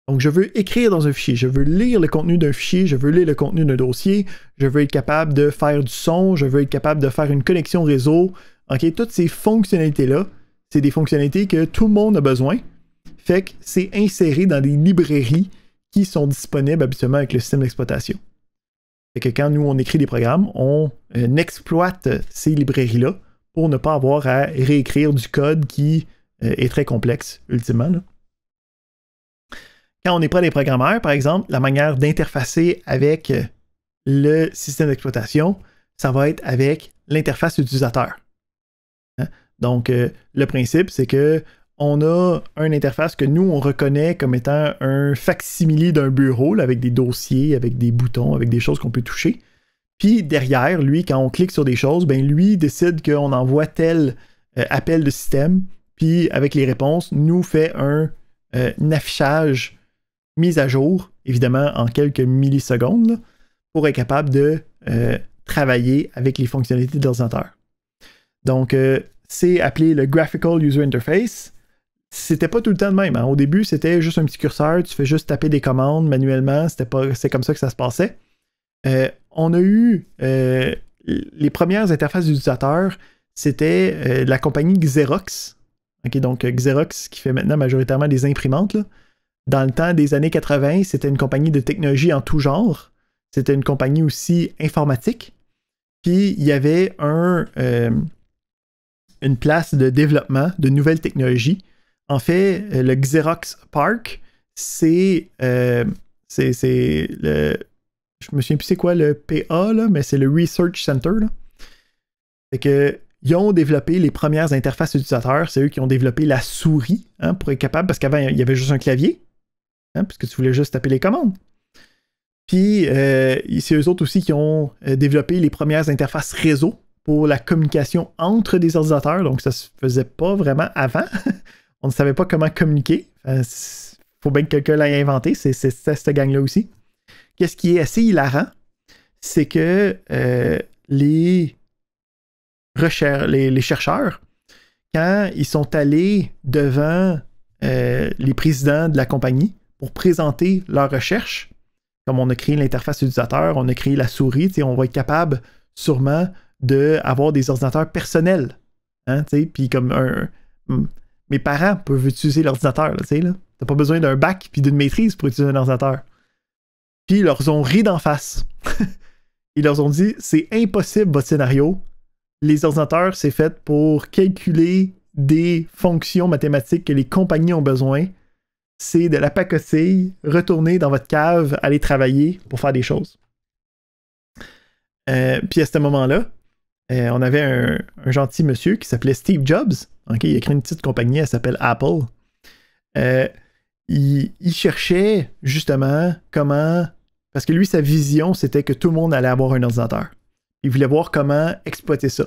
A: Donc je veux écrire dans un fichier, je veux lire le contenu d'un fichier, je veux lire le contenu d'un dossier, je veux être capable de faire du son, je veux être capable de faire une connexion réseau. OK, toutes ces fonctionnalités-là, c'est des fonctionnalités que tout le monde a besoin. Fait que c'est inséré dans des librairies qui sont disponibles habituellement avec le système d'exploitation. Fait que quand nous, on écrit des programmes, on exploite ces librairies-là pour ne pas avoir à réécrire du code qui est très complexe, ultimement. Là. Quand on est près des programmeurs, par exemple, la manière d'interfacer avec le système d'exploitation, ça va être avec l'interface utilisateur. Hein? Donc, le principe, c'est que on a une interface que nous, on reconnaît comme étant un facsimilé d'un bureau, là, avec des dossiers, avec des boutons, avec des choses qu'on peut toucher. Puis derrière, lui, quand on clique sur des choses, ben lui décide qu'on envoie tel appel de système, puis avec les réponses, nous fait un affichage mis à jour, évidemment en quelques millisecondes, là, pour être capable de travailler avec les fonctionnalités de l'ordinateur. Donc, c'est appelé le Graphical User Interface. C'était pas tout le temps de même. Hein. Au début, c'était juste un petit curseur, tu fais juste taper des commandes manuellement, c'est comme ça que ça se passait. On a eu les premières interfaces d'utilisateurs, c'était la compagnie Xerox. Okay, donc Xerox qui fait maintenant majoritairement des imprimantes. Là. Dans le temps des années 80, c'était une compagnie de technologie en tout genre. C'était une compagnie aussi informatique. Puis il y avait une place de développement de nouvelles technologies. En fait, le Xerox PARC, c'est le... Je me souviens plus c'est quoi le PA, là, mais c'est le Research Center. Là. Fait que, ils ont développé les premières interfaces utilisateurs. C'est eux qui ont développé la souris pour être capable, parce qu'avant, il y avait juste un clavier, puisque tu voulais juste taper les commandes. Puis, c'est eux autres aussi qui ont développé les premières interfaces réseau pour la communication entre des ordinateurs. Donc, ça se faisait pas vraiment avant. On ne savait pas comment communiquer. Faut bien que quelqu'un l'ait inventé. C'est cette gang-là aussi. Qu'est-ce qui est assez hilarant, c'est que les chercheurs, quand ils sont allés devant les présidents de la compagnie pour présenter leurs recherches, comme on a créé l'interface utilisateur, on a créé la souris, on va être capable sûrement d'avoir des ordinateurs personnels. Hein, puis comme mes parents peuvent utiliser l'ordinateur. Tu n'as pas besoin d'un bac puis d'une maîtrise pour utiliser un ordinateur. Puis ils leur ont ri d'en face. Ils leur ont dit, c'est impossible votre scénario. Les ordinateurs, c'est fait pour calculer des fonctions mathématiques que les compagnies ont besoin. C'est de la pacotille, retourner dans votre cave, aller travailler pour faire des choses. Puis à ce moment-là, on avait un gentil monsieur qui s'appelait Steve Jobs. Okay, il a créé une petite compagnie, elle s'appelle Apple. Il cherchait justement comment... Parce que lui, sa vision, c'était que tout le monde allait avoir un ordinateur. Il voulait voir comment exploiter ça.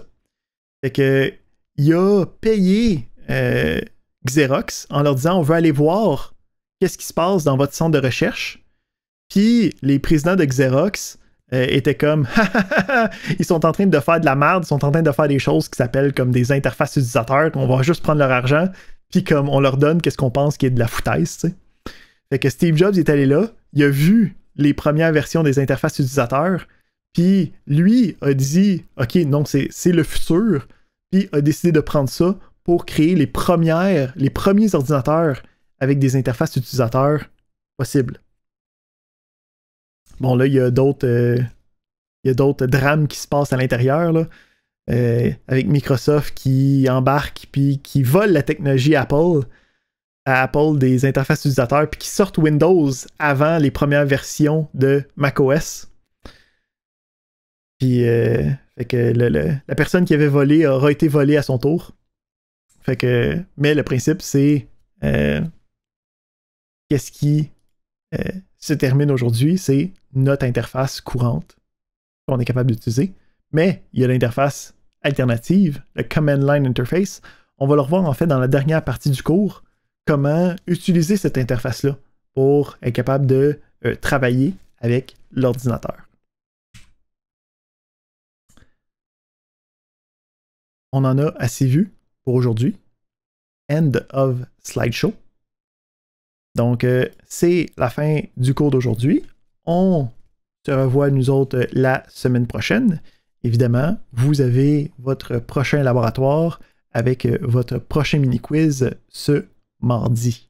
A: Fait que, il a payé Xerox en leur disant, on veut aller voir qu'est-ce qui se passe dans votre centre de recherche. Puis, les présidents de Xerox étaient comme ils sont en train de faire de la merde, ils sont en train de faire des choses qui s'appellent comme des interfaces utilisateurs, on va juste prendre leur argent, puis comme on leur donne qu'est-ce qu'on pense qui est de la foutaise, tu sais. Fait que Steve Jobs est allé là, il a vu les premières versions des interfaces utilisateurs, puis lui a dit ok, non, c'est le futur, puis a décidé de prendre ça pour créer les premiers ordinateurs avec des interfaces utilisateurs possibles. Bon, là, il y a d'autres drames qui se passent à l'intérieur, là, avec Microsoft qui embarque puis qui vole la technologie à Apple des interfaces utilisateurs puis qui sortent Windows avant les premières versions de macOS. Puis, fait que la personne qui avait volé aura été volée à son tour. Fait que, mais le principe, c'est qu'est-ce qui se termine aujourd'hui, c'est notre interface courante qu'on est capable d'utiliser. Mais il y a l'interface alternative, le Command Line Interface. On va le revoir en fait dans la dernière partie du cours, comment utiliser cette interface-là pour être capable de travailler avec l'ordinateur. On en a assez vu pour aujourd'hui. End of slideshow. Donc, c'est la fin du cours d'aujourd'hui. On se revoit, nous autres, la semaine prochaine. Évidemment, vous avez votre prochain laboratoire avec votre prochain mini-quiz ce mardi.